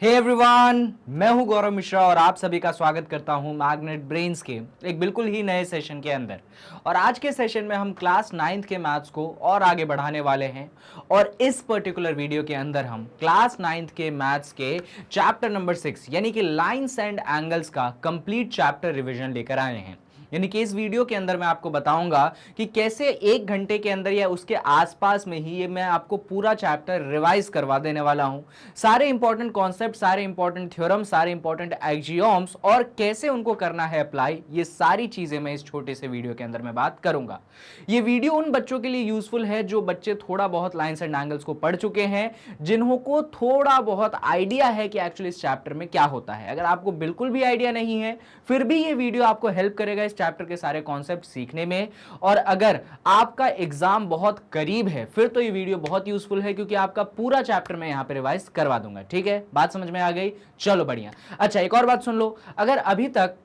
Hey everyone, मैं हूं गौरव मिश्रा और आप सभी का स्वागत करता हूं मैग्नेट ब्रेन्स के एक बिल्कुल ही नए सेशन के अंदर। और आज के सेशन में हम क्लास 9th के मैथ्स को और आगे बढ़ाने वाले हैं। और इस पर्टिकुलर वीडियो के अंदर हम क्लास 9th के मैथ्स के चैप्टर नंबर 6 यानी कि लाइन्स एंड एंगल्स का कंप्लीट चैप्टर रिविजन लेकर आए हैं। यानी कि इस वीडियो के अंदर मैं आपको बताऊंगा कि कैसे 1 घंटे के अंदर या उसके आसपास में ही ये मैं आपको पूरा चैप्टर रिवाइज करवा देने वाला हूं। सारे इंपॉर्टेंट कॉन्सेप्ट, सारे इंपॉर्टेंट थ्योरम, सारे इंपॉर्टेंट एक्सियोम्स और कैसे उनको करना है अप्लाई, ये सारी चीजें मैं इस छोटे से वीडियो के अंदर मैं बात करूंगा। ये वीडियो उन बच्चों के लिए यूजफुल है जो बच्चे थोड़ा बहुत लाइन्स एंड एंगल्स को पढ़ चुके हैं, जिन्हों को थोड़ा बहुत आइडिया है कि एक्चुअली इस चैप्टर में क्या होता है। अगर आपको बिल्कुल भी आइडिया नहीं है फिर भी ये वीडियो आपको हेल्प करेगा इस चैप्टर के सारे कॉन्सेप्ट सीखने में। और अगर आपका एग्जाम बहुत करीब है फिर तो ये वीडियो बहुत यूजफुल है, क्योंकि आपका पूरा चैप्टर मैं यहां पे रिवाइज करवा दूंगा। ठीक है, बात समझ में आ गई? चलो बढ़िया। अच्छा, एक और बात सुन लो, अगर अभी तक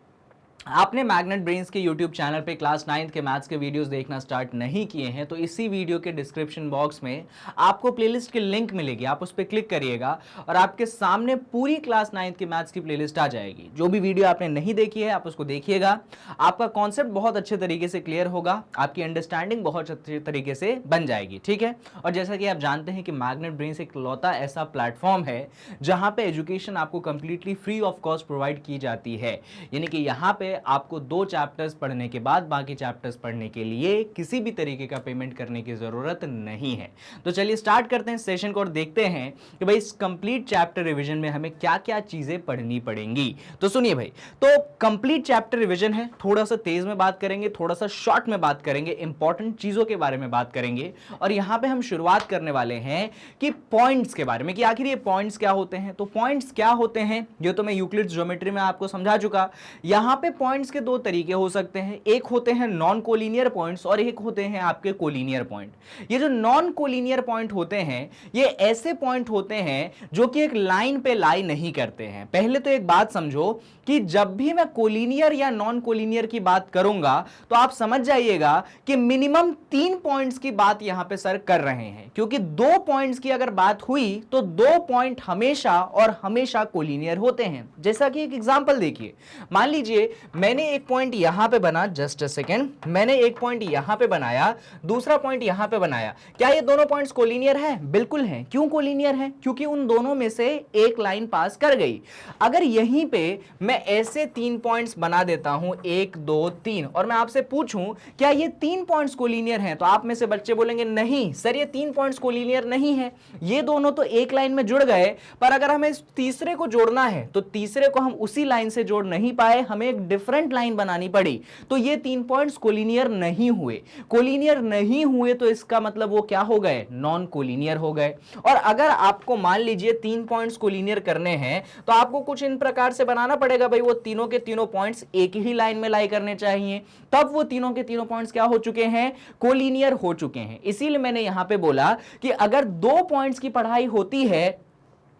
आपने मैग्नेट ब्रेन्स के YouTube चैनल पे क्लास 9th के मैथ्स के वीडियोस देखना स्टार्ट नहीं किए हैं तो इसी वीडियो के डिस्क्रिप्शन बॉक्स में आपको प्लेलिस्ट की लिंक मिलेगी, आप उस पर क्लिक करिएगा और आपके सामने पूरी क्लास 9th की मैथ्स की प्लेलिस्ट आ जाएगी। जो भी वीडियो आपने नहीं देखी है आप उसको देखिएगा, आपका कॉन्सेप्ट बहुत अच्छे तरीके से क्लियर होगा, आपकी अंडरस्टैंडिंग बहुत अच्छे तरीके से बन जाएगी। ठीक है, और जैसा कि आप जानते हैं कि मैग्नेट ब्रेन्स एक लौता ऐसा प्लेटफॉर्म है जहां पे एजुकेशन आपको completely free of cost provide की जाती है। यानी कि यहाँ पे आपको 2 चैप्टर्स पढ़ने के बाद बाकी चैप्टर्स पढ़ने के लिए किसी भी तरीके का पेमेंट करने की जरूरत नहीं है। तो चलिए स्टार्ट करते हैं सेशन को और देखते हैं कि भाई इस कंप्लीट चैप्टर रिवीजन में हमें क्या क्या चीजें पढ़नी पड़ेंगी। तो सुनिए भाई, तो कंप्लीट चैप्टर रिवीजन है, थोड़ा सा तेज में बात करेंगे, थोड़ा सा शॉर्ट में बात करेंगे, इंपॉर्टेंट चीजों के बारे में बात करेंगे। और यहां पे हम शुरुआत करने वाले हैं कि पॉइंट्स के बारे में, कि आखिर ये पॉइंट्स क्या होते हैं। तो पॉइंट्स क्या होते हैं ये तो मैं यूक्लिड्स ज्योमेट्री में आपको समझा चुका। यहां पे पॉइंट्स के 2 तरीके हो सकते हैं, एक होते हैं नॉन कोलिनियर पॉइंट्स और एक होते हैं आपके कोलिनियर पॉइंट। ये जो नॉन कोलिनियर पॉइंट होते हैं ये ऐसे पॉइंट होते हैं जो कि एक लाइन पे लाई नहीं करते हैं। पहले तो एक बात समझो कि जब भी मैं कोलिनियर या नॉन कोलिनियर की बात करूंगा तो आप समझ जाइएगा कि मिनिमम 3 पॉइंट्स की बात यहां पे सर कर रहे हैं, क्योंकि 2 पॉइंट्स की अगर बात हुई तो 2 पॉइंट हमेशा और हमेशा कोलिनियर होते हैं। जैसा कि एक एग्जांपल देखिए, मान लीजिए मैंने एक पॉइंट यहां पे बना, जस्ट अ सेकेंड, मैंने एक पॉइंट यहां पे बनाया, दूसरा पॉइंट यहां पे बनाया। क्या ये दोनों पॉइंट्स कोलिनियर है? बिल्कुल है। क्यों कोलिनियर है? क्योंकि उन दोनों में से एक लाइन पास कर गई। अगर यहीं पे मैं ऐसे 3 पॉइंट्स बना देता हूं, 1 2 3, और मैं आपसे पूछूं क्या ये 3 पॉइंट्स कोलिनियर हैं, तो आप में से बच्चे बोलेंगे नहीं सर ये 3 पॉइंट्स कोलिनियर नहीं है, ये दोनों तो एक लाइन में जुड़ गए, पर अगर हमें इस तीसरे को जोड़ना है तो तीसरे को हम उसी लाइन से जोड़ नहीं पाए, हमें एक डिफरेंट लाइन बनानी पड़ी, तो ये 3 पॉइंट्स कोलिनियर नहीं हुए। कोलिनियर नहीं हुए तो इसका मतलब वो क्या हो गए? नॉन कोलिनियर हो गए। और अगर आपको मान लीजिए 3 पॉइंट्स कोलिनियर करने हैं तो आपको कुछ इन प्रकार से बनाना पड़ेगा, भाई वो तीनों के तीनों पॉइंट्स एक ही लाइन में लाई करने चाहिए, तब वो तीनों के तीनों पॉइंट्स क्या हो चुके हैं? कोलिनियर हो चुके हैं। इसीलिए मैंने यहां पे बोला कि अगर 2 पॉइंट्स की पढ़ाई होती है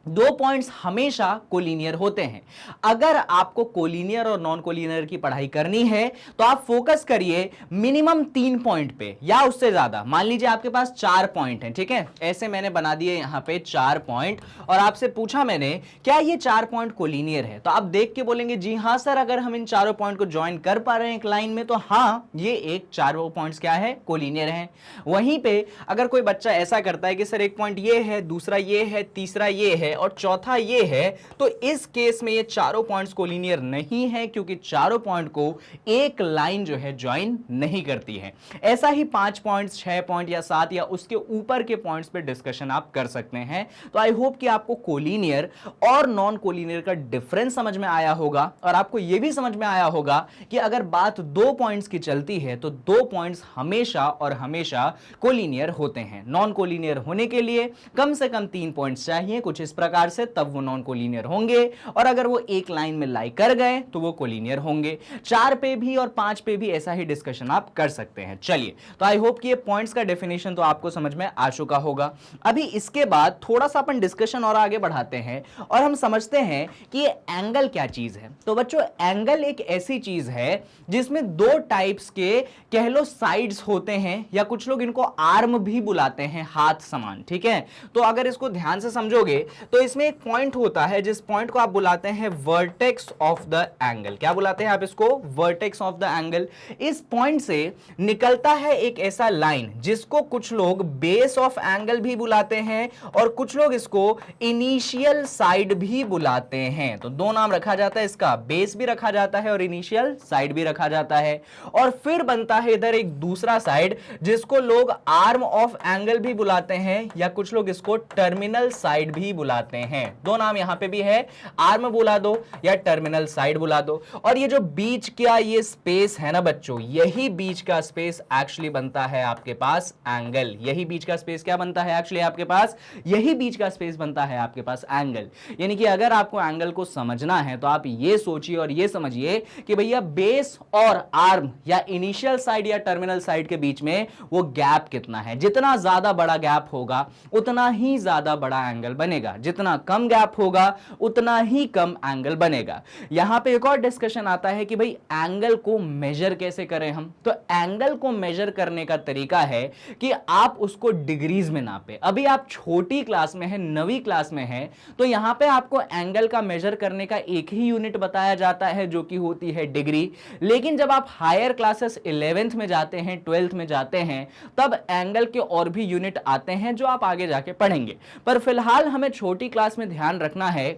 2 पॉइंट्स हमेशा कोलिनियर होते हैं। अगर आपको कोलिनियर और नॉन कोलिनियर की पढ़ाई करनी है तो आप फोकस करिए मिनिमम 3 पॉइंट पे या उससे ज्यादा। मान लीजिए आपके पास 4 पॉइंट हैं, ठीक है, ऐसे मैंने बना दिए यहां पे 4 पॉइंट और आपसे पूछा मैंने क्या ये 4 पॉइंट कोलिनियर है, तो आप देख के बोलेंगे जी हां सर, अगर हम इन चारों पॉइंट को ज्वाइन कर पा रहे हैं एक लाइन में तो हाँ ये एक चारों पॉइंट्स क्या है? कोलिनियर है। वहीं पे अगर कोई बच्चा ऐसा करता है कि सर एक पॉइंट ये है, दूसरा ये है, तीसरा ये है और चौथा ये है, तो इस केस में ये चारों पॉइंट्स कोलिनियर नहीं है, क्योंकि चारों पॉइंट को एक लाइन जो है ज्वाइन नहीं करती है। ऐसा ही 5 पॉइंट्स, 6 पॉइंट या 7 या उसके ऊपर के पॉइंट्स पे डिस्कशन आप कर सकते हैं। तो आई होप कि आपको कोलिनियर और नॉन कोलिनियर का डिफरेंस समझ में आया होगा और आपको यह भी समझ में आया होगा कि अगर बात 2 पॉइंट्स की चलती है तो 2 पॉइंट्स हमेशा और हमेशा कोलिनियर होते हैं। नॉन कोलिनियर होने के लिए कम से कम 3 पॉइंट्स चाहिए कुछ इस प्रकार से, तब वो नॉन कोलिनियर होंगे, और अगर वो एक लाइन में लाई कर गए तो वो कोलिनियर होंगे। 4 पे भी और 5 पे भी ऐसा ही डिस्कशन आप कर सकते हैं। चलिए, तो आई होप कि ये पॉइंट्स का डेफिनेशन तो आपको समझ में आ चुका होगा। अभी इसके बाद थोड़ा सा अपन डिस्कशन और आगे बढ़ाते हैं और हम समझते हैं कि ये एंगल क्या चीज है। तो बच्चों, एंगल एक ऐसी चीज है जिसमें 2 टाइप्स के कह लो साइड्स होते हैं, या कुछ लोग इनको आर्म भी बुलाते हैं, हाथ समान। ठीक है, तो अगर इसको ध्यान से समझोगे तो इसमें एक पॉइंट होता है जिस पॉइंट को आप बुलाते हैं वर्टेक्स ऑफ द एंगल। क्या बुलाते हैं आप इसको? Vertex of the angle. इस पॉइंट से निकलता है एक ऐसा लाइन जिसको कुछ लोग बेस ऑफ एंगल भी बुलाते हैं और कुछ लोग इसको इनिशियल साइड भी बुलाते हैं। तो दो नाम रखा जाता है इसका, बेस भी रखा जाता है और इनिशियल साइड भी रखा जाता है। और फिर बनता है इधर एक दूसरा साइड जिसको लोग आर्म ऑफ एंगल भी बुलाते हैं या कुछ लोग इसको टर्मिनल साइड भी बुलाते हैं। दो नाम यहां पे भी है, आर्म बुला दो या टर्मिनल साइड बुला दो। और ये जो बीच का ये स्पेस है ना बच्चों, यही बीच का स्पेस एक्चुअली बनता है आपके पास एंगल। यही बीच का स्पेस क्या बनता है एक्चुअली आपके पास? यही बीच का स्पेस बनता है आपके पास एंगल। यानी कि अगर आपको एंगल को समझना है तो आप ये सोचिए और ये समझिए कि भैया बेस और आर्म या इनिशियल साइड या टर्मिनल साइड के बीच में वो गैप कितना है। जितना ज्यादा बड़ा गैप होगा उतना ही ज्यादा बड़ा एंगल बनेगा, जितना कम गैप होगा उतना ही कम एंगल बनेगा। यहां पे एक और डिस्कशन आता है कि भाई एंगल को मेजर कैसे करें हम। तो एंगल को मेजर करने का तरीका है कि आप उसको डिग्रीज में नापे। अभी आप छोटी क्लास में है, 9वीं क्लास में है, तो यहां पे आपको एंगल का मेजर करने का एक ही यूनिट बताया जाता है जो कि होती है डिग्री। लेकिन जब आप हायर क्लासेस 11th में जाते हैं, 12th में जाते हैं, तब एंगल के और भी यूनिट आते हैं जो आप आगे जाके पढ़ेंगे। पर फिलहाल हमें छोटी क्लास में ध्यान रखना है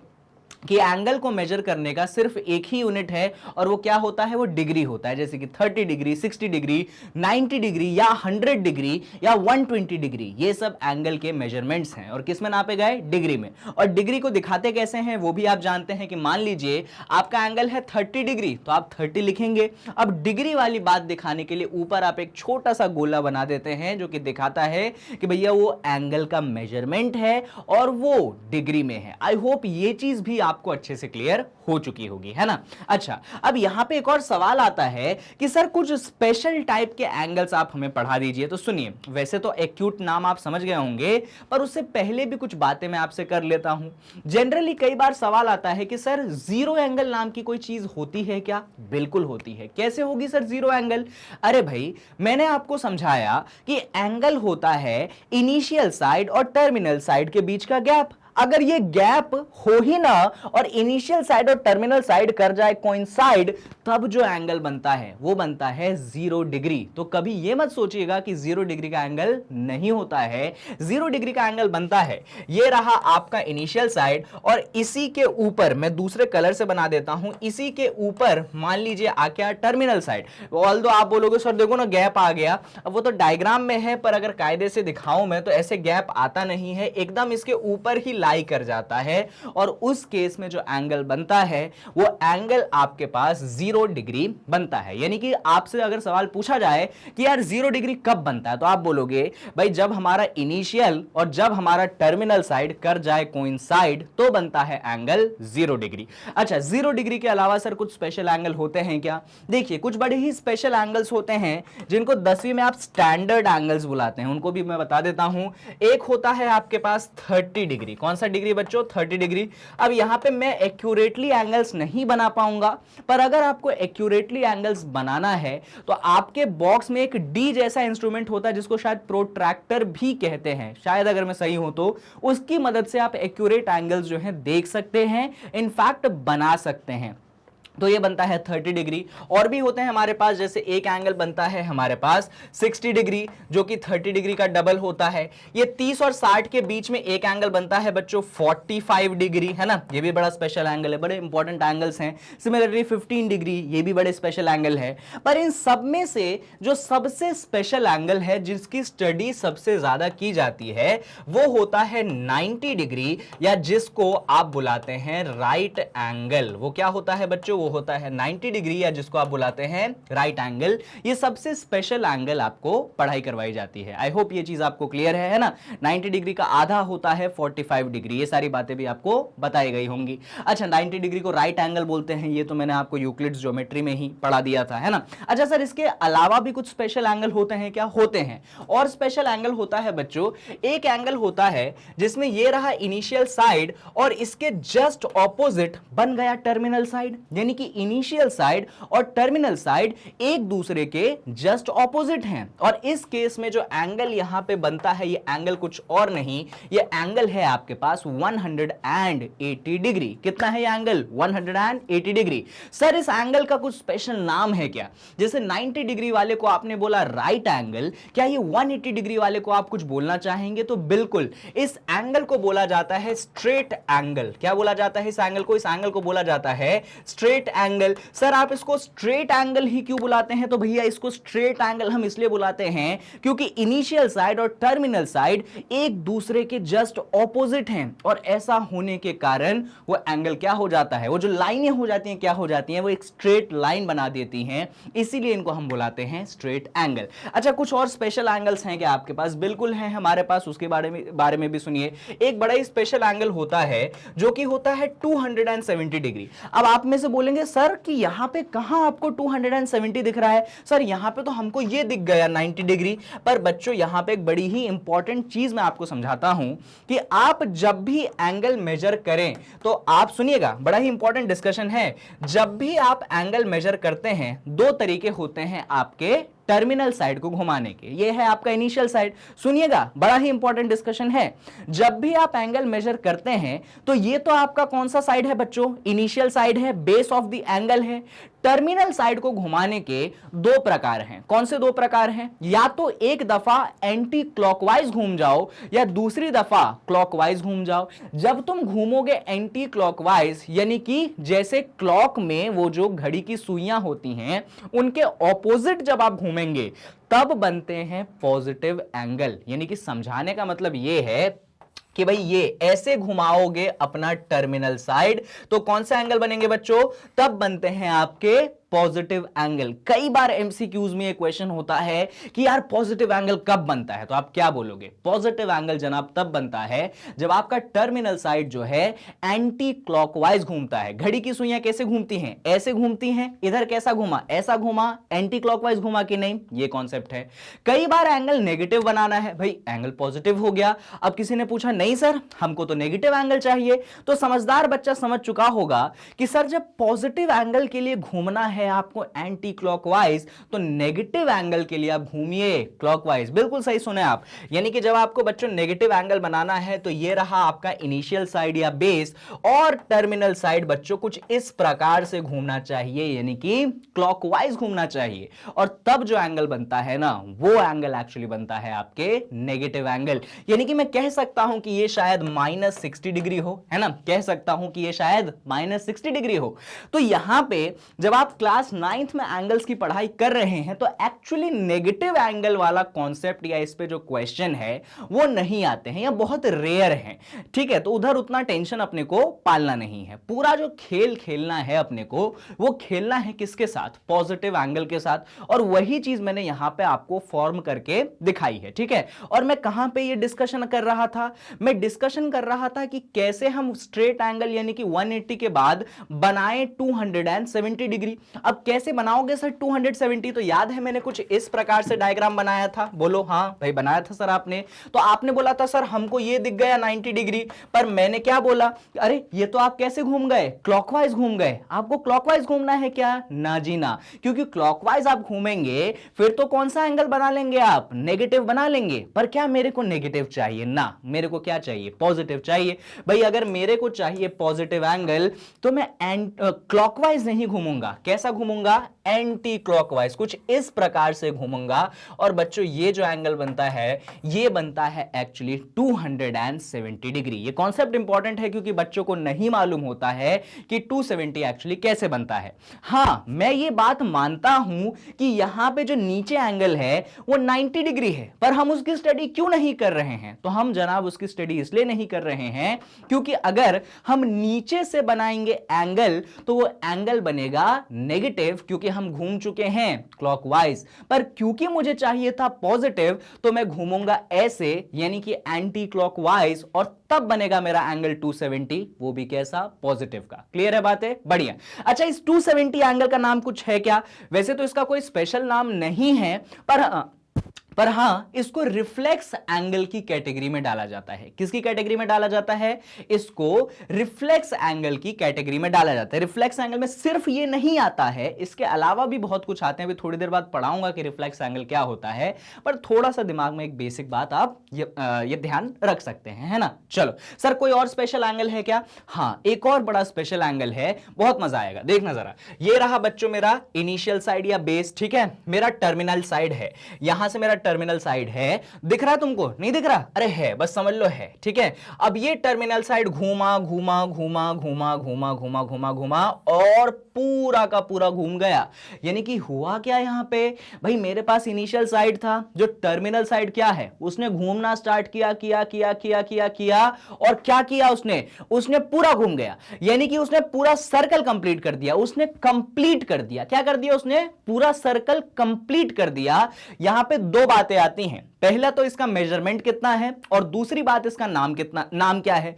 कि एंगल को मेजर करने का सिर्फ एक ही यूनिट है और वो क्या होता है? वो डिग्री होता है। जैसे कि 30 डिग्री, 60 डिग्री, 90 डिग्री या 100 डिग्री या 120 डिग्री, ये सब एंगल के मेजरमेंट्स हैं। और किस में नापे गए? डिग्री में। और डिग्री को दिखाते कैसे हैं वो भी आप जानते हैं कि मान लीजिए आपका एंगल है 30 डिग्री तो आप 30 लिखेंगे। अब डिग्री वाली बात दिखाने के लिए ऊपर आप एक छोटा सा गोला बना देते हैं जो कि दिखाता है कि भैया वो एंगल का मेजरमेंट है और वो डिग्री में है। आई होप ये चीज भी आपको अच्छे से क्लियर हो चुकी होगी, है ना। अच्छा, अब यहां पे एक और सवाल आता है कि सर कुछ स्पेशल टाइप के एंगल्स आप हमें पढ़ा दीजिए। तो सुनिए, वैसे तो एक्यूट नाम आप समझ गए होंगे, पर उससे पहले भी कुछ बातें मैं आपसे कर लेता हूं। जनरली कई बार सवाल आता है कि सर जीरो एंगल नाम की कोई चीज होती है क्या? बिल्कुल होती है। कैसे होगी सर जीरो एंगल? अरे भाई, मैंने आपको समझाया कि एंगल होता है इनिशियल साइड और टर्मिनल साइड के बीच का गैप। अगर ये गैप हो ही ना और इनिशियल साइड और टर्मिनल साइड कर जाए कोइंसाइड, तब जो एंगल बनता है वो बनता है 0 डिग्री। तो कभी ये मत सोचिएगा कि 0 डिग्री का एंगल नहीं होता है। 0 डिग्री का एंगल बनता है। ये रहा आपका इनिशियल साइड और इसी के ऊपर मैं दूसरे कलर से बना देता हूं, इसी के ऊपर मान लीजिए आ गया टर्मिनल साइड। ऑल्दो आप बोलोगे सर देखो ना गैप आ गया, अब वो तो डायग्राम में है, पर अगर कायदे से दिखाऊं मैं तो ऐसे गैप आता नहीं है, एकदम इसके ऊपर ही लाई कर जाता है। और उस केस में जो एंगल बनता है वो एंगल आपके पास 0 डिग्री बनता है। यानी कि आपसे अगर सवाल पूछा जाए कि यार 0 डिग्री कब बनता है, तो आप बोलोगे भाई जब हमारा इनिशियल और जब हमारा टर्मिनल साइड कर जाए कोइंसाइड तो बनता है एंगल 0 डिग्री। अच्छा, 0 डिग्री के अलावा सर कुछ स्पेशल एंगल होते हैं क्या? देखिए, कुछ बड़े ही स्पेशल एंगल्स होते हैं जिनको 10वीं में आप स्टैंडर्ड एंगल्स बुलाते हैं। उनको भी मैं बता देता हूं। एक होता है आपके पास 30 डिग्री। कौन सा डिग्री बच्चों? 30 डिग्री। अब यहां पे मैं एक्यूरेटली एंगल्स नहीं बना पाऊंगा, पर अगर आपको एक्यूरेटली एंगल्स बनाना है तो आपके बॉक्स में एक डी जैसा इंस्ट्रूमेंट होता है जिसको शायद प्रोट्रैक्टर भी कहते हैं, शायद अगर मैं सही हूं तो। उसकी मदद से आप एक्यूरेट एंगल्स जो है देख सकते हैं, इनफैक्ट बना सकते हैं। तो ये बनता है 30 डिग्री। और भी होते हैं हमारे पास, जैसे एक एंगल बनता है हमारे पास 60 डिग्री जो कि 30 डिग्री का डबल होता है। ये 30 और 60 के बीच में एक एंगल बनता है बच्चों 45 डिग्री, है ना। ये भी बड़ा स्पेशल एंगल है, बड़े इंपॉर्टेंट एंगल्स हैं। सिमिलरली 15 डिग्री, ये भी बड़े स्पेशल एंगल है। पर इन सब में से जो सबसे स्पेशल एंगल है, जिसकी स्टडी सबसे ज्यादा की जाती है, वो होता है 90 डिग्री या जिसको आप बुलाते हैं राइट एंगल। वो क्या होता है बच्चों? होता है 90 डिग्री या जिसको आप बुलाते हैं राइट एंगल। ये सबसे स्पेशल एंगल आपको पढ़ाई करवाई जाती है। आई होप ये चीज आपको क्लियर है ना। 90 डिग्री का आधा होता है 45 डिग्री। ये सारी बातें भी आपको बताई गई होंगी। अच्छा, 90 डिग्री को राइट एंगल बोलते हैं, ये तो मैंने आपको यूक्लिड्स ज्योमेट्री में ही पढ़ा दिया था, है ना। अच्छा सर, इसके अलावा भी कुछ स्पेशल एंगल होते हैं क्या? होते हैं। और स्पेशल एंगल होता है बच्चों, एक एंगल होता है जिसमें ये रहा इनिशियल साइड और इसके जस्ट ऑपोजिट बन गया टर्मिनल साइड। यानी कि इनिशियल साइड और टर्मिनल साइड एक दूसरे के जस्ट ऑपोजिट हैं। और इस केस में जो एंगल यहां पे बनता है ये एंगल कुछ और नहीं, ये एंगल है आपके पास 180 डिग्री। कितना है ये एंगल? 180 डिग्री। सर इस एंगल का कुछ स्पेशल नाम है क्या? जैसे 90 डिग्री वाले को आपने बोला राइट एंगल, क्या ये 180 डिग्री वाले को आप कुछ बोलना चाहेंगे? तो बिल्कुल, इस एंगल को बोला जाता है स्ट्रेट एंगल। क्या बोला जाता है इस एंगल को? इस एंगल को बोला जाता है स्ट्रेट एंगल। सर आप इसको स्ट्रेट एंगल ही क्यों बुलाते हैं? तो भैया इसको स्ट्रेट एंगल हम इसलिए बुलाते हैं क्योंकि इनिशियल साइड और टर्मिनल साइड एक दूसरे के जस्ट ऑपोजिट हैं, और ऐसा होने के कारण वो एंगल क्या हो जाता है, वो जो लाइनें हो जाती हैं क्या हो जाती हैं, वो एक स्ट्रेट लाइन बना देती हैं, इसीलिए इनको हम बुलाते हैं स्ट्रेट एंगल। अच्छा, कुछ और स्पेशल एंगल्स हैं क्या आपके पास? बिल्कुल हैं हमारे पास, उसके बारे में भी सुनिए। एक बड़ा ही स्पेशल एंगल होता है जो कि होता है 270 डिग्री। अब आप में से बोलेंगे सर कि यहां पे कहां आपको 270 दिख रहा है? सर यहां पे तो हमको ये दिख गया 90 डिग्री। पर बच्चों यहां पे एक बड़ी ही इंपॉर्टेंट चीज मैं आपको समझाता हूं कि आप जब भी एंगल मेजर करें तो आप सुनिएगा, बड़ा ही इंपॉर्टेंट डिस्कशन है। जब भी आप एंगल मेजर करते हैं दो तरीके होते हैं आपके टर्मिनल साइड को घुमाने के। ये है आपका इनिशियल साइड। सुनिएगा, बड़ा ही इंपॉर्टेंट डिस्कशन है। जब भी आप एंगल मेजर करते हैं तो ये तो आपका कौन सा साइड है बच्चों? इनिशियल साइड है, बेस ऑफ द एंगल है। टर्मिनल साइड को घुमाने के दो प्रकार हैं। कौन से दो प्रकार हैं? या तो एक दफा एंटी क्लॉकवाइज घूम जाओ या दूसरी दफा क्लॉकवाइज घूम जाओ। जब तुम घूमोगे एंटी क्लॉकवाइज, यानी कि जैसे क्लॉक में वो जो घड़ी की सुइयां होती हैं उनके ऑपोजिट जब आप घूमेंगे तब बनते हैं पॉजिटिव एंगल। यानी कि समझाने का मतलब ये है कि भाई ये ऐसे घुमाओगे अपना टर्मिनल साइड तो कौन सा एंगल बनेंगे बच्चों? तब बनते हैं आपके पॉजिटिव एंगल। कई बार एमसीक्यूज में एक क्वेश्चन होता है कि यार पॉजिटिव एंगल कब बनता है, तो आप क्या बोलोगे? पॉजिटिव एंगल जनाब तब बनता है जब आपका टर्मिनल साइड जो है एंटी क्लॉकवाइज घूमता है। घड़ी की सुइयां कैसे घूमती हैं? ऐसे घूमती हैं। इधर कैसा घूमा? ऐसा घूमा। एंटी क्लॉकवाइज घूमा कि नहीं? ये कॉन्सेप्ट है। कई बार एंगल नेगेटिव बनाना है, भाई एंगल पॉजिटिव हो गया, अब किसी ने पूछा नहीं सर हमको तो नेगेटिव एंगल चाहिए, तो समझदार बच्चा समझ चुका होगा कि सर जब पॉजिटिव एंगल के लिए घूमना है आपको एंटी क्लॉकवाइज तो नेगेटिव एंगल के लिए आप घूमिए क्लॉकवाइज। बिल्कुल सही सुने आप। यानी कि जब आपको बच्चों नेगेटिव एंगल बनाना है तो ये रहा आपका इनिशियल साइड या बेस, और टर्मिनल साइड बच्चों कुछ इस प्रकार से घूमना चाहिए, यानी कि क्लॉकवाइज घूमना चाहिए, और तब जो एंगल बनता है ना वो एंगल एक्चुअली बनता है आपके नेगेटिव एंगल। यानी कि मैं कह सकता हूं कि ये शायद -60 डिग्री हो, है ना? कह सकता हूं कि ये शायद -60 डिग्री हो। तो यहां पे जब आप क्लास 9th में एंगल्स की पढ़ाई कर रहे हैं तो एक्चुअली नेगेटिव एंगल वाला कॉन्सेप्ट या इस पे जो क्वेश्चन है वो नहीं आते हैं या बहुत रेयर हैं। ठीक है, तो उधर उतना टेंशन अपने को पालना नहीं है। पूरा जो खेल खेलना है अपने को वो खेलना है किसके साथ? पॉजिटिव एंगल के साथ। और वही चीज मैंने यहां पे आपको फॉर्म करके दिखाई है। ठीक है, और मैं कहां पे ये डिस्कशन कर रहा था? मैं डिस्कशन कर रहा था कि कैसे हम स्ट्रेट एंगल यानी कि 180 के बाद बनाए 270 डिग्री। अब कैसे बनाओगे सर 270? तो याद है मैंने कुछ इस प्रकार से डायग्राम बनाया था। बोलो हाँ भाई बनाया था सर आपने। तो आपने बोला था सर हमको ये दिख गया 90 डिग्री, पर मैंने क्या बोला? अरे ये तो आप कैसे घूम गए? क्लॉकवाइज घूम गए। आपको क्लॉकवाइज घूमना है क्या? ना जी ना, क्योंकि क्लॉकवाइज आप घूमेंगे फिर तो कौन सा एंगल बना लेंगे आप? नेगेटिव बना लेंगे। पर क्या मेरे को नेगेटिव चाहिए? ना, मेरे को क्या चाहिए? पॉजिटिव चाहिए। भाई अगर मेरे को चाहिए पॉजिटिव एंगल तो मैं क्लॉकवाइज नहीं घूमूंगा। कैसा घूमूंगा? एंटी क्लॉकवाइज, कुछ इस प्रकार से घूमूंगा। और बच्चों ये जो एंगल बनता है ये बनता है एक्चुअली 270 डिग्री। ये कॉन्सेप्ट इंपॉर्टेंट है क्योंकि बच्चों को नहीं मालूम होता है कि 270 एक्चुअली कैसे बनता है। हां, मैं ये बात मानता हूं कि यहां पे जो नीचे एंगल है वो 90 डिग्री है, पर हम उसकी स्टडी क्यों नहीं कर रहे हैं? तो हम जनाब उसकी स्टडी इसलिए नहीं कर रहे हैं क्योंकि अगर हम नीचे से बनाएंगे एंगल तो वो एंगल बनेगा नेगेटिव, क्योंकि हम घूम चुके हैं क्लॉकवाइज। पर क्योंकि मुझे चाहिए था पॉजिटिव तो मैं घूमूंगा ऐसे, यानी कि एंटी क्लॉकवाइज, और तब बनेगा मेरा एंगल 270, वो भी कैसा? पॉजिटिव का। क्लियर है बातें? बढ़िया। अच्छा, इस 270 एंगल का नाम कुछ है क्या? वैसे तो इसका कोई स्पेशल नाम नहीं है, पर पर हाँ, इसको रिफ्लेक्स एंगल की कैटेगरी में डाला जाता है। किसकी कैटेगरी में डाला जाता है? इसको रिफ्लेक्स एंगल की कैटेगरी में डाला जाता है। रिफ्लेक्स एंगल में सिर्फ ये नहीं आता है, इसके अलावा भी बहुत कुछ आते हैं। अभी थोड़ी देर बाद पढ़ाऊंगा कि रिफ्लेक्स एंगल क्या होता है, पर थोड़ा सा दिमाग में एक बेसिक बात आप ये ध्यान रख सकते हैं, है ना। चलो सर, कोई और स्पेशल एंगल है क्या? हाँ, एक और बड़ा स्पेशल एंगल है, बहुत मजा आएगा, देखना जरा। ये रहा बच्चों मेरा इनिशियल साइड या बेस, ठीक है। मेरा टर्मिनल साइड है, यहां से मेरा टर्मिनल साइड है। दिख रहा है तुमको? नहीं दिख रहा? अरे है, बस समझ लो है, ठीक है। अब ये टर्मिनल साइड घूमा घूमा घूमा घूमा घूमा घूमा घूमा घूमा और पूरा का पूरा घूम गया। यानी कि हुआ क्या यहां पे भाई, मेरे पास इनिशियल साइड था, जो टर्मिनल साइड क्या है, उसने घूमना स्टार्ट किया किया किया किया किया किया और क्या किया उसने पूरा घूम गया। यानी कि उसने पूरा सर्कल कंप्लीट कर दिया, उसने कंप्लीट कर दिया। क्या कर दिया उसने? पूरा सर्कल कंप्लीट कर दिया। यहां पे दो बातें आती हैं, पहला तो इसका मेजरमेंट कितना है और दूसरी बात इसका नाम क्या है।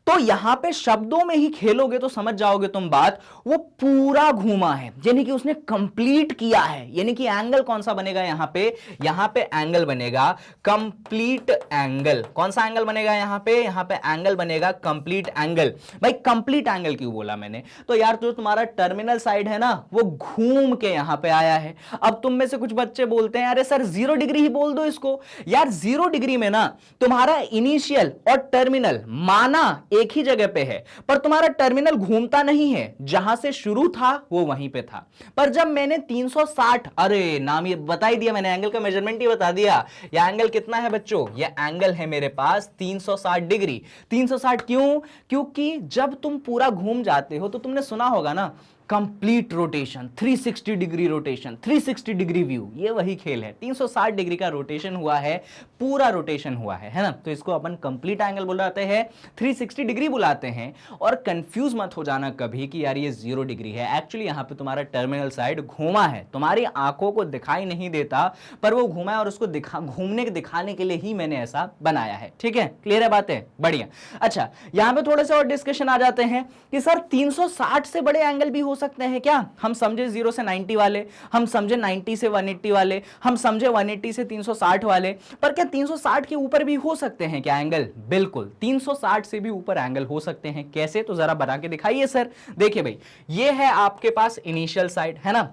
तो यहां पे शब्दों में ही खेलोगे तो समझ जाओगे तुम बात, वो पूरा घूमा है, यानी कि उसने कंप्लीट किया है। यानी कि एंगल कौन सा बनेगा यहां पे एंगल बनेगा कंप्लीट एंगल। कौन सा एंगल बनेगा यहां पे एंगल बनेगा कंप्लीट एंगल। भाई कंप्लीट एंगल क्यों बोला मैंने? तो यार जो तुम्हारा टर्मिनल साइड है ना, वो घूम के यहां पे आया है। अब तुम में से कुछ बच्चे बोलते हैं, अरे सर 0 डिग्री ही बोल दो इसको। यार 0 डिग्री में ना तुम्हारा इनिशियल और टर्मिनल माना एक ही जगह पे है, पर तुम्हारा टर्मिनल घूमता नहीं है, जहां से शुरू था वो वहीं पे था। पर जब मैंने 360, अरे नाम ये बता ही दिया मैंने, एंगल का मेजरमेंट ही बता दिया। ये एंगल कितना है बच्चों? ये एंगल है मेरे पास 360 डिग्री। 360 क्यों? क्योंकि जब तुम पूरा घूम जाते हो तो तुमने सुना होगा ना, complete rotation, 360 degree rotation, 360 degree view, ये वही खेल है। 360 डिग्री का रोटेशन हुआ है, पूरा रोटेशन हुआ है ना। तो इसको अपन कंप्लीट एंगल बुलाते हैं, 360 डिग्री बुलाते हैं। और कंफ्यूज मत हो जाना कभी कि यार ये 0 डिग्री है। एक्चुअली यहां पे तुम्हारा टर्मिनल साइड घूमा है, तुम्हारी आंखों को दिखाई नहीं देता, पर वो घूमा है और उसको दिखाने के लिए ही मैंने ऐसा बनाया है। ठीक है, क्लियर है बातें? बढ़िया। अच्छा, यहां पे थोड़े से और डिस्कशन आ जाते हैं कि सर 360 से बड़े एंगल भी हो सकते हैं क्या? हम समझे 0 से 90 वाले, हम समझे 90 से 180 वाले, हम समझे 180 से 360 वाले, पर क्या 360 के ऊपर भी हो सकते हैं क्या एंगल? बिल्कुल, 360 से भी ऊपर एंगल हो सकते हैं। कैसे? तो जरा बना के दिखाइए सर। देखिए भाई, ये है आपके पास इनिशियल साइड, है ना,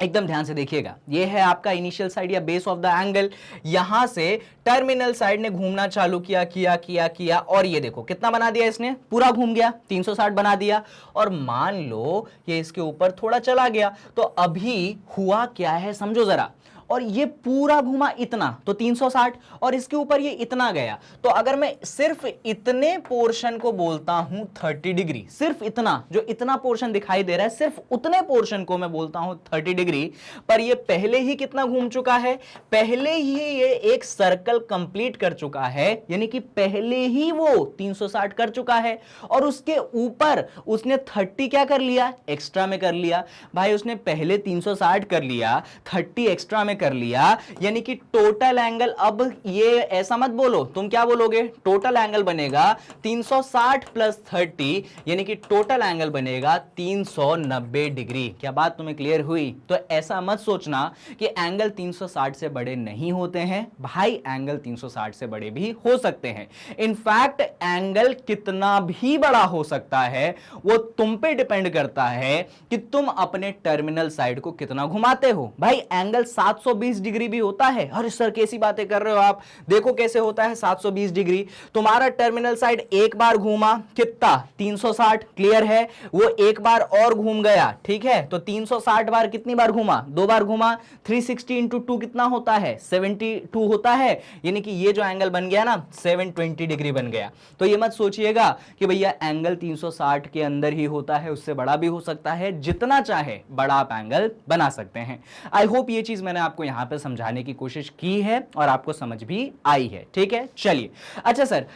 एकदम ध्यान से देखिएगा। ये है आपका इनिशियल साइड या बेस ऑफ द एंगल। यहां से टर्मिनल साइड ने घूमना चालू किया किया किया किया और ये देखो कितना बना दिया इसने, पूरा घूम गया, 360 बना दिया। और मान लो ये इसके ऊपर थोड़ा चला गया, तो अभी हुआ क्या है समझो जरा। और ये पूरा घुमा इतना, तो 360, और इसके ऊपर ये इतना गया। तो अगर मैं सिर्फ इतने पोर्शन को बोलता हूं 30 डिग्री, सिर्फ इतना, जो इतना पोर्शन दिखाई दे रहा है, सिर्फ उतने पोर्शन को मैं बोलता हूं 30 डिग्री, पर ये पहले ही कितना घूम चुका है? पहले ही ये एक सर्कल कंप्लीट कर चुका है, यानी कि पहले ही वो 360 कर चुका है। और उसके ऊपर उसने 30 क्या कर लिया? एक्स्ट्रा में कर लिया। भाई उसने पहले 360 कर लिया, 30 एक्स्ट्रा में कर लिया, यानी कि टोटल एंगल, अब ये ऐसा मत बोलो, तुम क्या बोलोगे? टोटल एंगल बनेगा 360 प्लस 30, यानी कि टोटल एंगल बनेगा 390 डिग्री। क्या बात तुम्हें क्लियर हुई? तो ऐसा मत सोचना कि एंगल 360 से बड़े नहीं होते हैं। भाई एंगल 360 से बड़े भी हो सकते हैं। इनफैक्ट एंगल कितना भी बड़ा हो सकता है, वो तुम पे डिपेंड करता है कि तुम अपने टर्मिनल साइड को कितना घुमाते हो। भाई एंगल 720 डिग्री भी होता है। अरे सर कैसी बातें कर रहे हो आप? देखो कैसे होता है 720 डिग्री। तुम्हारा टर्मिनल साइड एक बार घूमा, कितना? 360, क्लियर है। वो एक बार और घूम गया, ठीक है, तो 360 बार कितनी बार घूमा? 2 बार घूमा। 360 इंटू 2 कितना होता है? 72 होता है, यानी कि ये जो एंगल बन गया ना 720 डिग्री बन गया। तो ये मत सोचिएगा कि भैया एंगल 360 के अंदर ही होता है, उससे बड़ा भी हो सकता है। जितना चाहे बड़ा आप एंगल बना सकते हैं। आई होप ये चीज मैंने आपको यहां पे समझाने की कोशिश की है और आपको समझ भी आई है। ठीक है, चलिए। अच्छा सर,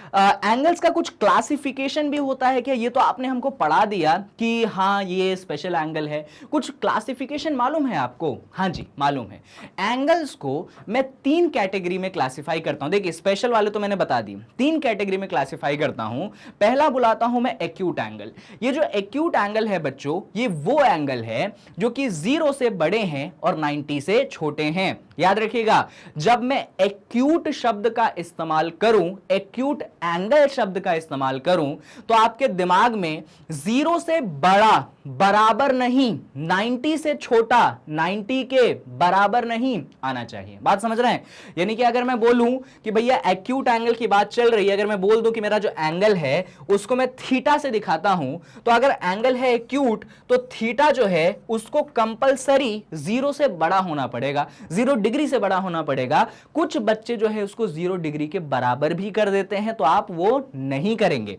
एंगल्स का कुछ क्लासिफिकेशन भी होता है क्या? ये तो आपने हमको पढ़ा दिया कि हाँ ये स्पेशल एंगल है, कुछ क्लासिफिकेशन मालूम है आपको? हाँ जी मालूम है। एंगल्स को मैं 3 कैटेगरी में क्लासिफाई करता हूं। देखिए स्पेशल वाले तो मैंने बता दी, 3 कैटेगरी में क्लासिफाई करता हूं। पहला बुलाता हूं मैं एक्यूट एंगल। ये जो एक्यूट एंगल है बच्चों, ये वो एंगल है जो कि 0 से बड़े हैं और 90 से छोटे हैं। याद रखिएगा, जब मैं एक्यूट शब्द का इस्तेमाल करूं, एक्यूट एंगल शब्द का इस्तेमाल करूं, तो आपके दिमाग में 0 से बड़ा बराबर नहीं, 90 से छोटा 90 के बराबर नहीं आना चाहिए। बात समझ रहे हैं? यानी कि अगर मैं बोलूं कि भैया एक्यूट एंगल की बात चल रही है, अगर मैं बोल दूं कि मेरा जो एंगल है उसको मैं थीटा से दिखाता हूं, तो अगर एंगल है एक्यूट तो थीटा जो है उसको कंपलसरी 0 से बड़ा होना पड़ेगा, 0 डिग्री से बड़ा होना पड़ेगा। कुछ बच्चे जो है उसको 0 डिग्री के बराबर भी कर देते हैं, तो आप वो नहीं करेंगे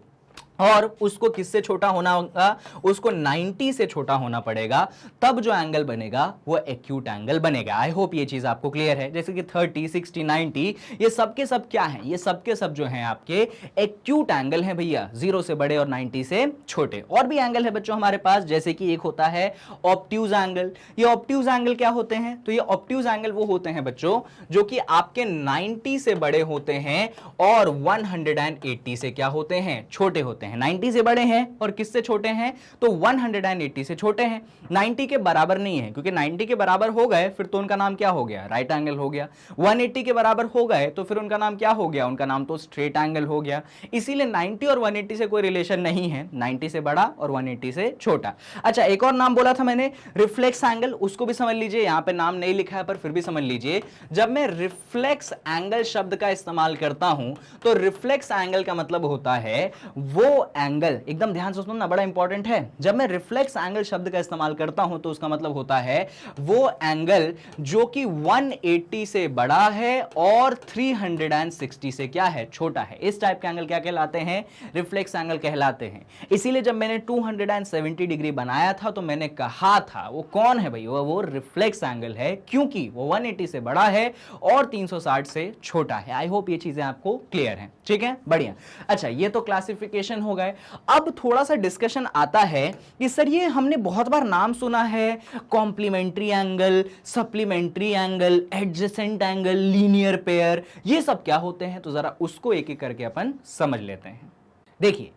और उसको किससे छोटा होना होगा, उसको 90 से छोटा होना पड़ेगा, तब जो एंगल बनेगा वो एक्यूट एंगल बनेगा। आई होप ये चीज आपको क्लियर है। जैसे कि 30, 60, 90 ये सब के सब क्या हैं, ये सब के सब जो हैं आपके एक्यूट एंगल हैं भैया, 0 से बड़े और 90 से छोटे। और भी एंगल है बच्चों हमारे पास, जैसे कि एक होता है ऑब्ट्यूज एंगल। ये ऑब्ट्यूज एंगल क्या होते हैं, तो ये ऑब्ट्यूज एंगल वो होते हैं बच्चों जो कि आपके 90 से बड़े होते हैं और 180 से क्या होते हैं, छोटे होते हैं। 90 से बड़े हैं और किससे छोटे हैं, तो 180 से छोटे हैं। 90 के बराबर नहीं है, क्योंकि 90 के बराबर हो गए फिर तो उनका नाम क्या हो गया, राइट एंगल हो गया। 180 के बराबर हो गए तो फिर उनका नाम क्या हो गया, उनका नाम तो स्ट्रेट एंगल हो गया। इसीलिए 90 और 180 से कोई रिलेशन नहीं है, 90 से बड़ा और 180 से छोटा। अच्छा, एक और नाम बोला था मैंने, रिफ्लेक्स एंगल, उसको भी समझ लीजिए। यहां पे नाम नहीं लिखा है पर फिर भी समझ लीजिए। जब मैं रिफ्लेक्स एंगल शब्द का इस्तेमाल करता हूं तो रिफ्लेक्स एंगल का मतलब होता है वो एंगल, एकदम ध्यान से सुनना, बड़ा इंपॉर्टेंट है। जब मैं रिफ्लेक्स एंगल शब्द का इस्तेमाल करता हूं तो उसका मतलब होता है वो एंगल जो कि 180 से बड़ा है और 360 से क्या है, छोटा है। इस टाइप के एंगल क्या कहलाते हैं, रिफ्लेक्स एंगल कहलाते हैं। इसीलिए जब मैंने 270 डिग्री बनाया था तो मैंने कहा था वो कौन है भाई, वो रिफ्लेक्स एंगल है, क्योंकि वो 180 से बड़ा है और 360 से छोटा है। आई होप ये चीजें आपको क्लियर हैं, ठीक है, बढ़िया। अच्छा, ये तो क्लासिफिकेशन हो गए। अब थोड़ा सा डिस्कशन आता है कि सर ये हमने बहुत बार नाम सुना है, complementary angle, supplementary angle, adjacent angle, linear pair, ये सब क्या होते हैं, तो जरा उसको एक एक करके अपन समझ लेते हैं। देखिए,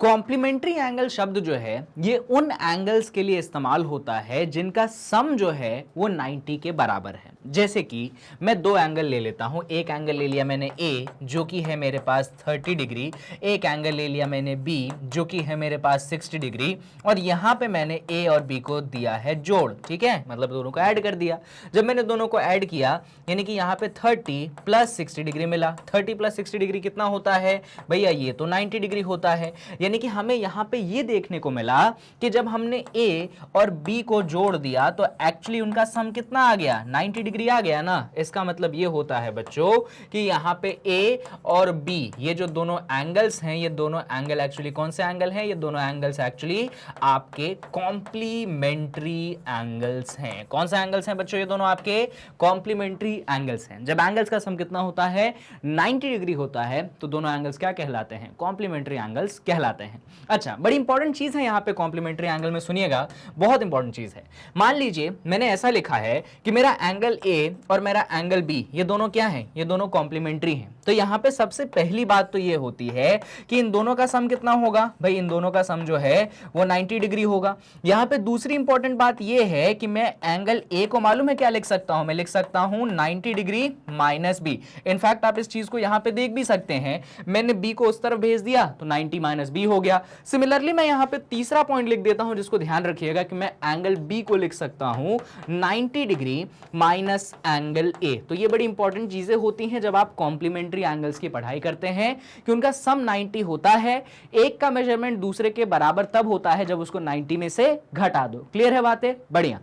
कॉम्प्लीमेंट्री एंगल शब्द जो है ये उन एंगल्स के लिए इस्तेमाल होता है जिनका सम जो है वो 90 के बराबर है। जैसे कि मैं दो एंगल ले लेता हूं, एक एंगल ले लिया मैंने A जो कि है मेरे पास 30 डिग्री, एक एंगल ले लिया मैंने B जो कि है मेरे पास 60 डिग्री, और यहां पे मैंने A और B को दिया है जोड़, ठीक है, मतलब दोनों को ऐड कर दिया। जब मैंने दोनों को ऐड किया यानी कि यहां पे 30 प्लस 60 डिग्री मिला। 30 प्लस 60 डिग्री कितना होता है भैया, ये तो 90 डिग्री होता है। यानी कि हमें यहां पे ये देखने को मिला कि जब हमने A और B को जोड़ दिया तो एक्चुअली उनका सम कितना आ गया, 90 डिग्री आ गया ना। इसका मतलब ये होता है बच्चों कि यहां पे A और B ये जो दोनों एंगल्स हैं, ये दोनों एंगल एक्चुअली कौन से एंगल हैं, ये दोनों एंगल्स एक्चुअली आपके कॉम्प्लीमेंट्री एंगल्स हैं। कौन से एंगल्स हैं बच्चों, ये दोनों आपके कॉम्प्लीमेंट्री एंगल्स हैं। जब एंगल्स का सम कितना होता है, 90 डिग्री होता है, तो दोनों एंगल्स क्या कहलाते हैं, कॉम्प्लीमेंट्री एंगल्स कहलाते हैं। अच्छा, बड़ी इंपॉर्टेंट चीज है यहां पे कॉम्प्लीमेंट्री एंगल में, सुनिएगा, बहुत इंपॉर्टेंट चीज है। मान लीजिए मैंने ऐसा लिखा है कि मेरा एंगल A और मेरा एंगल B ये दोनों क्या हैं, ये दोनों कॉम्प्लीमेंट्री हैं। तो यहां पे सबसे पहली बात तो ये होती है कि इन दोनों का सम कितना होगा भाई, इन दोनों का सम जो है वो 90 डिग्री होगा। यहां पे दूसरी इंपॉर्टेंट बात ये है कि मैं एंगल A को मालूम है क्या लिख सकता हूं, मैं लिख सकता हूं 90 डिग्री माइनस B। इनफैक्ट आप इस चीज को यहां पे देख भी सकते हैं, मैंने B को उस तरफ भेज दिया तो 90 माइनस B हो गया। सिमिलरली मैं यहां पे तीसरा पॉइंट लिख देता हूं जिसको ध्यान रखिएगा कि मैं एंगल B को लिख सकता हूं 90 डिग्री माइनस एंगल A। तो ये बड़ी इंपॉर्टेंट चीजें होती हैं जब आप कॉम्प्लीमेंट्री एंगल्स की पढ़ाई करते हैं कि उनका सम 90 होता है। एक का मेजरमेंट दूसरे के बराबर तब होता है जब उसको 90 में से घटा दो। क्लियर है बातें, बढ़िया।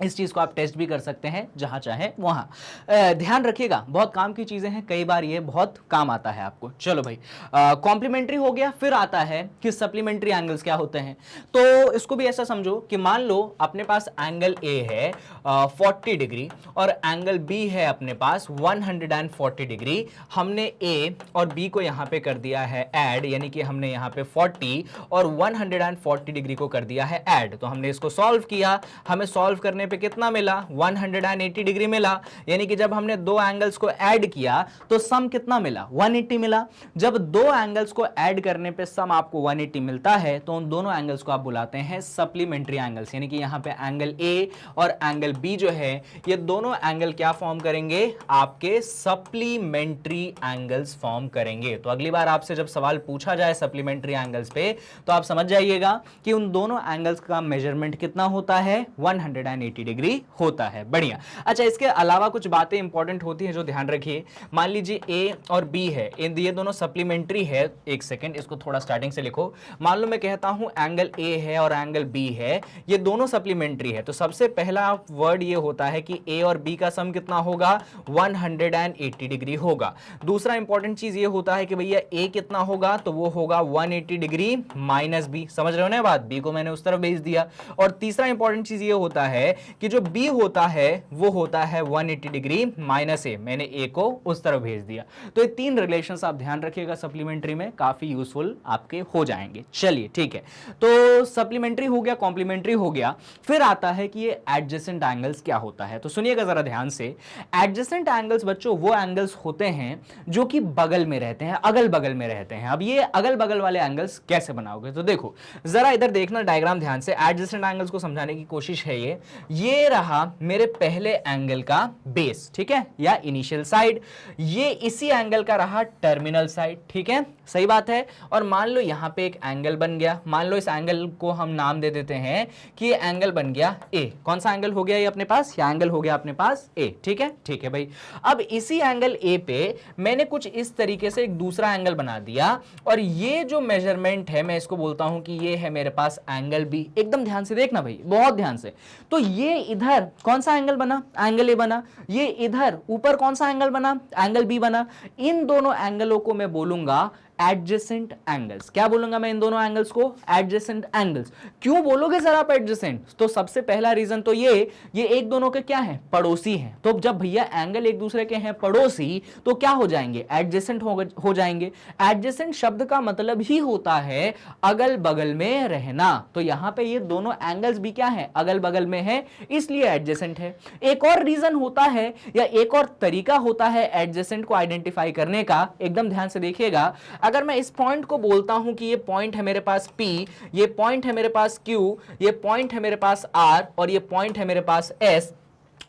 इस चीज को आप टेस्ट भी कर सकते हैं जहां चाहे वहां। ध्यान रखिएगा, बहुत काम की चीजें हैं, कई बार ये बहुत काम आता है आपको। चलो भाई, कॉम्प्लीमेंट्री हो गया, फिर आता है कि सप्लीमेंट्री एंगल्स क्या होते हैं। तो इसको भी ऐसा समझो कि मान लो अपने पास एंगल A है 40 डिग्री और एंगल B है अपने पास 140 डिग्री। हमने A और B को यहां पे कर दिया है ऐड, यानी कि हमने यहां पे 40 और 140 डिग्री को कर दिया है ऐड। तो हमने इसको सॉल्व किया, हमें सॉल्व करने करने पे कितना मिला, 180 डिग्री मिला। यानी कि जब हमने दो एंगल्स को ऐड किया तो सम कितना मिला, 180 मिला। जब दो एंगल्स को ऐड करने पे सम आपको 180 मिलता है तो उन दोनों एंगल्स को आप बुलाते हैं सप्लीमेंट्री एंगल्स। यानी कि यहां पे एंगल ए और एंगल बी जो है ये दोनों एंगल क्या फॉर्म करेंगे, आपके सप्लीमेंट्री एंगल्स फॉर्म करेंगे। तो अगली बार आपसे जब सवाल पूछा जाए सप्लीमेंट्री एंगल्स पे तो आप समझ जाइएगा कि उन दोनों एंगल्स का मेजरमेंट कितना होता है, 180 डिग्री होता है। बढ़िया। अच्छा, इसके अलावा कुछ बातें इंपॉर्टेंट होती हैं जो ध्यान रखिए। मान लीजिए ए और बी है, ये दोनों सप्लीमेंट्री है। एक सेकंड, इसको थोड़ा स्टार्टिंग से लिखो। मान लो मैं कहता हूं एंगल ए है और एंगल बी है, ये दोनों सप्लीमेंट्री है। तो सबसे पहला वर्ड ये होता है कि ए और बी का सम कितना होगा, 180 डिग्री होगा। दूसरा इंपॉर्टेंट चीज ये होता है कि भैया ए कितना होगा, तो वो होगा 180 डिग्री माइनस बी। समझ रहे हो ना बात, बी को मैंने उस तरफ भेज दिया। और तीसरा इंपॉर्टेंट चीज ये होता है कि जो बी होता है वो होता है 180 डिग्री माइनस ए, मैंने ए को उस तरफ भेज दिया। तो ये तीन रिलेशंस आप ध्यान रखिएगा, सप्लीमेंट्री में काफी यूजफुल आपके हो जाएंगे। चलिए ठीक है, तो सप्लीमेंट्री हो गया, कॉम्प्लीमेंट्री हो गया। फिर आता है कि ये एडजेसेंट एंगल्स क्या होता है। तो सुनिएगा जरा ध्यान से। एडजेसेंट एंगल्स बच्चों वो एंगल्स होते हैं जो कि बगल में रहते हैं, अगल बगल में रहते हैं। अब ये अगल बगल वाले एंगल्स कैसे बनाओगे, तो देखो जरा इधर देखना डायग्राम ध्यान से। एडजेसेंट एंगल्स को समझाने की कोशिश है। ये रहा मेरे पहले एंगल का बेस, ठीक है, या इनिशियल साइड। ये इसी एंगल का रहा टर्मिनल साइड, ठीक है, सही बात है। और मान लो यहां पे एक एंगल बन गया। मान लो इस एंगल को हम नाम दे देते हैं कि ये एंगल बन गया ए। कौन सा एंगल हो गया ये अपने पास, या एंगल हो गया अपने पास ए, ठीक है, ठीक है भाई। अब इसी एंगल ए पे मैंने कुछ इस तरीके से एक दूसरा एंगल बना दिया, और ये जो मेजरमेंट है मैं इसको बोलता हूं कि ये है मेरे पास एंगल बी। एकदम ध्यान से देखना भाई, बहुत ध्यान से। तो ये इधर कौन सा एंगल बना, एंगल ए बना। ये इधर ऊपर कौन सा एंगल बना, एंगल बी बना। इन दोनों एंगलों को मैं बोलूंगा एडजेसेंट एंगल्स। क्या बोलूंगा मैं इन दोनों एंगल्स को, एडजेसेंट एंगल्स। क्यों बोलोगे सर आप एडजेसेंट, तो सबसे पहला रीजन तो ये एक दोनों के क्या है, पड़ोसी हैं। तो जब भैया एंगल एक दूसरे के हैं पड़ोसी तो क्या हो जाएंगे, एडजेसेंट हो जाएंगे। एडजेसेंट शब्द का मतलब ही होता है अगल बगल में रहना। तो यहां पे ये दोनों एंगल्स भी क्या है, अगल बगल में है, इसलिए एडजेसेंट है। एक और रीजन होता है या एक और तरीका होता है एडजेसेंट को आइडेंटिफाई करने का। एकदम ध्यान से देखिएगा। अगर मैं इस पॉइंट को बोलता हूं कि ये पॉइंट है मेरे पास P, ये पॉइंट है मेरे पास Q, ये पॉइंट है मेरे पास R और ये पॉइंट है मेरे पास S,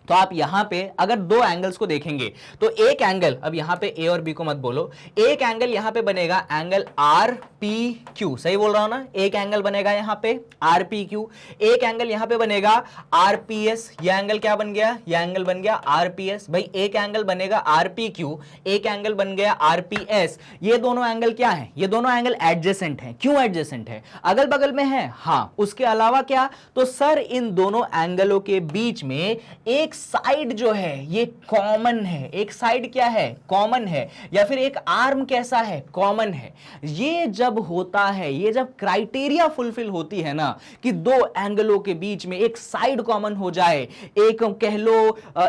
तो आप यहां पे अगर दो एंगल्स को देखेंगे तो एक एंगल, अब यहां पे ए और बी को मत बोलो, एक एंगल यहां पे बनेगा एंगल आर पी क्यू। सही बोल रहा हूं ना, एक एंगल बनेगा यहां पे आर पी क्यू, एक एंगल यहां पे बनेगा आर पी एस। यह एंगल क्या बन गया, यह एंगल बन गया आर पी एस। भाई एक एंगल बनेगा आर पी क्यू, एक एंगल बन गया आर पी एस। ये दोनों एंगल क्या है, ये दोनों एंगल एडजेसेंट है। क्यों एडजेसेंट है, अगल बगल में है, हाँ। उसके अलावा क्या, तो सर इन दोनों एंगलों के बीच में एक साइड जो है ये कॉमन है। एक साइड क्या है, कॉमन है, या फिर एक आर्म कैसा है, कॉमन है। ये जब होता है, ये जब क्राइटेरिया फुलफिल होती है ना कि दो एंगलों के बीच में एक साइड कॉमन हो जाए, एक कह लो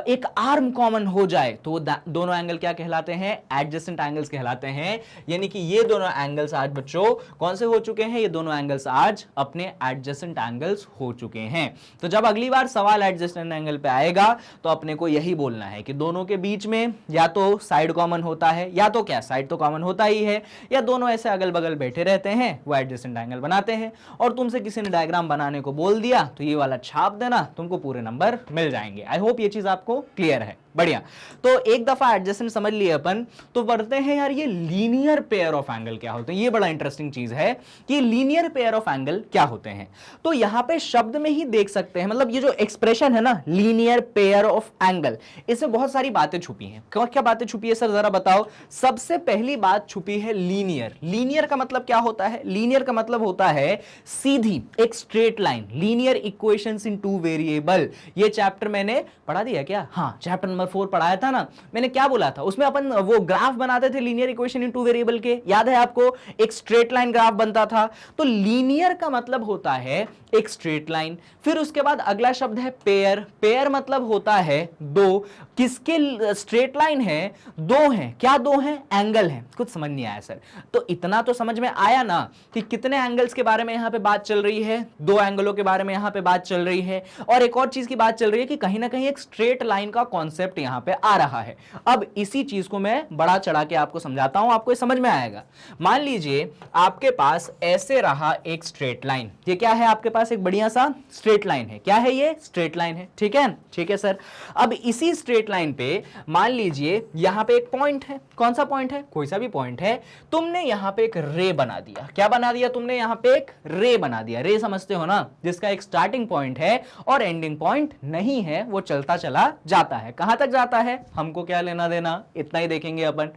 एक आर्म कॉमन हो जाए, तो दोनों एंगल क्या कहलाते हैं, एडजेसेंट एंगल्स कहलाते हैं। यानी कि ये दोनों एंगल्स आज बच्चों कौन से हो चुके हैं, ये दोनों एंगल्स आज अपने एडजेसेंट एंगल्स हो चुके हैं। तो जब अगली बार सवाल एडजेसेंट एंगल पे आएगा तो अपने को यही बोलना है कि दोनों के बीच में या तो साइड कॉमन होता है, या तो क्या साइड तो कॉमन होता ही है, या दोनों ऐसे अगल बगल बैठे रहते हैं, वो एडजेसेंट एंगल बनाते हैं। और तुमसे किसी ने डायग्राम बनाने को बोल दिया तो ये वाला छाप देना, तुमको पूरे नंबर मिल जाएंगे। आई होप ये चीज आपको क्लियर है। बढ़िया। तो एक दफा एडजेसेंट समझ लिए अपन, तो बढ़ते हैं यार ये लीनियर पेयर ऑफ एंगल क्या होते हैं। ये बड़ा इंटरेस्टिंग चीज है कि लीनियर पेयर ऑफ एंगल क्या होते हैं। तो यहां पे शब्द में ही देख सकते हैं, मतलब ये जो एक्सप्रेशन है ना लीनियर पेयर ऑफ एंगल, इसमें बहुत सारी बातें छुपी हैं। क्या क्या बातें छुपी है सर, जरा बताओ। सबसे पहली बात छुपी है लीनियर। लीनियर का मतलब क्या होता है, लीनियर का मतलब होता है सीधी, एक स्ट्रेट लाइन। लीनियर इक्वेशंस इन टू वेरिएबल, ये चैप्टर मैंने पढ़ा दिया क्या, हाँ चैप्टर नंबर 4 पढ़ाया था ना। मैंने क्या बोला था उसमें, अपन वो ग्राफ बनाते थे linear equation in two variable के, याद है आपको, एक स्ट्रेट लाइन ग्राफ बनता था। तो लीनियर का मतलब होता है एक स्ट्रेट लाइन। फिर उसके बाद अगला शब्द है पेयर। पेयर मतलब होता है दो, किसके स्ट्रेट लाइन है, दो हैं, क्या दो हैं, एंगल हैं। कुछ समझ नहीं आया सर? तो इतना तो समझ में आया ना कि कितने एंगल्स के बारे में यहां पे बात चल रही है, दो एंगलों के बारे में यहां पे बात चल रही है, और एक और चीज की बात चल रही है कि कहीं ना कहीं एक स्ट्रेट लाइन का कॉन्सेप्ट यहां पे आ रहा है। अब इसी चीज को मैं बड़ा चढ़ा के आपको समझाता हूं, आपको समझ में आएगा। मान लीजिए आपके पास ऐसे रहा एक स्ट्रेट लाइन, ये क्या है आपके पास, एक बढ़िया सा स्ट्रेट लाइन है। क्या है ये? स्ट्रेट लाइन है, ठीक है, ठीक है सर। अब इसी स्ट्रेट लाइन पे मान लीजिए यहां पे एक पॉइंट है, कौन सा पॉइंट है, कोई सा भी पॉइंट है, तुमने यहां पे एक रे बना दिया। क्या बना दिया तुमने? यहां पे एक रे बना दिया। रे समझते हो ना, जिसका एक स्टार्टिंग पॉइंट है और एंडिंग पॉइंट नहीं है, वो चलता चला जाता है। कहां तक जाता है हमको क्या लेना देना, इतना ही देखेंगे अपन।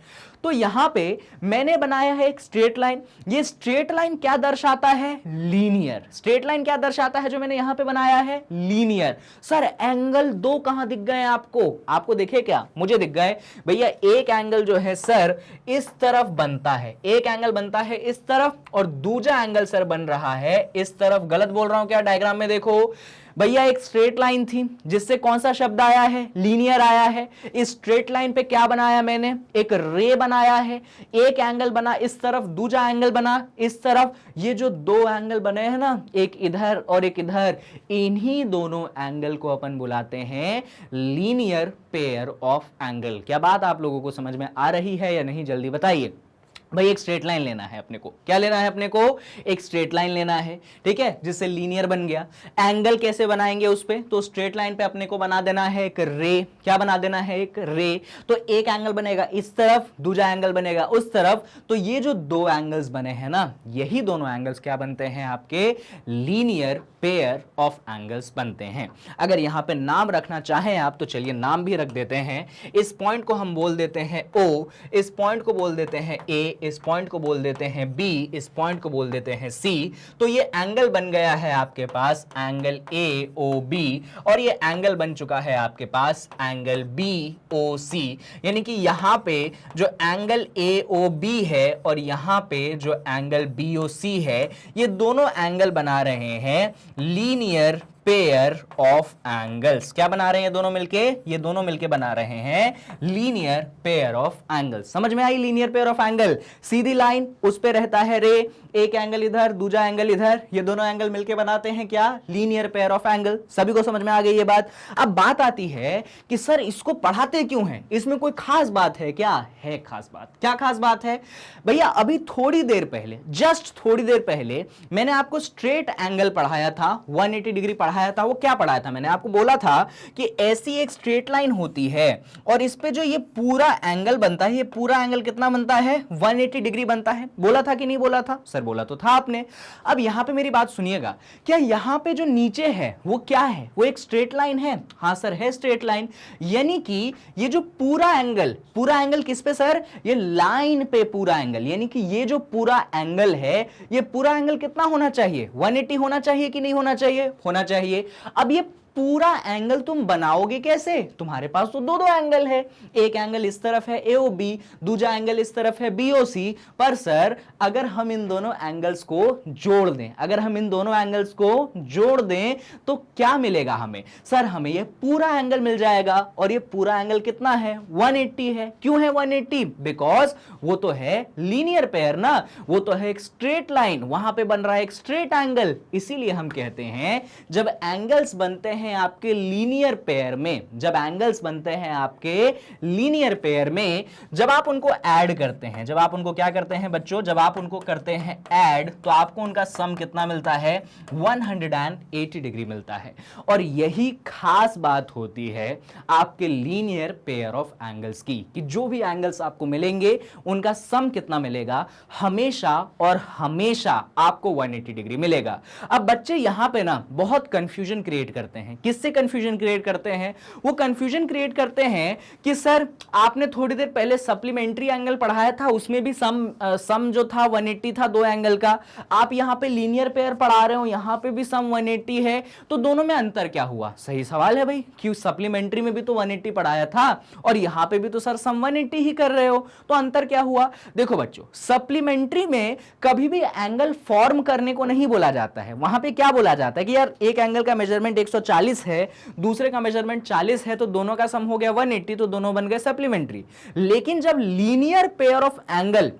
तो यहां पे मैंने बनाया है एक स्ट्रेट लाइन। ये स्ट्रेट लाइन क्या दर्शाता है? लीनियर। स्ट्रेट लाइन क्या दर्शाता है जो मैंने यहां पे बनाया है? लीनियर। सर एंगल दो कहां दिख गए आपको? आपको दिखे क्या? मुझे दिख गए भैया। एक एंगल जो है सर इस तरफ बनता है, एक एंगल बनता है इस तरफ, और दूसरा एंगल सर बन रहा है इस तरफ। गलत बोल रहा हूं क्या? डायग्राम में देखो भैया, एक स्ट्रेट लाइन थी जिससे कौन सा शब्द आया है? लीनियर आया है। इस स्ट्रेट लाइन पे क्या बनाया मैंने? एक रे बनाया है। एक एंगल बना इस तरफ, दूसरा एंगल बना इस तरफ। ये जो दो एंगल बने हैं ना, एक इधर और एक इधर, इन्हीं दोनों एंगल को अपन बुलाते हैं लीनियर पेयर ऑफ एंगल। क्या बात आप लोगों को समझ में आ रही है या नहीं? जल्दी बताइए भाई। एक स्ट्रेट लाइन लेना है अपने को। क्या लेना है अपने को? एक स्ट्रेट लाइन लेना है, ठीक है, जिससे लीनियर बन गया। एंगल कैसे बनाएंगे उस पे? तो स्ट्रेट लाइन पे अपने को बना देना है एक रे। क्या बना देना है? एक रे। तो एक एंगल बनेगा इस तरफ, दूसरा एंगल बनेगा उस तरफ। तो ये जो दो एंगल्स बने हैं ना, यही दोनों एंगल्स क्या बनते हैं? आपके लीनियर पेयर ऑफ एंगल्स बनते हैं। अगर यहां पे नाम रखना चाहें आप तो चलिए नाम भी रख देते हैं। इस पॉइंट को हम बोल देते हैं O, इस पॉइंट को बोल देते हैं A, इस पॉइंट को बोल देते हैं B, इस पॉइंट को बोल देते हैं C। तो ये एंगल बन गया है आपके पास एंगल AOB, और ये एंगल बन चुका है आपके पास एंगल BOC। यानी कि यहां पे जो एंगल AOB है और यहां पे जो एंगल BOC है, ये दोनों एंगल बना रहे हैं लीनियर पेयर ऑफ एंगल्स। क्या बना रहे हैं दोनों मिलके? ये दोनों मिलके बना रहे हैं लीनियर पेयर ऑफ एंगल्स। समझ में आई? लीनियर पेयर ऑफ एंगल, सीधी लाइन, उस पे रहता है रे, एक एंगल इधर, दूसरा एंगल इधर, ये दोनों एंगल मिलके बनाते हैं क्या? Linear pair of angle. सभी को समझ में आ गई ये बात? अब बात आती है कि सर इसको पढ़ाते क्यों हैं? इसमें कोई खास बात है क्या? है खास बात। क्या खास बात है भैया? अभी थोड़ी देर पहले, जस्ट थोड़ी देर पहले मैंने आपको स्ट्रेट एंगल पढ़ाया था, 180 डिग्री पढ़ाया था। वो क्या पढ़ाया था? मैंने आपको बोला था कि ऐसी एक स्ट्रेट लाइन होती है और इस पे जो ये पूरा एंगल बनता है, ये पूरा एंगल कितना बनता है? 180 डिग्री बनता है। बोला था कि नहीं बोला था? सर बोला तो था आपने। अब यहां पे मेरी बात सुनिएगा, क्या यहां पे जो नीचे है वो क्या है? वो एक स्ट्रेट लाइन है। हां सर है स्ट्रेट लाइन। यानी कि ये जो पूरा एंगल किस पे सर? ये लाइन पे पूरा एंगल। यानी कि ये जो पूरा एंगल है, ये पूरा एंगल कितना होना चाहिए? 180 होना चाहिए कि नहीं होना चाहिए? होना चाहिए। अब ये पूरा एंगल तुम बनाओगे कैसे? तुम्हारे पास तो दो दो एंगल है, एक एंगल इस तरफ है AOB, दूसरा एंगल इस तरफ है BOC। पर सर अगर हम इन दोनों एंगल्स को जोड़ दें, अगर हम इन दोनों एंगल्स को जोड़ दें तो क्या मिलेगा हमें? सर हमें ये पूरा एंगल मिल जाएगा। और ये पूरा एंगल कितना है? 180 है। क्यों है 180? बिकॉज वो तो है लीनियर पेयर ना, वो तो है एक स्ट्रेट लाइन, वहां पे बन रहा है एक स्ट्रेट एंगल। इसीलिए हम कहते हैं जब एंगल्स बनते हैं आपके लीनियर पेयर में, जब एंगल्स बनते हैं आपके लीनियर पेयर में, जब आप उनको ऐड करते हैं, जब आप उनको क्या करते हैं बच्चों? जब आप उनको करते हैं ऐड, तो आपको उनका सम कितना मिलता है? 180 डिग्री मिलता है। और यही खास बात होती है आपके लीनियर पेयर ऑफ एंगल्स की, कि जो भी एंगल्स आपको मिलेंगे उनका सम कितना मिलेगा? हमेशा और हमेशा आपको 180 डिग्री मिलेगा। अब बच्चे यहां पे ना बहुत कंफ्यूजन क्रिएट करते हैं। किससे कंफ्यूजन क्रिएट करते हैं? वो कंफ्यूजन क्रिएट करते हैं कि सर आपने थोड़ी देर पहले सप्लीमेंट्री एंगल पढ़ाया था, उसमें भी सम जो था 180 था दो एंगल का। आप यहां पे लीनियर पेयर पढ़ा रहे हो, यहां पे भी सम 180 है, तो दोनों में अंतर क्या हुआ? सही सवाल है भाई, क्यों सप्लीमेंट्री में भी तो 180 पढ़ाया था और यहां पे भी तो सर सम 180 ही कर रहे हो, तो अंतर क्या हुआ? देखो बच्चों, सप्लीमेंट्री में कभी भी एंगल फॉर्म करने को नहीं बोला जाता है। वहां पे क्या बोला जाता है कि यार एक एंगल का मेजरमेंट 140 40 है, दूसरे का मेजरमेंट 40 है, तो दोनों का सम हो गया 180, तो दोनों बन गए सप्लीमेंट्री। लेकिन जब लीनियर पेयर ऑफ एंगल,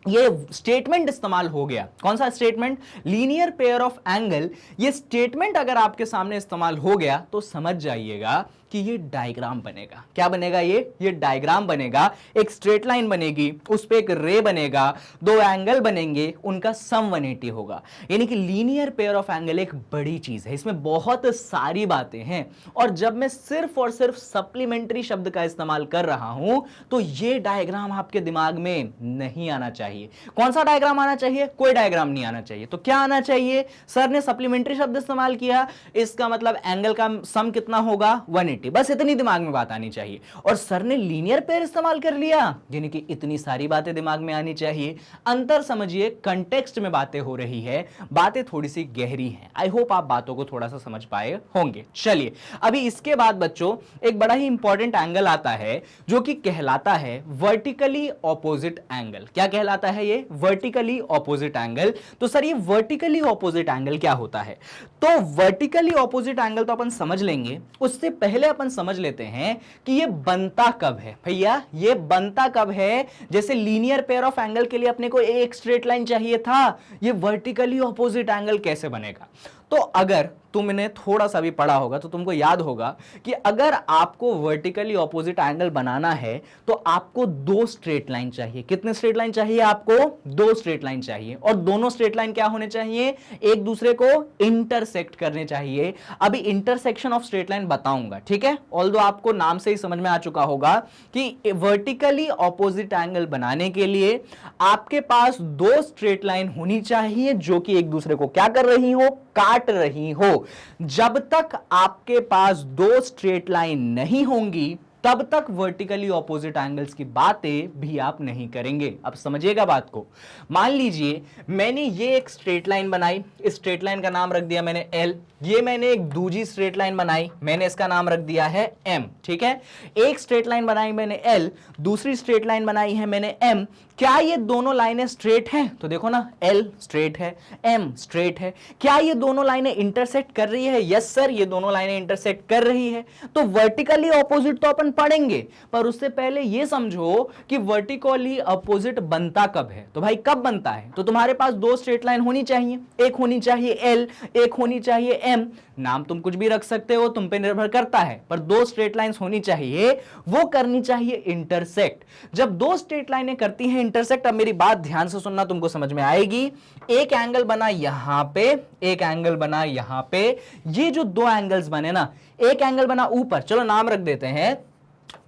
ये स्टेटमेंट इस्तेमाल हो गया, कौन सा statement, linear pair of angle, ये स्टेटमेंट अगर आपके सामने इस्तेमाल हो गया तो समझ जाइएगा कि ये डायग्राम बनेगा। क्या बनेगा, ये डायग्राम बनेगा। एक स्ट्रेट लाइन बनेगी, उस पे एक रे बनेगा, दो एंगल बनेंगे, उनका सम 180 होगा। यानी कि लीनियर पेयर ऑफ एंगल एक बड़ी चीज है, इसमें बहुत सारी बातें हैं, और जब मैं सिर्फ और सिर्फ सप्लीमेंट्री शब्द का इस्तेमाल कर रहा हूं तो ये डायग्राम आपके दिमाग में नहीं आना चाहिए। कौन सा डायग्राम आना चाहिए, कोई डायग्राम नहीं आना चाहिए। तो क्या आना चाहिए, सर ने सप्लीमेंट्री शब्द इस्तेमाल किया, इसका मतलब एंगल का सम कितना होगा 180, बस इतनी दिमाग में बात आनी चाहिए। और सर ने लीनियर पेयर इस्तेमाल कर लिया, यानी कि इतनी सारी बातें दिमाग में आनी चाहिए। अंतर समझिए, कंटेक्स्ट में बातें हो रही है, बातें थोड़ी सी गहरी हैं। आई होप आप बातों को थोड़ा सा समझ पाए होंगे। चलिए, अभी इसके बाद बच्चों एक बड़ा ही इंपॉर्टेंट एंगल आता है जो कि कहलाता है वर्टिकली ऑपोजिट एंगल। क्या कहलाता है ये, वर्टिकली ऑपोजिट एंगल। तो सर ये वर्टिकली ऑपोजिट एंगल क्या होता है, तो वर्टिकली ऑपोजिट एंगल तो अपन समझ लेंगे, उससे पहले अपन समझ लेते हैं कि ये बनता कब है। भैया ये बनता कब है, जैसे लीनियर पेयर ऑफ एंगल के लिए अपने को एक स्ट्रेट लाइन चाहिए था, ये वर्टिकली ऑपोजिट एंगल कैसे बनेगा। तो अगर तुमने थोड़ा सा भी पढ़ा होगा तो तुमको याद होगा कि अगर आपको वर्टिकली ऑपोजिट एंगल बनाना है तो आपको दो स्ट्रेट लाइन चाहिए। कितने स्ट्रेट लाइन चाहिए आपको, दो स्ट्रेट लाइन चाहिए, और दोनों स्ट्रेट लाइन क्या होने चाहिए, एक दूसरे को इंटरसेक्ट करने चाहिए। अभी इंटरसेक्शन ऑफ स्ट्रेट लाइन बताऊंगा, ठीक है, ऑल्दो आपको नाम से ही समझ में आ चुका होगा कि वर्टिकली ऑपोजिट एंगल बनाने के लिए आपके पास दो स्ट्रेट लाइन होनी चाहिए जो कि एक दूसरे को क्या कर रही हो, काट रही हो। जब तक आपके पास दो स्ट्रेट लाइन नहीं होंगी तब तक वर्टिकली ऑपोजिट एंगल्स की बातें भी आप नहीं करेंगे। अब समझिएगा बात को। मान लीजिए मैंने ये एक स्ट्रेट लाइन बनाई, इस स्ट्रेट लाइन का नाम रख दिया मैंने L। ये मैंने एक दूसरी स्ट्रेट लाइन बनाई, मैंने इसका नाम रख दिया है M, ठीक है। एक स्ट्रेट लाइन बनाई मैंने L, दूसरी स्ट्रेट लाइन बनाई है मैंने M। क्या ये दोनों लाइनें स्ट्रेट हैं, तो देखो ना, L स्ट्रेट है, M स्ट्रेट है। क्या ये दोनों लाइनें इंटरसेक्ट कर रही है, यस सर ये दोनों लाइनें इंटरसेक्ट कर रही है। तो वर्टिकली ऑपोजिट तो अपन पढ़ेंगे, पर उससे पहले ये समझो कि वर्टिकली ऑपोजिट बनता कब है। तो भाई कब बनता है, तो तुम्हारे पास दो स्ट्रेट लाइन होनी चाहिए, एक होनी चाहिए L, एक होनी चाहिए M। नाम तुम कुछ भी रख सकते हो, तुम पे निर्भर करता है, पर दो स्ट्रेट लाइंस होनी चाहिए, वो करनी चाहिए इंटरसेक्ट। जब दो स्ट्रेट लाइनें करती हैं इंटरसेक्ट, अब मेरी बात ध्यान से सुनना, तुमको समझ में आएगी। एक एंगल बना यहां पे, एक एंगल बना यहां पे, ये जो दो एंगल्स बने ना, एक एंगल बना ऊपर, चलो नाम रख देते हैं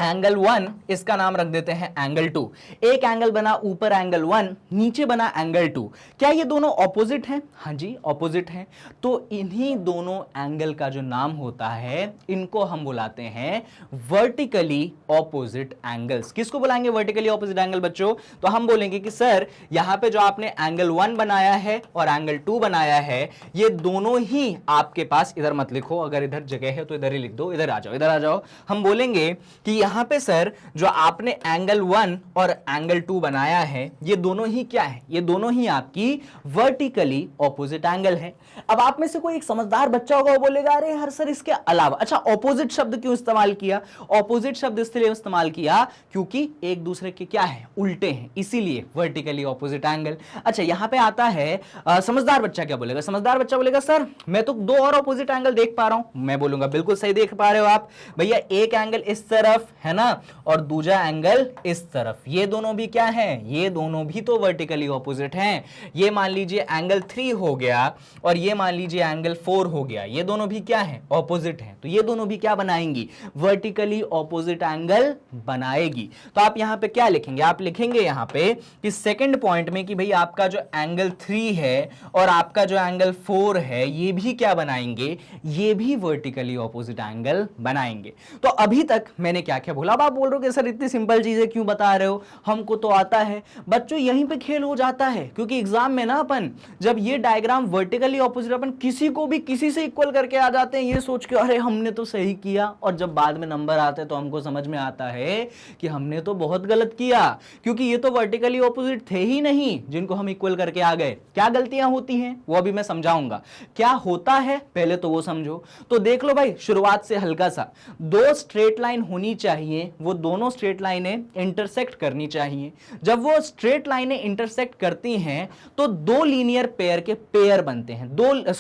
एंगल 1, इसका नाम रख देते हैं एंगल 2। एक एंगल बना ऊपर एंगल 1, नीचे बना एंगल 2। क्या ये दोनों ऑपोजिट हैं, हाँ जी ऑपोजिट हैं। तो इन्हीं दोनों एंगल का जो नाम होता है, इनको हम बुलाते हैं वर्टिकली ऑपोजिट एंगल्स। किसको बुलाएंगे वर्टिकली ऑपोजिट एंगल बच्चों, तो हम बोलेंगे कि सर यहां पे जो आपने एंगल 1 बनाया है और एंगल 2 बनाया है, ये दोनों ही आपके पास, इधर मत लिखो, अगर इधर जगह है तो इधर ही लिख दो, इधर आ जाओ, इधर आ जाओ। हम बोलेंगे कि यहां पे सर जो आपने एंगल 1 और एंगल 2 बनाया है, ये दोनों ही क्या है, ये दोनों ही आपकी वर्टिकली ऑपोजिट एंगल है। अब आप में से कोई एक समझदार बच्चा होगा, वो बोलेगा अरे हर सर इसके अलावा, अच्छा ऑपोजिट शब्द क्यों इस्तेमाल किया, ऑपोजिट शब्द इसलिए इस्तेमाल किया क्योंकि एक दूसरे के क्या है, उल्टे हैं, इसीलिए वर्टिकली ऑपोजिट एंगल। अच्छा यहां पे आता है समझदार बच्चा क्या बोलेगा, समझदार बच्चा बोलेगा सर मैं तो दो और ऑपोजिट एंगल देख पा रहा हूं। मैं बोलूंगा बिल्कुल सही देख पा रहे हो आप भैया, एक एंगल इस तरफ है ना, और दूसरा एंगल इस तरफ, ये दोनों भी क्या हैं, ये दोनों भी तो वर्टिकली ऑपोजिट हैं। ये मान लीजिए एंगल 3 हो गया और ये मान लीजिए एंगल 4 हो गया, ये दोनों भी क्या हैं, ऑपोजिट हैं। तो ये दोनों भी क्या बनाएंगी, वर्टिकली ऑपोजिट एंगल बनाएगी। तो आप यहां पे क्या लिखेंगे, आप लिखेंगे यहां पे कि सेकंड पॉइंट में कि भाई आपका जो एंगल 3 है और आपका जो एंगल 4 है, ये भी क्या बनाएंगे, ये भी वर्टिकली ऑपोजिट एंगल बनाएंगे। तो अभी तक मैंने क्या क्या बोला। अब आप बोल रहे हो कि सर इतनी सिंपल चीजें क्यों बता रहे हो, हमको तो आता है। बच्चों यहीं पे खेल हो जाता है, क्योंकि एग्जाम में ना अपन जब ये डायग्राम वर्टिकली ऑपोजिट अपन किसी को भी किसी से इक्वल करके आ जाते हैं, ये सोच के अरे हमने तो सही किया, और जब बाद में नंबर आते हैं तो हमको समझ में आता है कि हमने तो बहुत गलत किया, क्योंकि ये तो वर्टिकली ऑपोजिट थे ही नहीं जिनको हम इक्वल करके आ गए। क्या गलतियां होती हैं वो अभी मैं समझाऊंगा, क्या होता है पहले तो वो समझो। तो देख लो भाई, शुरुआत से हल्का सा, दो स्ट्रेट लाइन होनी चाहिए, वो दोनों स्ट्रेट लाइनें इंटरसेक्ट करनी चाहिए। जब वो स्ट्रेट लाइनें इंटरसेक्ट करती हैं तो दो लीनियर पेयर के पेयर बनते हैं,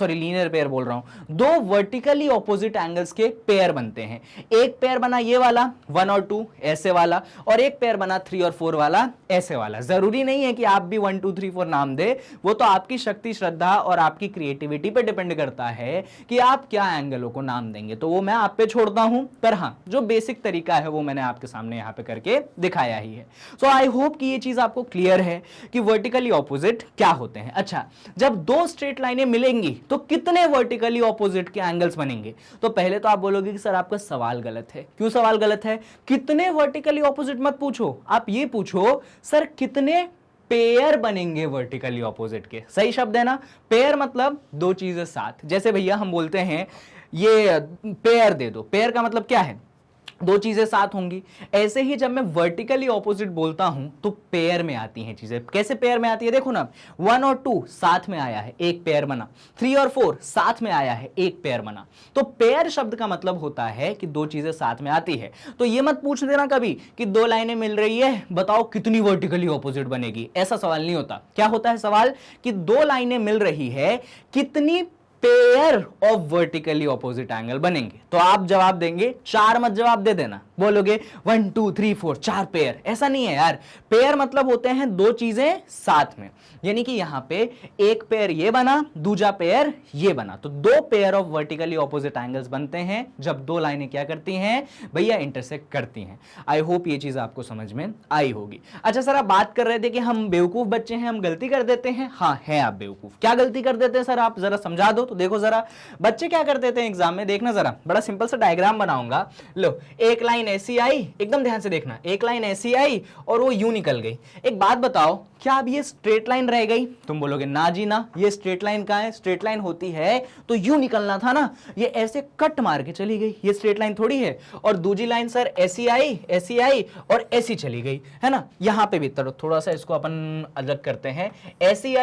लीनियर पेयर बोल रहा हूं, दो वर्टिकली ऑपोजिट एंगल्स के पेयर बनते हैं। एक पेयर बना ये वाला 1 और 2 ऐसे वाला, और एक पेयर बना 3 और 4 वाला ऐसे वाला। जरूरी नहीं है कि आप भी 1 2 3 4 नाम दे, वो तो आपकी शक्ति, श्रद्धा और आपकी क्रिएटिविटी पे डिपेंड करता है कि आप क्या एंगलों को नाम देंगे, तो वो मैं आप पे छोड़ता हूं। पर हां, जो बेसिक तरीका है वो मैंने आपके सामने यहां पे करके दिखाया ही है। सो आई होप कि ये चीज आपको क्लियर है कि वर्टिकली ऑपोजिट क्या होते हैं। अच्छा, जब दो स्ट्रेट लाइनें मिलेंगी तो कितने वर्टिकली ऑपोजिट के एंगल्स बनेंगे? तो पहले तो आप बोलोगे कि सर आपका सवाल गलत है। क्यों सवाल गलत है? कितने वर्टिकली ऑपोजिट मत पूछो, आप ये पूछो सर कितने पेयर बनेंगे वर्टिकली ऑपोजिट के। सही शब्द है ना, पेयर मतलब दो चीजें साथ। जैसे भैया हम बोलते हैं ये पेयर दे दो, पेयर का मतलब क्या है, दो चीजें साथ होंगी। ऐसे ही जब मैं वर्टिकली ऑपोजिट बोलता हूं तो पेयर में आती हैं चीजें। कैसे पेयर में आती है? देखो ना, 1 और 2 साथ में आया है, एक पेयर बना। 3 और 4 साथ में आया है, एक पेयर बना। तो पेयर शब्द का मतलब होता है कि दो चीजें साथ में आती है। तो ये मत पूछ देना कभी कि दो लाइनें मिल रही है, बताओ कितनी वर्टिकली ऑपोजिट बनेगी। ऐसा सवाल नहीं होता। क्या होता है सवाल कि दो लाइनें मिल रही है, कितनी pair of vertically opposite angle बनेंगे। तो आप जवाब देंगे, चार मत जवाब दे देना, बोलोगे 1 2 3 4 चार पेयर। ऐसा नहीं है यार, पेयर मतलब होते हैं दो चीजें साथ में, यानी कि यहां पे एक पेयर ये बना, दूसरा पेयर ये बना, तो दो pair of vertically opposite angles बनते हैं जब दो लाइनें क्या करती हैं भैया, इंटरसेक्ट करती हैं। आई होप ये चीज आपको समझ में आई होगी। अच्छा सर, आप बात कर रहे थे कि हम बेवकूफ बच्चे हैं, हम गलती कर देते हैं। हाँ है, आप बेवकूफ। क्या गलती कर देते हैं सर, आप जरा समझा दो। तो देखो जरा बच्चे क्या कर देते हैं एग्जाम में, देखना जरा, बड़ा सिंपल सा डायग्राम बनाऊंगा। लो, एक लाइन ऐसी आई, एकदम ध्यान से देखना, एक लाइन ऐसी आई और वो यूं निकल गई। एक बात बताओ, क्या अब ये स्ट्रेट लाइन रह गई? तुम बोलोगे ना जी ना, ये स्ट्रेट लाइन कहां है? स्ट्रेट लाइन होती है तो यूं निकलना था ना, ये ऐसे कट मार के चली गई, ये स्ट्रेट लाइन थोड़ी है। और दूसरी लाइन सर ऐसी आई और ऐसी चली गई, है ना। यहां पे भी थोड़ा सा इसको अपन अलग करते हैं, ऐसी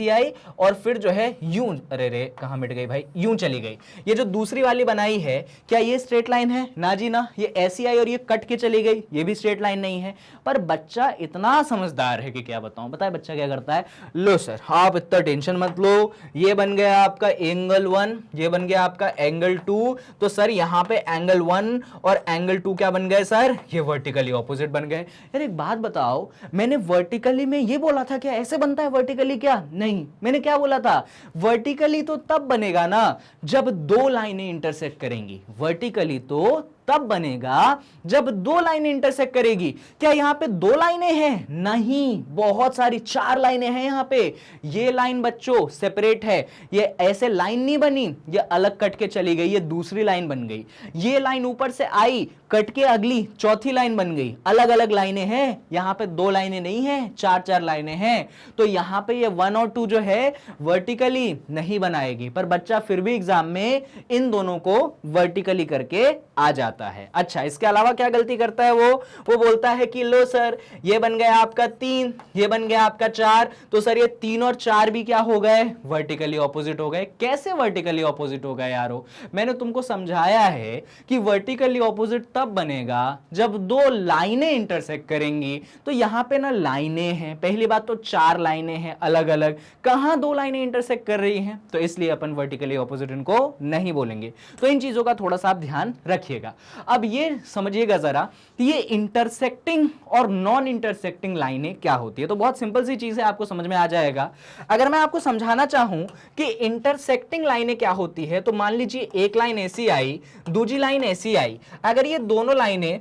आई और फिर जो है यूं, अरे रे कहां मिट गई भाई, यूं चली गई। ये जो दूसरी वाली बनाई है, क्या ये स्ट्रेट लाइन है? ना जी ना, ये ऐसी आई और ये कट के चली गई, ये भी स्ट्रेट लाइन नहीं है। पर बच्चा इतना समझदार है कि क्या बताऊं, बताए बच्चा क्या करता है। लो सर, आप इतना टेंशन मत लो, ये बन गया आपका एंगल 1, ये बन गया आपका एंगल 2। तो सर यहां पे एंगल 1 और एंगल 2 क्या बन गए सर? ये वर्टिकली ऑपोजिट बन गए। यार एक बात बताओ, मैंने वर्टिकली में ये बोला था क्या ऐसे बनता है वर्टिकली? क्या नहीं, मैंने क्या बोला था, वर्टिकली तो तब बनेगा ना जब दो लाइनें इंटरसेक्ट करेंगी। वर्टिकली तो तब बनेगा जब दो लाइनें इंटरसेक्ट करेगी। क्या यहां पे दो लाइनें हैं? नहीं, बहुत सारी, 4 लाइनें हैं यहां पे। ये लाइन बच्चों सेपरेट है, ये ऐसे लाइन नहीं बनी, ये अलग कट के चली गई, ये दूसरी लाइन बन गई। ये लाइन ऊपर से आई, कट के अगली चौथी लाइन बन गई। अलग अलग लाइनें हैं, यहां पे दो लाइनें नहीं हैं, 4 लाइनें हैं। तो यहां पे ये 1 और 2 जो है वर्टिकली नहीं बनाएगी, पर बच्चा फिर भी एग्जाम में इन दोनों को वर्टिकली करके आ जाता है। अच्छा, इसके अलावा क्या गलती करता है वो बोलता है कि लो सर, ये बन गया आपका 3, ये बन गया आपका 4, तो सर ये 3 और 4 भी क्या हो गए? वर्टिकली ऑपोजिट हो गए। कैसे वर्टिकली ऑपोजिट हो गए यारो? मैंने तुमको समझाया है कि वर्टिकली ऑपोजिट तब बनेगा जब दो लाइनें इंटरसेक्ट करेंगी। तो यहां पे ना लाइनें हैं, पहली बात तो 4 लाइनें हैं अलग अलग, कहां दो लाइनें इंटरसेक्ट कर रही हैं, तो इसलिए अपन वर्टिकली ऑपोजिट इनको नहीं बोलेंगे। तो इन चीजों का थोड़ा सा आप ध्यान रखिएगा। अब ये समझिएगा जरा कि ये इंटरसेक्टिंग और नॉन इंटरसेक्टिंग लाइनें क्या होती है। तो बहुत सिंपल सी चीज है, आपको समझ में आ जाएगा। अगर मैं आपको समझाना चाहूं कि इंटरसेक्टिंग लाइनें क्या होती है, तो मान लीजिए एक लाइन ऐसी आई, दूसरी लाइन ऐसी आई। अगर ये दोनों लाइनें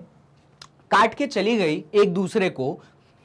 काट के चली गई एक दूसरे को,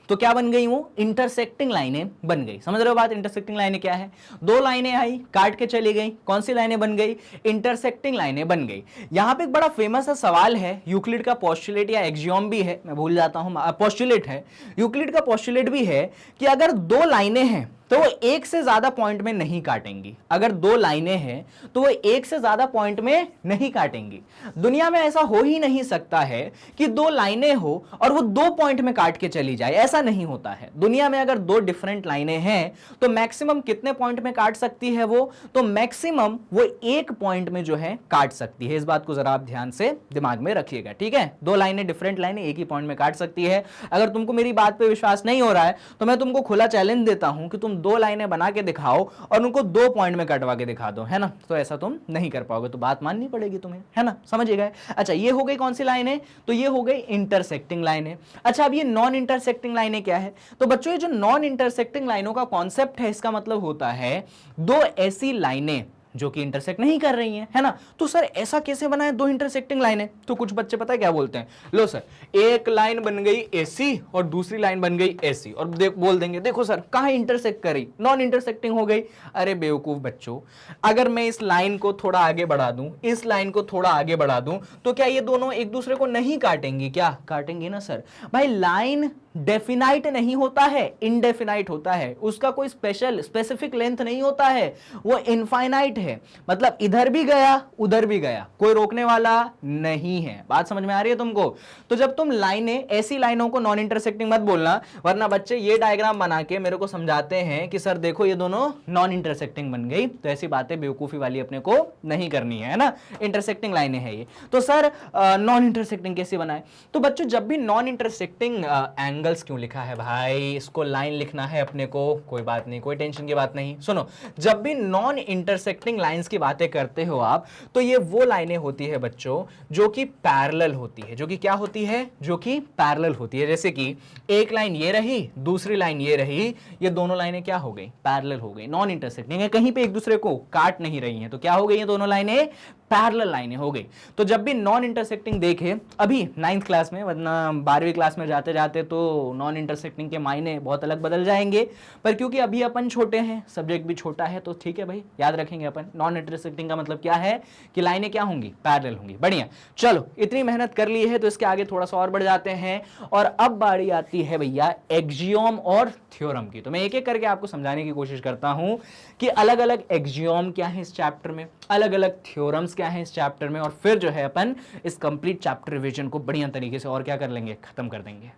तो क्या बन गई वो, इंटरसेक्टिंग लाइनें बन गई। समझ रहे हो बात, इंटरसेक्टिंग लाइनें क्या है, दो लाइनें आई काट के चली गई, कौन सी लाइनें बन गई, इंटरसेक्टिंग लाइनें बन गई। यहां पे एक बड़ा फेमस सा सवाल है, यूक्लिड का पोस्टुलेट या एक्सियोम भी है, मैं भूल जाता हूं, पोस्टुलेट है, यूक्लिड का पोस्टुलेट भी है कि अगर दो लाइनें हैं तो वो एक से ज्यादा पॉइंट में नहीं काटेंगी। अगर दो लाइनें हैं तो वो एक से ज्यादा पॉइंट में नहीं काटेंगी। दुनिया में ऐसा हो ही नहीं सकता है कि दो लाइनें हो और वो दो पॉइंट में काट के चली जाए, ऐसा नहीं होता है। दुनिया में अगर दो डिफरेंट लाइनें हैं तो मैक्सिमम कितने पॉइंट में काट सकती है वो, तो मैक्सिमम वो एक पॉइंट में जो है काट सकती है। इस बात को जरा आप ध्यान से दिमाग में रखिएगा, ठीक है। दो लाइनें, डिफरेंट लाइनें एक ही पॉइंट में काट सकती है। अगर तुमको मेरी बात पे विश्वास नहीं हो रहा है तो मैं तुमको खुला चैलेंज देता हूं कि तुम दो लाइनें बना के दिखाओ और उनको दो पॉइंट में कटवा के दिखा दो, है ना। तो ऐसा तुम नहीं कर पाओगे, तो बात माननी पड़ेगी तुम्हें, है ना, समझिएगा। अच्छा, ये हो गई कौन सी लाइनें, तो ये हो गई इंटरसेक्टिंग लाइनें। अच्छा, अब ये नॉन इंटरसेक्टिंग लाइनें क्या है, तो बच्चों ये जो नॉन इंटरसेक्टिंग लाइनों का कॉन्सेप्ट है, इसका मतलब होता है दो ऐसी लाइनें जो कि इंटरसेक्ट नहीं कर रही हैं, है ना। तो सर ऐसा कैसे बना है दो इंटरसेक्टिंग लाइनें, तो कुछ बच्चे पता है क्या बोलते हैं, लो सर एक लाइन बन गई एसी और दूसरी लाइन बन गई एसी, और बोल देंगे देखो सर कहां इंटरसेक्ट करी, नॉन इंटरसेक्टिंग हो गई। अरे बेवकूफ बच्चों, अगर मैं इस लाइन को थोड़ा आगे बढ़ा दूं, इस लाइन को थोड़ा आगे बढ़ा दूं, तो क्या ये दोनों एक दूसरे को नहीं काटेंगी, क्या काटेंगी ना सर। भाई लाइन डेफिनाइट नहीं होता है, इनडेफिनाइट होता है, उसका कोई स्पेसिफिक लेंथ नहीं होता है, वो इनफाइनाइट है। मतलब इधर भी गया उधर भी गया, कोई रोकने वाला नहीं है। बात समझ में आ रही है तुमको। तो जब तुम लाइनें, ऐसी लाइनों को नॉन इंटरसेक्टिंग मत बोलना, वरना बच्चे ये डायग्राम बना के मेरे को समझाते हैं कि सर देखो ये दोनों नॉन इंटरसेक्टिंग बन गई। तो ऐसी बातें बेवकूफी वाली अपने को नहीं करनी है ना, इंटरसेक्टिंग लाइनें हैं ये। तो सर नॉन इंटरसेक्टिंग कैसे बनाए, तो बच्चों जब भी नॉन इंटरसेक्टिंग एंगल्स क्यों लिखा है भाई, इसको लाइन लिखना है अपने को, कोई बात नहीं, कोई टेंशन की बात नहीं। सुनो, जब भी नॉन इंटरसेक्टिंग लाइंस की बातें करते हो आप, तो ये वो लाइनें होती है बच्चों जो कि पैरेलल होती है, जो कि क्या होती है, जो कि पैरेलल होती है। जैसे कि एक लाइन ये रही, दूसरी लाइन ये रही, ये दोनों लाइनें क्या हो गई, पैरेलल हो गई, नॉन इंटरसेक्टिंग है, कहीं पे एक दूसरे को काट नहीं रही हैं, तो क्या हो गई ये दोनों लाइनें, पैरेलल लाइनें हो गई। तो जब भी नॉन इंटरसेक्टिंग देखे अभी 9th क्लास में, वरना 12वीं क्लास में जाते जाते तो नॉन इंटरसेक्टिंग के मायने बहुत अलग बदल जाएंगे, पर क्योंकि अभी अपन छोटे हैं, सब्जेक्ट भी छोटा है, तो ठीक है भाई, याद रखेंगे अपन। नॉन इंटरसेक्टिंग का मतलब क्या है कि लाइनें क्या होंगी, पैरेलल होंगी। बढ़िया, चलो इतनी मेहनत कर ली है तो इसके आगे थोड़ा सा और बढ़ जाते हैं, और अब बारी आती है भैया एक्सियोम और थ्योरम की। तो मैं एक एक करके आपको समझाने की कोशिश करता हूं कि अलग अलग एक्सियोम क्या है इस चैप्टर में, अलग अलग थ्योरम्स क्या है इस चैप्टर में, और फिर जो है अपन इस कंप्लीट चैप्टर रिवीजन को बढ़िया तरीके से और क्या कर लेंगे, खत्म कर देंगे।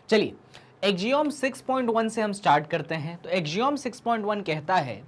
चलिए एक्सियोम 6.1 से हम स्टार्ट करते हैं। तो एक्सियोम 6.1 कहता है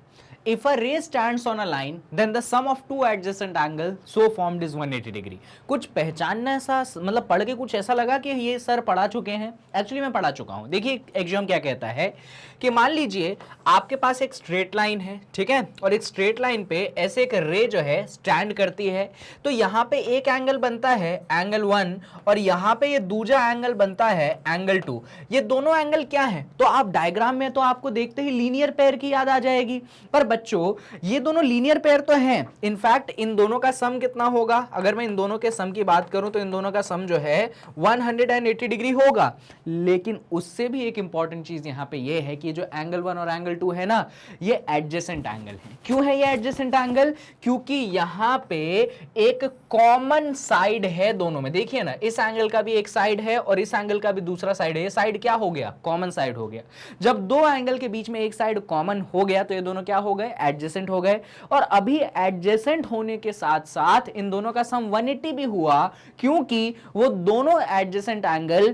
if a ray stands on a line then the sum of two adjacent angle so formed is 180 degree। कुछ पहचानना ऐसा, मतलब पढ़ के कुछ ऐसा लगा कि ये सर पढ़ा चुके हैं, एक्चुअली मैं पढ़ा चुका हूं। देखिए एक्सियोम क्या कहता है कि मान लीजिए आपके पास एक स्ट्रेट लाइन है, ठीक है, और एक स्ट्रेट लाइन पे ऐसे एक रे जो है स्टैंड करती है, तो यहाँ पे एक एंगल बनता है एंगल 1, और यहाँ पे ये दूसरा एंगल बनता है एंगल 2। ये दोनों एंगल क्या है, तो आप डायग्राम में तो आपको देखते ही लीनियर पेयर की याद आ जाएगी, पर बच्चों ये दोनों लीनियर पेयर तो हैं। इनफैक्ट इन दोनों का सम कितना होगा, अगर मैं इन दोनों के सम की बात करूं तो इन दोनों का सम जो है 180 डिग्री होगा। लेकिन उससे भी एक इंपॉर्टेंट चीज यहां पे ये है कि जो एंगल 1 और एंगल 2 है ना, ये एडजेसेंट एंगल है। क्यों है ये एडजेसेंट एंगल, क्योंकि यहां पे एक कॉमन साइड है दोनों में। देखिए ना, इस एंगल का भी एक साइड है और इस एंगल का भी दूसरा साइड है। ये साइड क्या हो गया, कॉमन साइड हो गया। जब दो एंगल के बीच में एक साइड कॉमन हो गया तो ये दोनों क्या हो गए, एडजेसेंट हो गए। और अभी एडजेसेंट होने के साथ साथ इन दोनों का सम 180 भी हुआ, क्योंकि वो दोनों एडजेसेंट एंगल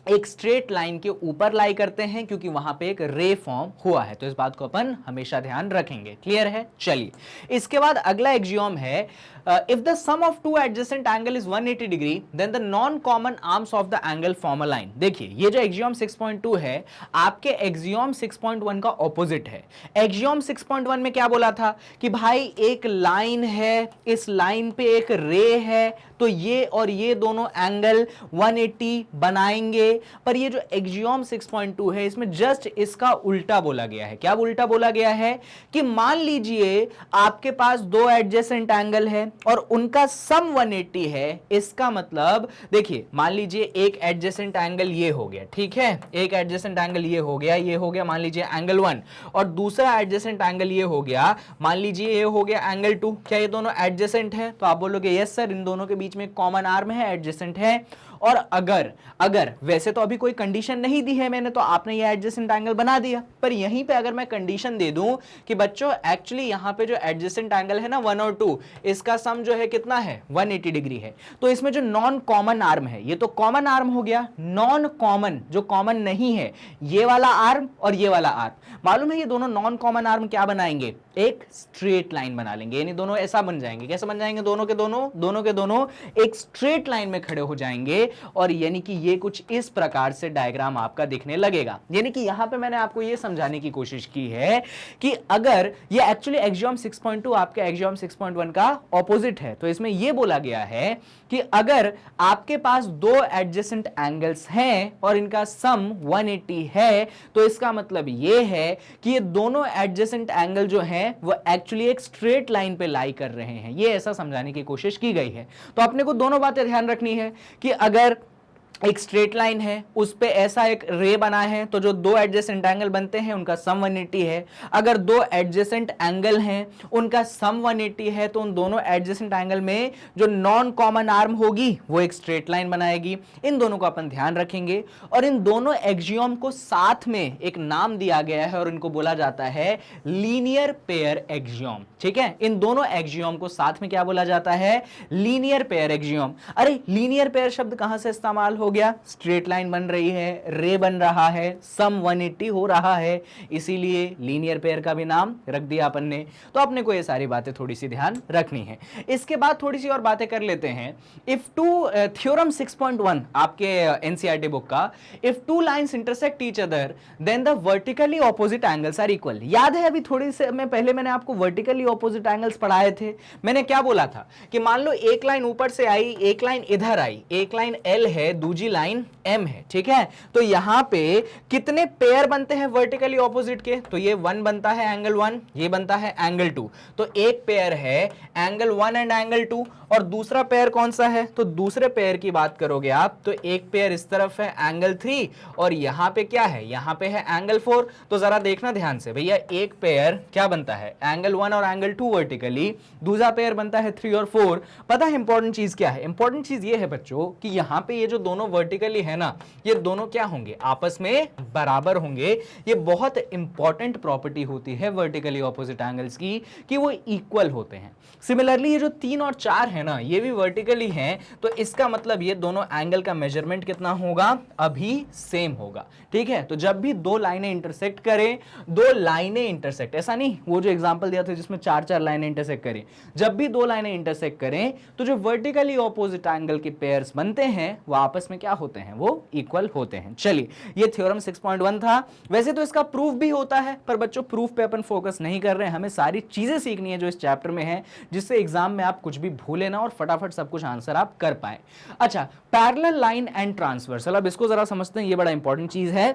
एक स्ट्रेट लाइन के ऊपर लाई करते हैं, क्योंकि वहां पे एक रे फॉर्म हुआ है। तो इस बात को अपन हमेशा ध्यान रखेंगे। क्लियर है। चलिए इसके बाद अगला एक्सियोम है, if the sum of two adjacent angle is 180 degree then the non common arms of the angle form a line. देखिए ये जो एक्सियोम 6.2 है आपके एक्सियोम 6.1 का ऑपोजिट है। एक्सियोम 6.1 में क्या बोला था कि भाई एक लाइन है, इस लाइन पे एक रे है, तो ये और ये दोनों एंगल 180 बनाएंगे, पर ये जो एक्सियोम 6.2 है इसमें जस्ट इसका उल्टा बोला गया है। क्या उल्टा बोला गया है कि मान लीजिए आपके पास दो एडजेसेंट एंगल है और उनका सम 180 है। इसका मतलब देखिए, मान लीजिए एक एडजेसेंट एंगल ये हो गया, ठीक है, एक एडजेसेंट एंगल ये हो गया मान लीजिए एंगल 1, और दूसरा एडजेसेंट एंगल ये हो गया, मान लीजिए ये हो गया एंगल 2। क्या ये दोनों एडजेसेंट है? तो आप बोलोगे यस सर, इन दोनों के बीच में कॉमन आर्म है, एडजेसेंट है। और अगर वैसे तो अभी कोई कंडीशन नहीं दी है मैंने, तो आपने ये एडजेसेंट एंगल बना दिया, पर यहीं पे अगर मैं कंडीशन दे दूं कि बच्चों एक्चुअली यहां पे जो एडजेसेंट एंगल है ना 1 और 2, इसका सम जो है कितना है 180 डिग्री है, तो इसमें जो नॉन कॉमन आर्म है, ये तो कॉमन आर्म हो गया, नॉन कॉमन जो कॉमन नहीं है, ये वाला आर्म और ये वाला आर्म, मालूम है ये दोनों नॉन कॉमन आर्म क्या बनाएंगे? एक स्ट्रेट लाइन बना लेंगे, यानी दोनों ऐसा बन जाएंगे। कैसे बन जाएंगे? दोनों के दोनों एक स्ट्रेट लाइन में खड़े हो जाएंगे, और यानी कि ये कुछ इस प्रकार से डायग्राम आपका दिखने लगेगा। यानी कि यहां पे मैंने आपको ये समझाने की कोशिश की है कि अगर ये एक्चुअली एक्सियोम 6.2 आपके एक्सियोम 6.1 का ऑपोजिट है, तो इसमें ये बोला गया है कि अगर आपके पास दो एडजेसेंट एंगल्स हैं और इनका सम 180 है, तो इसका मतलब ये है कि ये दोनों एडजेसेंट एंगल जो हैं वो एक्चुअली एक स्ट्रेट लाइन पे लाई कर रहे हैं। ये ऐसा समझाने की कोशिश की गई है। तो अपने को दोनों बातें ध्यान रखनी है कि अगर एक स्ट्रेट लाइन है, उस पे ऐसा एक रे बना है, तो जो दो एडजेसेंट एंगल बनते हैं उनका सम 180 है। अगर दो एडजेसेंट एंगल हैं, उनका सम 180 है, तो उन दोनों एडजेसेंट एंगल में जो नॉन कॉमन आर्म होगी वो एक स्ट्रेट लाइन बनाएगी। इन दोनों को अपन ध्यान रखेंगे, और इन दोनों एक्सियोम को साथ में एक नाम दिया गया है और इनको बोला जाता है लीनियर पेयर एक्सियोम। ठीक है, इन दोनों एक्सियोम को साथ में क्या बोला जाता है? Linear pair axiom. अरे लीनियर पेयर शब्द कहां से इस्तेमाल हो गया? स्ट्रेट लाइन बन रही है, रे बन रहा है, सम 180 हो रहा है, इसीलिए लीनियर पेयर का भी नाम रख दिया अपन ने। तो अपने को ये सारी बातें थोड़ी सी ध्यान रखनी है। इसके बाद थोड़ी सी और बातें कर लेते हैं। इफ टू थ्योरम 6.1 आपके एनसीईआरटी बुक का, if two lines intersect each other then the vertically opposite angles are equal. याद है अभी थोड़ी से मैं पहले मैंने आपको वर्टिकली ऑपोजिट एंगल्स पढ़ाए थे। मैंने क्या बोला था कि मान लो एक लाइन ऊपर से आई, एक लाइन इधर आई, एक लाइन L है, दूसरी लाइन M है, ठीक है, तो यहां पे कितने पेयर बनते हैं वर्टिकली ऑपोजिट के? तो ये 1 बनता है एंगल 1, ये बनता है एंगल 2, तो एक पेयर है एंगल 1 एंड एंगल 2, और दूसरा पेयर कौन सा है? तो दूसरे पेयर की बात करोगे आप तो एक पेयर इस तरफ है एंगल 3, और यहां पे क्या है? यहां पे है एंगल 4। तो जरा देखना ध्यान से भैया, एक पेयर क्या बनता है? एंगल 1 और एंगल 2 वर्टिकली, दूसरा पेयर बनता है 3 और 4। पता है इंपॉर्टेंट चीज क्या है? इंपॉर्टेंट चीज ये है बच्चों कि यहां पे ये जो दोनों वर्टिकली है ना, ये दोनों क्या होंगे? आपस में बराबर होंगे। ये बहुत इंपॉर्टेंट प्रॉपर्टी होती है वर्टिकली ऑपोजिट एंगल्स की कि वो इक्वल होते हैं। सिमिलरली ये जो 3 और 4 है ना, ये भी वर्टिकली हैं, तो इसका मतलब ये दोनों एंगल का मेजरमेंट कितना होगा? अभी सेम होगा। ठीक है, तो जब भी दो लाइनें इंटरसेक्ट करें, दो लाइनें इंटरसेक्ट, ऐसा नहीं वो जो एग्जांपल दिया था जिसमें 4-4 लाइनें इंटरसेक्ट करें, जब भी दो लाइनें इंटरसेक्ट करें तो जो वर्टिकली ऑपोजिट एंगल के पेयर्स बनते हैं वो आपस में क्या होते हैं? वो इक्वल होते हैं। चलिए, ये थ्योरम 6.1 था। वैसे तो इसका प्रूफ भी होता है, पर बच्चों प्रूफ पे अपन फोकस नहीं कर रहे हैं। हमें सारी चीजें सीखनी है जो इस चैप्टर में है, जिससे एग्जाम में आप कुछ भी भूले ना और फटाफट सब कुछ आंसर आप कर पाए। अच्छा, पैरेलल लाइन एंड ट्रांसवर्सल, अब इसको जरा समझते हैं, ये बड़ा इंपॉर्टेंट चीज है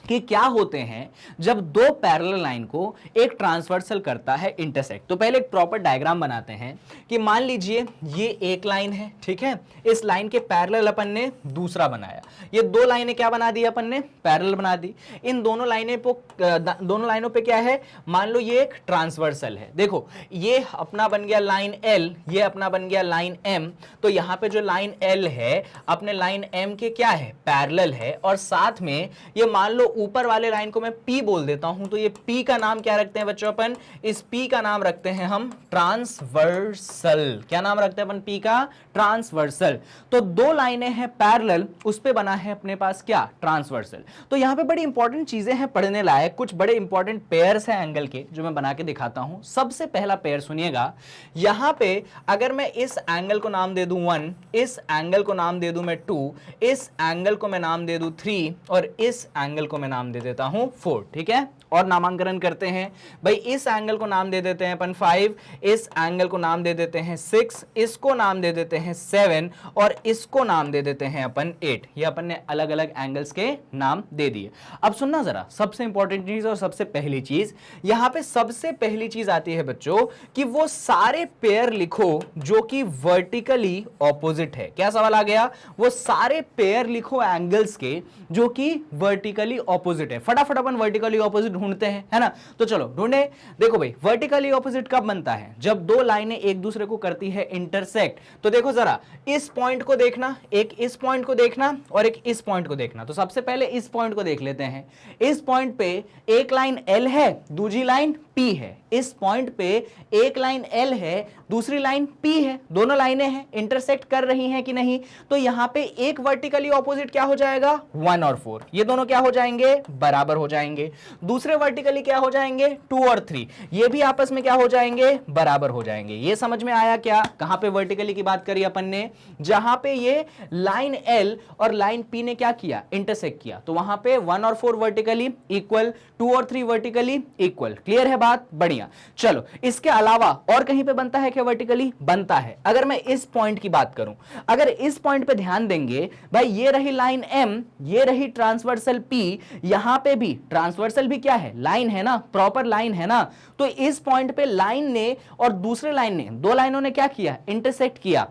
कि क्या होते हैं जब दो पैरेलल लाइन को एक ट्रांसवर्सल करता है इंटरसेक्ट। तो पहले एक प्रॉपर डायग्राम बनाते हैं कि मान लीजिए ये एक लाइन है, ठीक है, इस लाइन के पैरेलल अपन ने दूसरा बनाया। ये दो लाइनें क्या बना दी अपन ने? पैरेलल बना दी। इन दोनों लाइनों पे क्या है? मान लो ये एक ट्रांसवर्सल है। देखो, ये अपना बन गया लाइन L, ये अपना बन गया लाइन M। तो यहां पे जो लाइन L है अपने लाइन M के क्या है? पैरेलल है, और साथ में ये मान लो ऊपर वाले लाइन को मैं P बोल देता हूं, तो ये P का नाम क्या रखते हैं बच्चों? अपन इस P का नाम रखते हैं हम ट्रांसवर्सल। क्या नाम रखते हैं अपन P का? ट्रांसवर्सल। तो दो लाइनें हैं पैरेलल, उस पे बना है अपने पास क्या? ट्रांसवर्सल। तो यहां पे बड़ी इंपॉर्टेंट चीजें हैं पढ़ने लायक, कुछ बड़े इंपॉर्टेंट पेयर्स हैं एंगल के जो मैं बना के दिखाता हूं। सबसे पहला पेयर सुनिएगा, यहां पे अगर मैं इस एंगल को नाम दे दूं 1, इस एंगल को नाम दे दूं मैं 2, इस एंगल को मैं नाम दे दूं 3, और इस एंगल को मैं नाम दे देता हूं 4, ठीक है। और नामांकन करते हैं भाई, इस एंगल को नाम दे देते हैं अपन 5, इस एंगल को नाम दे देते हैं 6, इसको नाम दे देते हैं 7 और इसको नाम दे देते हैं अपन 8। ये अपन ने अलग अलग एंगल्स के नाम दे दिए। अब सुनना जरा, सबसे इंपॉर्टेंट चीज और सबसे पहली चीज, यहां पे सबसे पहली चीज आती है बच्चों कि वो सारे पेयर लिखो जो कि वर्टिकली ऑपोजिट है। क्या सवाल आ गया? वो सारे पेयर लिखो एंगल्स के जो कि वर्टिकली ऑपोजिट है। फटाफट अपन वर्टिकली ऑपोजिट ढूंढते हैं, है ना। तो चलो ढूंढे। देखो भाई, वर्टिकली ऑपोजिट कब बनता है? जब दो लाइनें एक दूसरे को करती है इंटरसेक्ट। तो देखो जरा, इस पॉइंट को देखना, एक इस पॉइंट को देखना और एक इस पॉइंट को देखना। तो सबसे पहले इस पॉइंट को देख लेते हैं। इस पॉइंट पे एक लाइन L है, दूसरी लाइन P है। इस पॉइंट पे एक लाइन L है, दूसरी लाइन P है, दोनों लाइनें हैं, इंटरसेक्ट कर रही हैं कि नहीं? तो यहां पे एक वर्टिकली ऑपोजिट क्या हो जाएगा? 1 और 4। ये दोनों क्या हो जाएंगे? बराबर हो जाएंगे। दूसरे वर्टिकली क्या हो जाएंगे? 2 और 3। ये भी आपस में क्या हो जाएंगे? बराबर हो जाएंगे। ये समझ में आया क्या? कहां पे वर्टिकली की बात करी अपन ने? जहां पे ये लाइन L और लाइन P ने क्या किया? इंटरसेक्ट किया। तो वहां पे 1 और 4 वर्टिकली इक्वल, 2 और 3 वर्टिकली इक्वल। क्लियर है बात? बढ़िया। चलो, इसके अलावा और कहीं पे बनता है क्या वर्टिकली? बनता है। अगर मैं इस पॉइंट की बात करूं, अगर इस पॉइंट पे ध्यान देंगे भाई, ये रही लाइन M, ये रही ट्रांसवर्सल P, यहां पे भी ट्रांसवर्सल भी क्या है? लाइन है ना, प्रॉपर लाइन है ना। तो इस पॉइंट पे लाइन ने और दूसरे लाइन ने, दो लाइनों ने क्या किया? इंटरसेक्ट किया।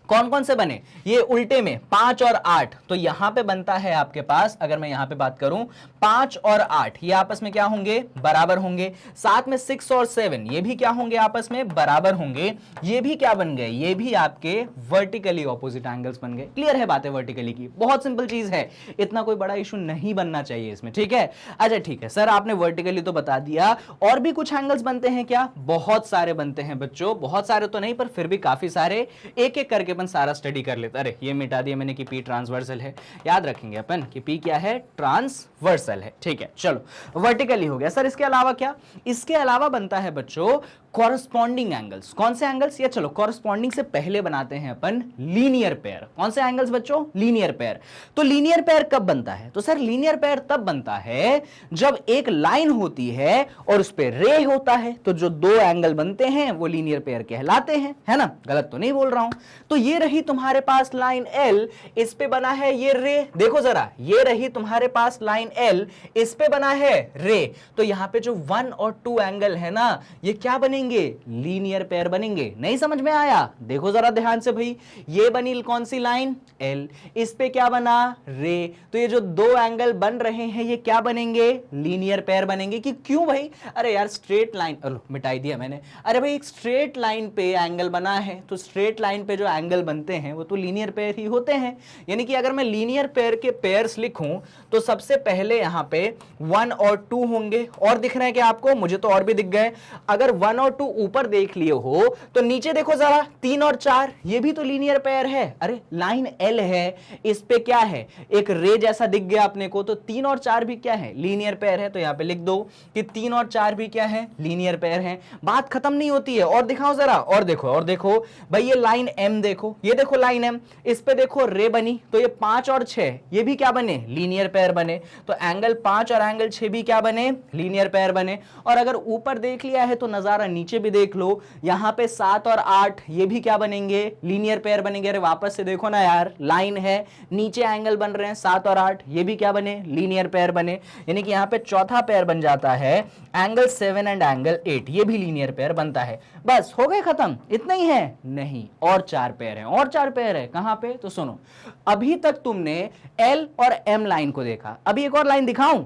कौन कौन से बने? ये उल्टे में 5 और 8। तो यहां पे बनता है आपके पास, अगर मैं यहां पे बात करूं, 5 और 8 ये आपस में क्या होंगे? बराबर होंगे। साथ में 6 और 7 ये भी क्या होंगे? आपस में बराबर होंगे। ये भी क्या बन गए? ये भी आपके वर्टिकली ऑपोजिट एंगल्स बन गए। क्लियर है बातें वर्टिकली की? बहुत सिंपल चीज है, इतना कोई बड़ा इशू नहीं बनना चाहिए इसमें, ठीक है। अच्छा ठीक है सर, आपने वर्टिकली तो बता दिया, और भी कुछ एंगल्स बनते हैं क्या? बहुत सारे बनते हैं बच्चों, बहुत सारे तो नहीं पर फिर भी काफी सारे। एक एक करके अपन सारा स्टडी कर लेते। अरे ये मिटा दिया मैंने कि P ट्रांसवर्सल है, याद रखेंगे अपन कि P क्या है? ट्रांसवर्सल है, ठीक है। चलो वर्टिकली हो गया। सर इसके अलावा क्या? इसके अलावा बनता है बच्चों कॉरस्पॉन्डिंग एंगल्स। कौन से एंगल्स? ये चलो कॉरस्पॉन्डिंग से पहले बनाते हैं अपन लीनियर पेयर। कौन से एंगल्स बच्चों? Linear pair. तो लीनियर पेयर कब बनता है? तो सर लीनियर पेयर तब बनता है जब एक लाइन होती है और उस पे रे होता है। तो जो दो एंगल बनते हैं वो लीनियर पेयर कहलाते हैं, है ना। गलत तो नहीं बोल रहा हूं। तो ये रही तुम्हारे पास लाइन L, इस पे बना है ये रे। देखो जरा, ये रही तुम्हारे पास लाइन L, इस पे बना है रे। तो यहां पे जो 1 और 2 एंगल है ना, ये क्या बनेंगे? लीनियर पेयर बनेंगे। नहीं समझ में आया? देखो जरा ध्यान से भाई, ये बनी कौन सी लाइन? L, इस पे क्या बना? रे। तो ये जो दो एंगल बन रहे हैं ये क्या बनेंगे? लीनियर पेयर बनेंगे। कि क्यों भाई? अरे यार स्ट्रेट लाइन, मिटाई दिया मैंने। अरे भाई एक स्ट्रेट लाइन पे एंगल बना है, तो स्ट्रेट लाइन पे जो एंगल बनते हैं वो तो लीनियर पेयर ही होते हैं। यानी कि अगर मैं लीनियर पेयर के पेयर्स लिखूं तो सबसे पहले यहां पे 1 और 2 होंगे। और दिख रहे हैं क्या आपको? मुझे तो और भी दिख गए। अगर 1 और 2 ऊपर देख लिए हो तो नीचे देखो जरा, 3 और 4 ये भी तो लीनियर पेयर है। अरे लाइन L है, इस पे क्या है? एक रे जैसा दिख गया अपने को। तो 3 और 4 भी क्या है? लीनियर पेयर है। तो यहां पे लिख दो कि 3 और 4 भी क्या है? लीनियर पेयर है। बात खत्म नहीं होती है। और दिखाओ जरा, और देखो, और देखो भाई, ये लाइन M देखो, ये देखो लाइन M, इस पे देखो रे बनी। तो ये 5 और 6 ये भी क्या बने? लीनियर पेयर बने। तो एंगल 5 और एंगल 6 भी क्या बने? लीनियर पेयर बने। और अगर ऊपर देख लिया है तो नजारा नीचे भी देख लो, यहां पे 7 और 8 ये भी क्या बनेंगे? लीनियर पेयर बनेंगे। अरे वापस से देखो ना यार, लाइन है, नीचे एंगल बन रहे हैं 7 और 8, ये भी क्या बने? लीनियर पेयर बने। यानी कि यहां पे चौथा पेयर बन जाता है एंगल 7 एंड एंगल 8, ये भी लीनियर पेयर बनता है। बस हो गए खत्म? इतना ही है? नहीं, और 4 पेयर है, और 4 पेयर है। कहां पे? तो सुनो, अभी तक तुमने L और M लाइन को देखा, अभी एक और लाइन दिखाऊं?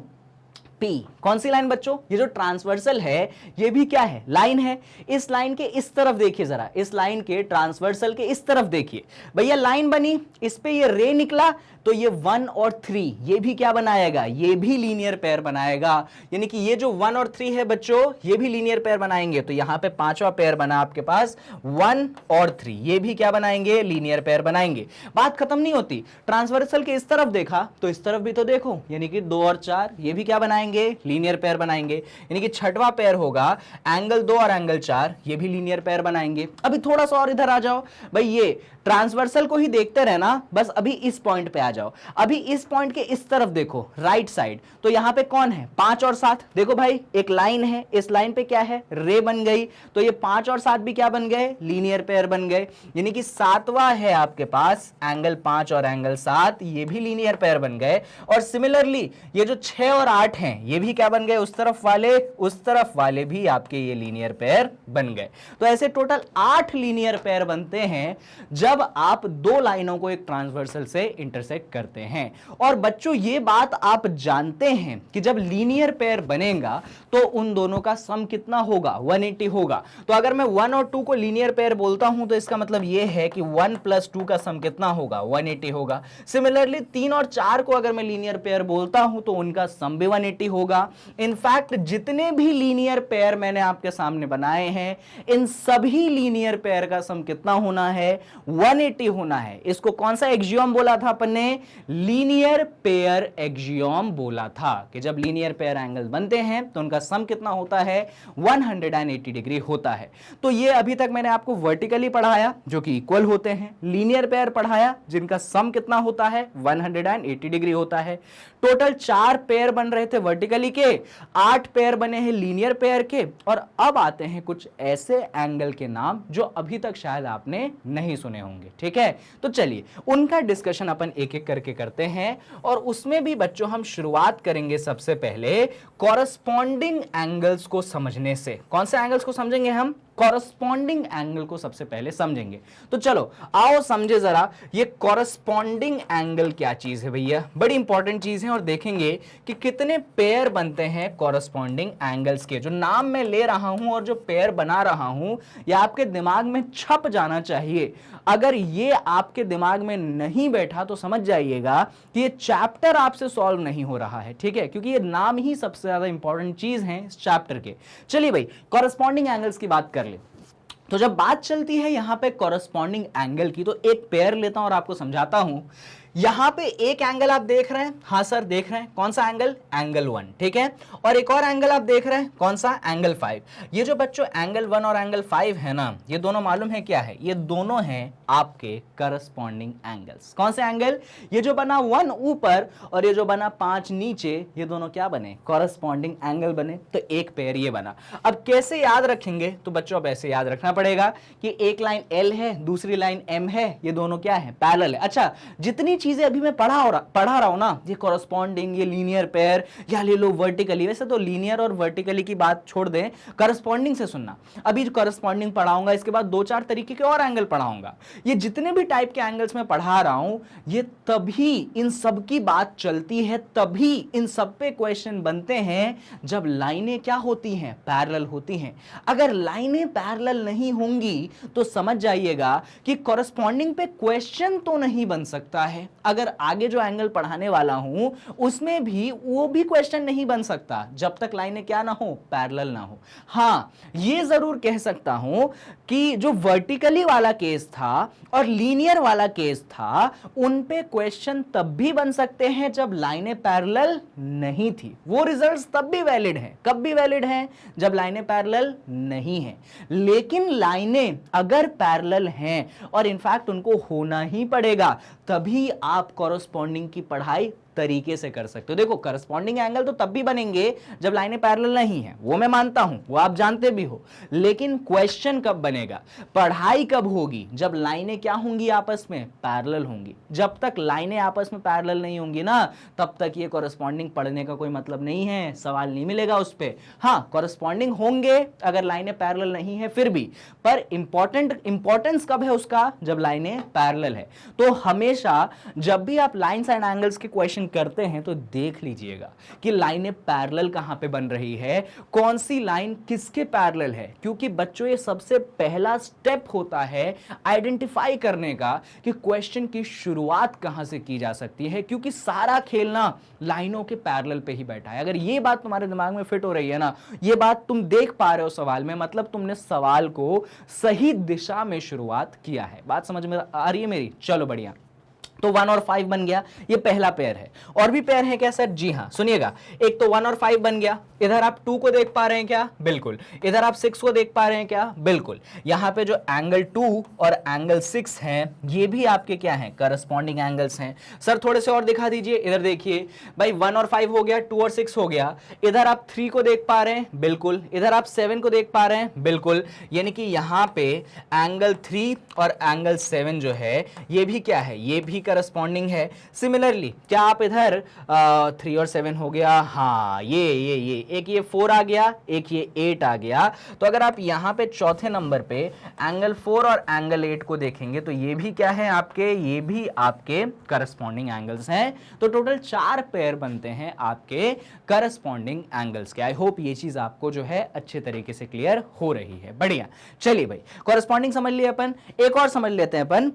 P। कौन सी लाइन बच्चों? ये जो ट्रांसवर्सल है ये भी क्या है? लाइन है। इस लाइन के इस तरफ देखिए जरा, इस लाइन के ट्रांसवर्सल के इस तरफ देखिए भैया, लाइन बनी, इस पे ये रे निकला, तो ये 1 और 3 ये भी क्या बनाएगा? ये भी लीनियर पेयर बनाएगा। यानी कि ये जो 1 और 3 है बच्चों, ये भी लीनियर पेयर बनाएंगे। तो यहां पे पांचवा पेयर बना आपके पास 1 और 3, ये भी क्या बनाएंगे? लीनियर पेयर बनाएंगे। बात खत्म नहीं होती। ट्रांसवर्सल के इस तरफ देखा तो इस तरफ भी तो देखो, यानी कि 2 और 4 ये भी क्या बनाएंगे? लीनियर पेयर बनाएंगे। यानी कि छठवां पेयर होगा एंगल 2 और एंगल 4, ये भी लीनियर पेयर बनाएंगे। अभी थोड़ा सा और इधर आ जाओ भाई, ये ट्रांसवर्सल को ही देखते रहना, बस अभी इस पॉइंट पे आ जाओ, अभी इस पॉइंट के इस तरफ देखो राइट साइड, तो यहां पे कौन है 5 और 7, देखो भाई एक लाइन है, इस लाइन पे क्या है रे बन गई, तो ये 5 और 7 भी क्या बन गए लीनियर पेयर बन गए, यानी कि सातवां है आपके पास एंगल 5 और एंगल 7, ये भी लीनियर पेयर बन गए। और सिमिलरली ये जो 6 और 8 हैं ये भी क्या बन गए, उस तरफ वाले भी आपके ये लीनियर पेयर बन गए। तो ऐसे टोटल 8 लीनियर पेयर बनते हैं जब आप दो लाइनों को एक ट्रांसवर्सल से इंटरसेक्ट करते हैं। और बच्चों ये बात आप जानते हैं कि जब लीनियर पेयर बनेगा तो उन दोनों का सम कितना होगा 180 होगा। तो अगर मैं 1 और 2 को लीनियर पेयर बोलता हूं तो इसका मतलब यह है कि 1 + 2 का सम कितना होगा 180 होगा। सिमिलरली 3 और 4 को अगर मैं लीनियर पेयर बोलता हूं तो उनका सम भी 180 होगा। इनफैक्ट जितने भी लीनियर पेयर मैंने आपके सामने बनाए हैं इन सभी लीनियर पेयर का सम कितना होना है 180 होना है। इसको कौन सा एक्सियोम बोला था अपन ने, लीनियर पेयर एक्सियोम बोला था कि जब लीनियर पेयर एंगल बनते हैं तो उनका सम कितना होता है 180 डिग्री होता है। तो ये अभी तक मैंने आपको वर्टिकली पढ़ाया जो कि इक्वल होते हैं, लीनियर पेयर पढ़ाया जिनका सम कितना होता है 180 डिग्री होता है। टोटल 4 पेयर बन रहे थे वर्टिकली के, 8 पेयर बने हैं लीनियर पेयर के। और अब आते हैं कुछ ऐसे एंगल के नाम जो अभी तक शायद आपने नहीं सुने होंगे, ठीक है। तो चलिए उनका डिस्कशन अपन एक एक करके करते हैं और उसमें भी बच्चों हम शुरुआत करेंगे सबसे पहले कॉरस्पॉन्डिंग एंगल्स को समझने से। कौन से एंगल्स को समझेंगे हम, कॉरस्पॉन्डिंग एंगल को सबसे पहले समझेंगे। तो चलो आओ समझे जरा ये कॉरस्पॉन्डिंग एंगल क्या चीज है भैया, बड़ी इंपॉर्टेंट चीज है। और देखेंगे कि कितने पेयर बनते हैं कॉरस्पॉन्डिंग एंगल्स के। जो नाम मैं ले रहा हूं और जो पेयर बना रहा हूं ये आपके दिमाग में छप जाना चाहिए। अगर ये आपके दिमाग में नहीं बैठा तो समझ जाइएगा कि ये चैप्टर आपसे सॉल्व नहीं हो रहा है, ठीक है, क्योंकि ये नाम ही सबसे ज्यादा इंपॉर्टेंट चीज है इस चैप्टर के। चलिए भाई कॉरस्पॉन्डिंग एंगल्स की बात कर ले। तो जब बात चलती है यहां पे कॉरस्पॉन्डिंग एंगल की तो एक पेयर लेता हूं और आपको समझाता हूं। यहां पे एक एंगल आप देख रहे हैं, हाँ सर देख रहे हैं, कौन सा एंगल, एंगल 1, ठीक है। और एक और एंगल आप देख रहे हैं, कौन सा, एंगल 5। ये जो बच्चों एंगल 1 और एंगल 5 है ना, ये दोनों मालूम है क्या है, ये दोनों हैं आपके करस्पॉन्डिंग एंगल्स। कौन से एंगल, ये जो बना 1 ऊपर और ये जो बना 5 नीचे, ये दोनों क्या बने, कॉरस्पॉन्डिंग एंगल बने। तो एक पेयर ये बना। अब कैसे याद रखेंगे, तो बच्चों अब ऐसे याद रखना पड़ेगा कि एक लाइन L है, दूसरी लाइन M है, ये दोनों क्या है, पैरेलल है। अच्छा जितनी चीजें अभी मैं पढ़ा रहा हूं ना, ये कॉरस्पॉन्डिंग, ये लीनियर पेयर, या ले लो वर्टिकली, वैसे तो लीनियर और वर्टिकली की बात छोड़ दें, करस्पॉन्डिंग से सुनना। अभी जो करस्पॉन्डिंग पढ़ाऊंगा इसके बाद 2-4 तरीके के और एंगल पढ़ाऊंगा। ये जितने भी टाइप के एंगल्स मैं पढ़ा रहा हूं ये तभी इन सब की बात चलती है, तभी इन सब पे क्वेश्चन बनते हैं जब लाइनें क्या होती हैं, पैरेलल होती हैं। अगर लाइनें पैरेलल नहीं होंगी तो समझ जाइएगा कि कॉरस्पॉन्डिंग पे क्वेश्चन तो नहीं बन सकता है। अगर आगे जो एंगल पढ़ाने वाला हूं उसमें भी वो भी क्वेश्चन नहीं बन सकता जब तक लाइनें क्या ना हो, पैरेलल ना हो। हां ये जरूर कह सकता हूं कि जो वर्टिकली वाला केस था और लीनियर वाला केस था उन पे क्वेश्चन तब भी बन सकते हैं जब लाइनें पैरेलल नहीं थी। वो रिजल्ट्स तब भी वैलिड हैं। कब भी वैलिड हैं, जब लाइनें पैरेलल नहीं हैं। लेकिन लाइनें अगर पैरेलल हैं और इनफैक्ट उनको होना ही पड़ेगा, तभी आप कॉरस्पॉन्डिंग की पढ़ाई तरीके से कर सकते हो। देखो करस्पॉन्डिंग एंगल तो तब भी बनेंगे जब लाइनें पैरेलल नहीं है, वो मैं मानता हूं, वो आप जानते भी हो। लेकिन क्वेश्चन कब बनेगा, पढ़ाई कब होगी, जब लाइनें क्या होंगी, आपस में पैरेलल होंगी। जब तक लाइनें आपस में पैरेलल नहीं होंगी ना, तब तक ये कॉरस्पॉन्डिंग पढ़ने का कोई मतलब नहीं है, सवाल नहीं मिलेगा उस पे। हाँ कॉरस्पॉन्डिंग होंगे अगर लाइनें पैरेलल नहीं है फिर भी, पर इंपॉर्टेंस कब है उसका, जब लाइनें पैरेलल है। तो हमेशा जब भी आप लाइन्स एंड एंगल्स के क्वेश्चन करते हैं तो देख लीजिएगा कि लाइनें पैरेलल कहां पे बन रही है, कौन सी लाइन किसके पैरेलल है। क्योंकि बच्चों ये सबसे पहला स्टेप होता है आइडेंटिफाई करने का कि क्वेश्चन की शुरुआत कहां से की जा सकती है, क्योंकि सारा खेलना लाइनों के पैरेलल पे ही बैठा है। अगर ये बात तुम्हारे दिमाग में फिट हो रही है ना, ये बात तुम देख पा रहे हो सवाल में, मतलब तुमने सवाल को सही दिशा में शुरुआत किया है। बात समझ में आ रही है मेरी, चलो बढ़िया। तो 1 और 5 बन गया, ये पहला पेयर है। और भी पेयर है क्या सर? जी हाँ, सुनिएगा, एक तो 1 और 5 बन गया, इधर आप 2 को देख पा रहे हैं क्या? बिल्कुल। इधर आप 6 को देख पा रहे हैं क्या? बिल्कुल। यहां पे जो एंगल 2 और एंगल 6 हैं, ये भी आपके क्या हैं? करस्पॉन्डिंग एंगल्स हैं। सर थोड़े से और दिखा दीजिए, इधर देखिए भाई, 1 और 5 हो गया, 2 और 6 हो गया, इधर आप 3 को देख पा रहे हैं, बिल्कुल, इधर आप 7 को देख पा रहे हैं, बिल्कुल। यानी कि यहां पे एंगल 3 और एंगल 7 जो है, ये भी क्या है? ये भी करस्पॉन्डिंग है। सिमिलरली क्या आप इधर 3 और 7 हो गया, हाँ, ये एक ये 4 आ गया, एक ये 8 आ गया। तो अगर आप यहां पे चौथे नंबर पे एंगल 4 और एंगल 8 को देखेंगे तो ये भी क्या है आपके? ये भी आपके करस्पॉन्डिंग एंगल्स हैं। तो टोटल 4 पेयर बनते हैं आपके करस्पॉन्डिंग एंगल्स के। आई होप ये चीज आपको जो है अच्छे तरीके से क्लियर हो रही है। बढ़िया, चलिए भाई, करस्पॉन्डिंग समझ लिया अपन, एक और समझ लेते हैं अपन,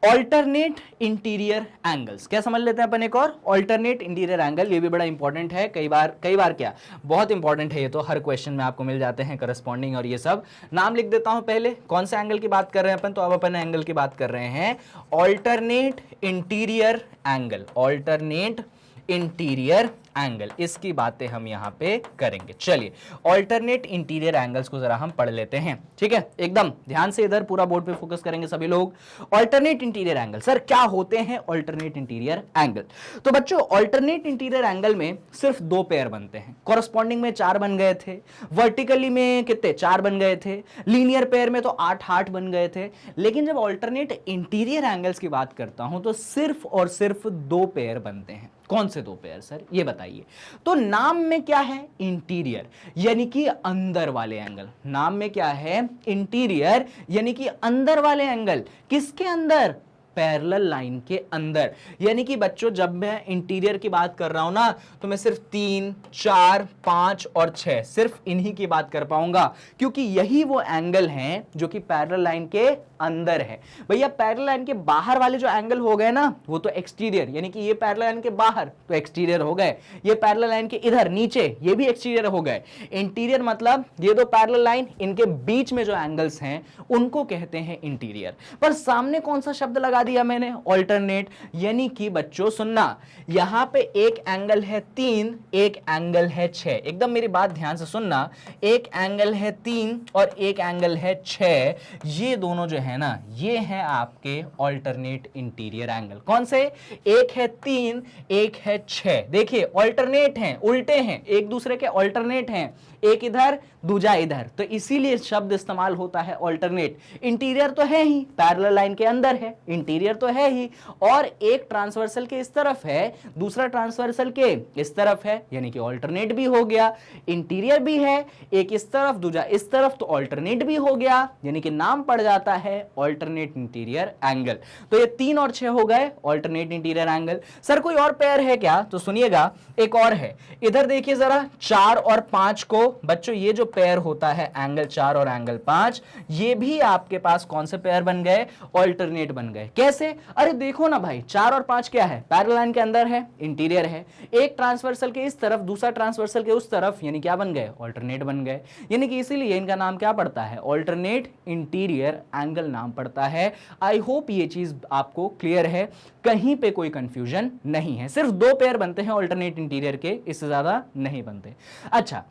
ऑल्टरनेट इंटीरियर एंगल्स। क्या समझ लेते हैं अपन? एक और ऑल्टरनेट इंटीरियर एंगल, ये भी बड़ा इंपॉर्टेंट है, कई बार क्या, बहुत इंपॉर्टेंट है ये तो, हर क्वेश्चन में आपको मिल जाते हैं करस्पॉन्डिंग और ये सब। नाम लिख देता हूं पहले, कौन से एंगल की बात कर रहे हैं अपन? तो अब अपन एंगल की बात कर रहे हैं alternate interior angle, alternate interior angle, इसकी बातें हम यहां पे करेंगे। चलिए, ऑल्टरनेट इंटीरियर एंगल्स को जरा हम पढ़ लेते हैं, ठीक है? एकदम ध्यान से इधर पूरा बोर्ड पे फोकस करेंगे सभी लोग। ऑल्टरनेट इंटीरियर एंगल, सर क्या होते हैं ऑल्टरनेट इंटीरियर एंगल? तो बच्चों, ऑल्टरनेट इंटीरियर एंगल में सिर्फ 2 पेयर बनते हैं। कॉरस्पॉन्डिंग में 4 बन गए थे, वर्टिकली में कितने? 4 बन गए थे, लीनियर पेयर में तो 8 बन गए थे। लेकिन जब ऑल्टरनेट इंटीरियर एंगल्स की बात करता हूं तो सिर्फ और सिर्फ 2 पेयर बनते हैं। कौन से 2 पेयर सर, ये बताइए? तो नाम में क्या है? इंटीरियर, यानी कि अंदर वाले एंगल। नाम में क्या है? इंटीरियर, यानी कि अंदर वाले एंगल। किसके अंदर? पैरेलल लाइन के अंदर। यानी कि बच्चों, जब मैं इंटीरियर की बात कर रहा हूं ना, तो मैं सिर्फ 3, 4, 5 और 6 सिर्फ इन्हीं की बात कर पाऊंगा, क्योंकि यही वो एंगल हैं जो कि पैरेलल लाइन के अंदर है। भैया पैरेलल लाइन के बाहर वाले जो एंगल हो गए ना, वो तो एक्सटीरियर, यानी कि ये पैरेलल लाइन के बाहर तो एक्सटीरियर हो गए, ये पैरेलल लाइन के इधर नीचे ये भी एक्सटीरियर हो गए। इंटीरियर मतलब ये दो पैरेलल लाइन, इनके बीच में जो एंगल्स हैं उनको कहते हैं इंटीरियर। पर सामने कौन सा शब्द लगा दिया मैंने? ऑल्टरनेट। यानी कि बच्चों सुनना, यहां पे एक एंगल है 3, एक एंगल है 6। एकदम मेरी बात ध्यान से सुनना, एक एंगल है 3 और एक एंगल है 6। ये दोनों जो है ना, ये है आपके ऑल्टरनेट इंटीरियर एंगल। कौन से? एक है 3, एक है 6। देखिए ऑल्टरनेट हैं, उल्टे हैं, एक दूसरे के ऑल्टरनेट हैं, एक इधर दूजा इधर, तो इसीलिए शब्द इस्तेमाल होता है ऑल्टरनेट। इंटीरियर तो है ही, पैरेलल लाइन के अंदर है, इंटीरियर तो है ही, और एक ट्रांसवर्सल के इस तरफ है, दूसरा ट्रांसवर्सल के इस तरफ है, यानी कि ऑल्टरनेट भी हो गया। इंटीरियर भी है, एक इस तरफ दूजा इस तरफ, तो ऑल्टरनेट भी हो गया, यानी कि नाम पड़ जाता है ऑल्टरनेट इंटीरियर एंगल। तो ये 3 और 6 हो गए ऑल्टरनेट इंटीरियर एंगल। सर कोई और पेयर है क्या? तो सुनिएगा, एक और है। इधर देखिए जरा, 4 और 5 को बच्चों, ये जो पेयर होता है एंगल 4 और एंगल 5, ये भी आपके पास कौन से पेयर बन गए? ऑल्टरनेट बन गए। कैसे? अरे देखो ना भाई, 4 और 5 क्या है? पैरेलल लाइन के अंदर है, इंटीरियर है, एक ट्रांसवर्सल के इस तरफ, दूसरा ट्रांसवर्सल के उस तरफ, यानी क्या बन गए? ऑल्टरनेट बन गए। यानी कि इसीलिए इनका नाम क्या पड़ता है? ऑल्टरनेट इंटीरियर एंगल नाम पड़ता है। आई होप ये चीज आपको क्लियर है, कहीं पे कोई कंफ्यूजन नहीं है। सिर्फ 2 पेयर बनते हैं ऑल्टरनेट इंटीरियर के, इससे ज्यादा नहीं बनते। अच्छा,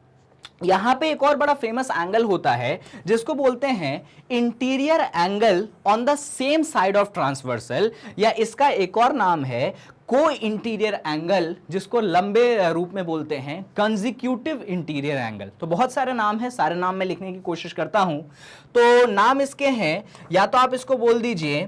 यहां पे एक और बड़ा फेमस एंगल होता है जिसको बोलते हैं interior angle on the same side of transversal, या इसका एक और नाम है को इंटीरियर एंगल, जिसको लंबे रूप में बोलते हैं कंजिक्यूटिव इंटीरियर एंगल। तो बहुत सारे नाम हैं, सारे नाम मैं लिखने की कोशिश करता हूं। तो नाम इसके हैं, या तो आप इसको बोल दीजिए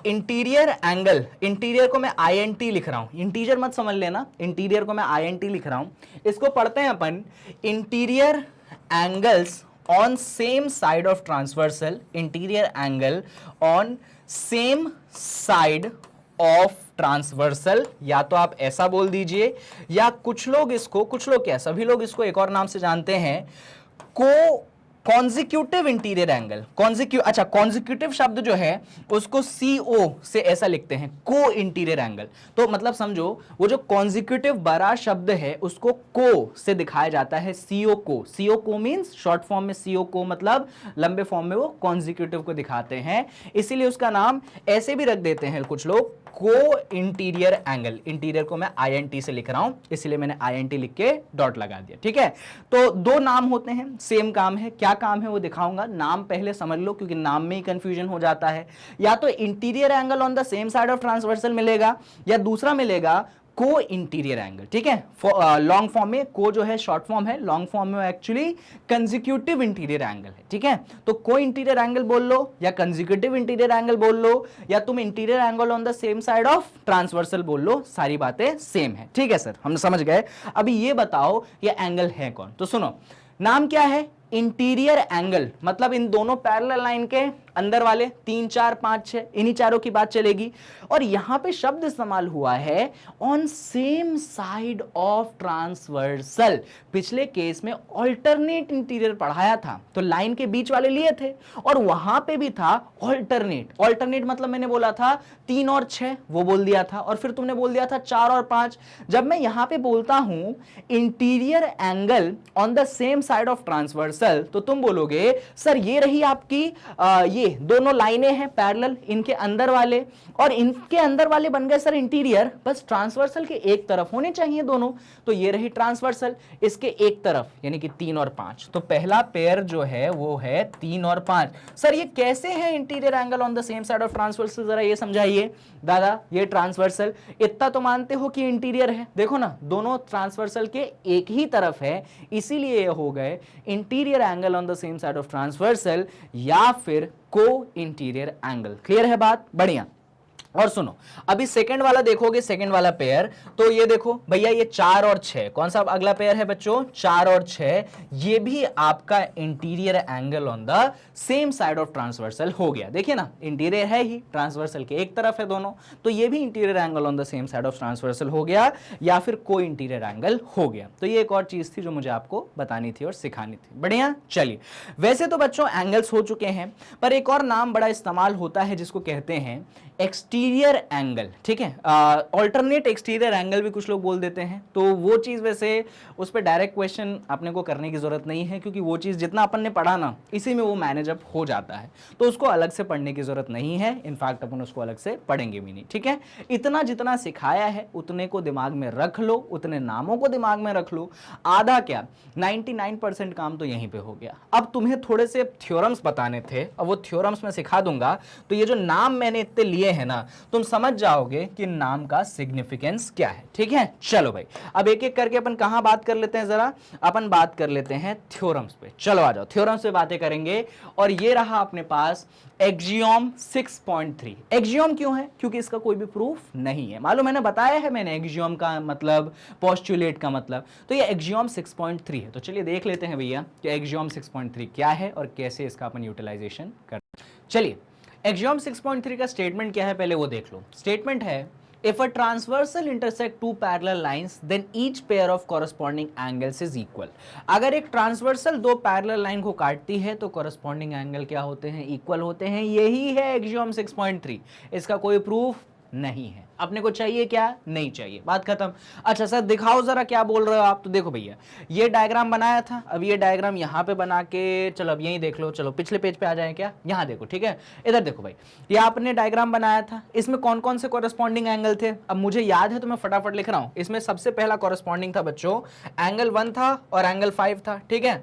इंटीरियर एंगल, इंटीरियर को मैं INT लिख रहा हूं, इंटीरियर मत समझ लेना, इंटीरियर को मैं INT लिख रहा हूं। इसको पढ़ते हैं अपन interior angles on same side of transversal, interior angle on same side of transversal, या तो आप ऐसा बोल दीजिए, या कुछ लोग इसको, कुछ लोग क्या, सभी लोग इसको एक और नाम से जानते हैं, को कॉन्जिक्यूटिव इंटीरियर एंगल, अच्छा कॉन्जिक्यूटिव शब्द जो है उसको CO से ऐसा लिखते हैं, को इंटीरियर एंगल। तो मतलब समझो वो जो कॉन्जिक्यूटिव बड़ा शब्द है उसको को से दिखाया जाता है, CO को मींस शॉर्ट फॉर्म में CO को मतलब लंबे फॉर्म में वो कॉन्जिक्यूटिव को दिखाते हैं, इसीलिए उसका नाम ऐसे भी रख देते हैं कुछ लोग, को इंटीरियर एंगल। इंटीरियर को मैं INT से लिख रहा हूं, इसलिए मैंने INT लिख के डॉट लगा दिया, ठीक है। तो दो नाम होते हैं, सेम काम है, क्या काम है वो दिखाऊंगा, नाम पहले समझ लो क्योंकि नाम में ही कंफ्यूजन हो जाता है। या तो interior angle on the same side of transversal मिलेगा, या दूसरा मिलेगा को इंटीरियर एंगल, ठीक है। लॉन्ग फॉर्म में को जो है शॉर्ट फॉर्म है, लॉन्ग फॉर्म में एक्चुअली कंजिक्यूटिव इंटीरियर एंगल है, ठीक है। तो को इंटीरियर एंगल बोल लो या कंजिक्यूटिव इंटीरियर एंगल बोल लो या तुम interior angle on the same side of transversal बोल लो, सारी बातें सेम है, ठीक है सर, हम समझ गए। अभी ये बताओ ये एंगल है कौन, तो सुनो नाम क्या है, इंटीरियर एंगल, मतलब इन दोनों पैरेलल लाइन के अंदर वाले 3 4 5 6 इन्हीं चारों की बात चलेगी। और यहां पे शब्द इस्तेमाल हुआ है on same side of transversal. पिछले केस में ऑल्टरनेट इंटीरियर पढ़ाया था तो लाइन के बीच वाले लिए थे, और वहां पे भी था ऑल्टरनेट। ऑल्टरनेट मतलब मैंने बोला था 3 और 6 वो बोल दिया था, और फिर तुमने बोल दिया था 4 और 5। जब मैं यहां पे बोलता हूं interior angle on the same side of transversal, तो तुम बोलोगे सर ये रही आपकी ये दोनों लाइनें हैं पैरेलल, इनके अंदर वाले और इनके अंदर वाले बन गए सर इंटीरियर, बस ट्रांसवर्सल के एक तरफ होने चाहिए दोनों, तो ये रही ट्रांसवर्सल, इसके एक तरफ यानी कि 3 और 5। तो पहला पेयर जो है वो है 3 और 5। सर ये कैसे है interior angle on the same side of transversal, जरा ये समझाइए। दादा ये ट्रांसवर्सल, इतना तो मानते हो कि इंटीरियर है, देखो ना दोनों ट्रांसवर्सल के एक ही तरफ है, इसीलिए ये हो गए interior angle on the same side of transversal या फिर को इंटीरियर एंगल। क्लियर है बात, बढ़िया। और सुनो अभी सेकंड वाला देखोगे, सेकंड वाला पेयर, तो ये देखो भैया ये 4 और 6, कौन सा अगला पेयर है बच्चों, 4 और 6, ये भी आपका interior angle on the same side of transversal हो गया। देखिए ना इंटीरियर है ही, ट्रांसवर्सल के एक तरफ है दोनों, तो ये भी interior angle on the same side of transversal हो गया या फिर को इंटीरियर एंगल हो गया। तो ये एक और चीज थी जो मुझे आपको बतानी थी और सिखानी थी, बढ़िया। चलिए वैसे तो बच्चों एंगल्स हो चुके हैं, पर एक और नाम बड़ा इस्तेमाल होता है जिसको कहते हैं एक्सटीरियर एंगल, ठीक है। ऑल्टरनेट एक्सटीरियर एंगल भी कुछ लोग बोल देते हैं, तो वो चीज़ वैसे उस पर डायरेक्ट क्वेश्चन अपने को करने की जरूरत नहीं है, क्योंकि वो चीज़ जितना अपन ने पढ़ा ना इसी में वो मैनेज अप हो जाता है, तो उसको अलग से पढ़ने की जरूरत नहीं है। इनफैक्ट अपन उसको अलग से पढ़ेंगे भी नहीं, ठीक है। इतना जितना सिखाया है उतने को दिमाग में रख लो, उतने नामों को दिमाग में रख लो, आधा क्या 99% काम तो यहीं पे हो गया। अब तुम्हें थोड़े से थ्योरम्स बताने थे, अब वो थ्योरम्स मैं सिखा दूंगा, तो ये जो नाम मैंने इतने लिए है ना, तुम समझ जाओगे कि नाम का सिग्निफिकेंस क्या है, ठीक है। चलो भाई अब एक एक करके अपन कहां बात कर लेते हैं, जरा अपन बात कर लेते हैं थ्योरम्स पे। चलो आ जाओ, थ्योरम्स पे बातें करेंगे। और ये रहा अपने पास एक्सियोम 6.3। एक्सियोम क्यों है, क्योंकि इसका कोई भी प्रूफ नहीं है, मालूम है ना, बताया है मैंने एक्सियोम का मतलब, पोस्टुलेट का मतलब, तो ये एक्सियोम 6.3 है। तो चलिए देख लेते हैं भैया कि एक्सियोम 6.3 क्या है और कैसे इसका अपन यूटिलाइजेशन कर। चलिए एक्सियोम 6.3 का स्टेटमेंट क्या है पहले वो देख लो। स्टेटमेंट है if a transversal intersect two parallel lines then each pair of corresponding angles is equal। अगर एक ट्रांसवर्सल दो पैरेलल लाइन को काटती है तो कॉरस्पॉन्डिंग एंगल क्या होते हैं, इक्वल होते हैं। यही है एक्सियोम 6.3, इसका कोई प्रूफ नहीं है। अपने को चाहिए क्या, नहीं चाहिए, बात खत्म। अच्छा सर दिखाओ जरा क्या बोल रहे हो आप, तो देखो भैया ये डायग्राम बनाया था, अब ये डायग्राम यहाँ पे बना के, चलो अब यहीं देख लो, चलो पिछले पेज पे आ जाए क्या, यहाँ देखो, ठीक है। इधर देखो भाई, ये आपने डायग्राम बनाया था, इसमें कौन कौन से कॉरस्पॉन्डिंग एंगल थे, अब मुझे याद है तो मैं फटाफट लिख रहा हूँ। इसमें सबसे पहला कॉरस्पॉन्डिंग था बच्चों एंगल 1 था और एंगल 5 था, ठीक है।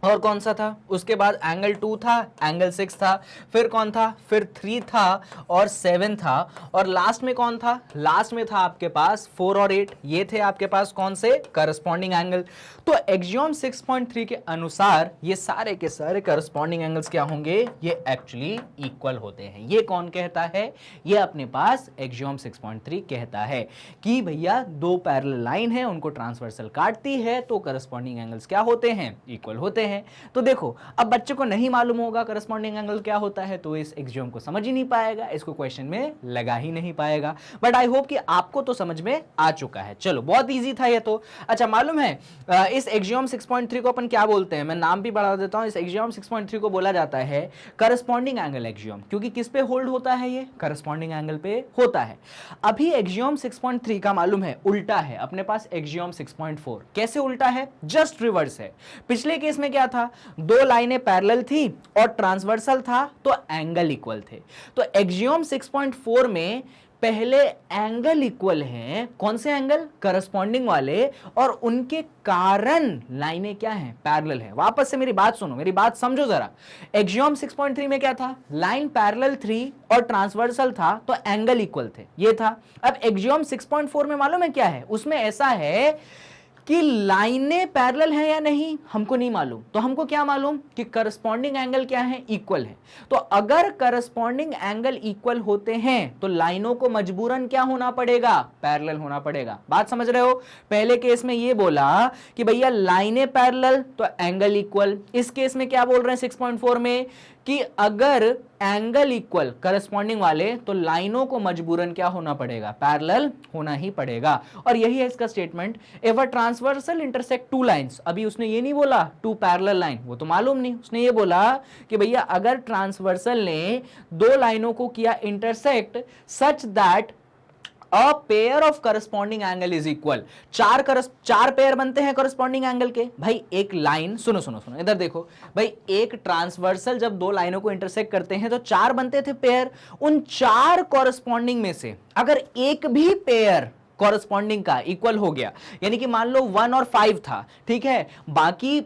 और कौन सा था, उसके बाद एंगल 2 था, एंगल 6 था, फिर कौन था, फिर 3 था और 7 था, और लास्ट में कौन था, लास्ट में था आपके पास 4 और 8। ये थे आपके पास कौन से करस्पॉन्डिंग एंगल। तो एक्सियोम 6.3 के अनुसार ये सारे के सारे करस्पॉन्डिंग एंगल्स क्या होंगे, ये एक्चुअली इक्वल होते हैं। ये कौन कहता है, ये अपने पास एक्सियोम 6.3 कहता है कि भैया दो पैरेलल लाइन है, उनको ट्रांसवर्सल काटती है तो करस्पॉन्डिंग एंगल्स क्या होते हैं, इक्वल होते हैं। हैं। तो देखो अब बच्चे को नहीं मालूम होगा करस्पॉन्डिंग एंगल क्या होता है तो इस एक्सियोम को समझ ही नहीं पाएगा, इसको क्वेश्चन में लगा ही नहीं पाएगा। बट आई होप कि आपको तो समझ में आ चुका है। चलो बहुत ईजी था ये तो। अच्छा मालूम है इस एक्सियोम 6.3 को अपन क्या बोलते हैं, मैं नाम भी बढ़ा देता हूं। इस एक्सियोम 6.3 को बोला जाता है करस्पॉन्डिंग एंगल एक्सियोम, क्योंकि किस पे होल्ड होता है, ये करस्पॉन्डिंग एंगल पे होता है। अभी एक्सियोम 6.3 का मालूम है उल्टा है, अपने पास एक्सियोम 6.4। कैसे उल्टा है, जस्ट रिवर्स है। पिछले केस में क्या था, दो लाइनें पैरेलल थी और ट्रांसवर्सल था तो एंगल इक्वल थे। तो एक्सियोम 6.4 में पहले एंगल इक्वल हैं, कौन से एंगल, करस्पॉन्डिंग वाले, और उनके कारण लाइनें क्या हैं, पैरेलल है। वापस से मेरी बात सुनो, मेरी बात समझो जरा। एक्सियोम 6.3 में क्या था, लाइन पैरेलल थी और ट्रांसवर्सल था तो एंगल इक्वल थे, ये था। अब एक्सियोम 6.4 में मालूम है क्या है, उसमें ऐसा है कि लाइनें पैरेलल हैं या नहीं हमको नहीं मालूम, तो हमको क्या मालूम कि करस्पॉन्डिंग एंगल क्या है, इक्वल है। तो अगर करस्पॉन्डिंग एंगल इक्वल होते हैं तो लाइनों को मजबूरन क्या होना पड़ेगा, पैरेलल होना पड़ेगा। बात समझ रहे हो, पहले केस में ये बोला कि भैया लाइनें पैरेलल तो एंगल इक्वल। इस केस में क्या बोल रहे हैं 6.4 में कि अगर एंगल इक्वल करस्पॉन्डिंग वाले तो लाइनों को मजबूरन क्या होना पड़ेगा, पैरेलल होना ही पड़ेगा। और यही है इसका statement, if a transversal intersect two lines. अभी उसने ये नहीं बोला टू पैरेलल लाइन, वो तो मालूम नहीं, उसने ये बोला कि भैया अगर ट्रांसवर्सल ने दो लाइनों को किया intersect such that a pair of corresponding angle is equal. चार पेयर बनते हैं करस्पॉन्डिंग एंगल के। भाई एक लाइन, सुनो सुनो सुनो इधर देखो भाई, एक ट्रांसवर्सल जब दो लाइनों को इंटरसेक्ट करते हैं तो चार बनते थे पेयर। उन चार कॉरस्पॉन्डिंग में से अगर एक भी पेयर कॉरस्पॉन्डिंग का इक्वल हो गया, यानी कि मान लो 1 और 5 था, ठीक है, बाकी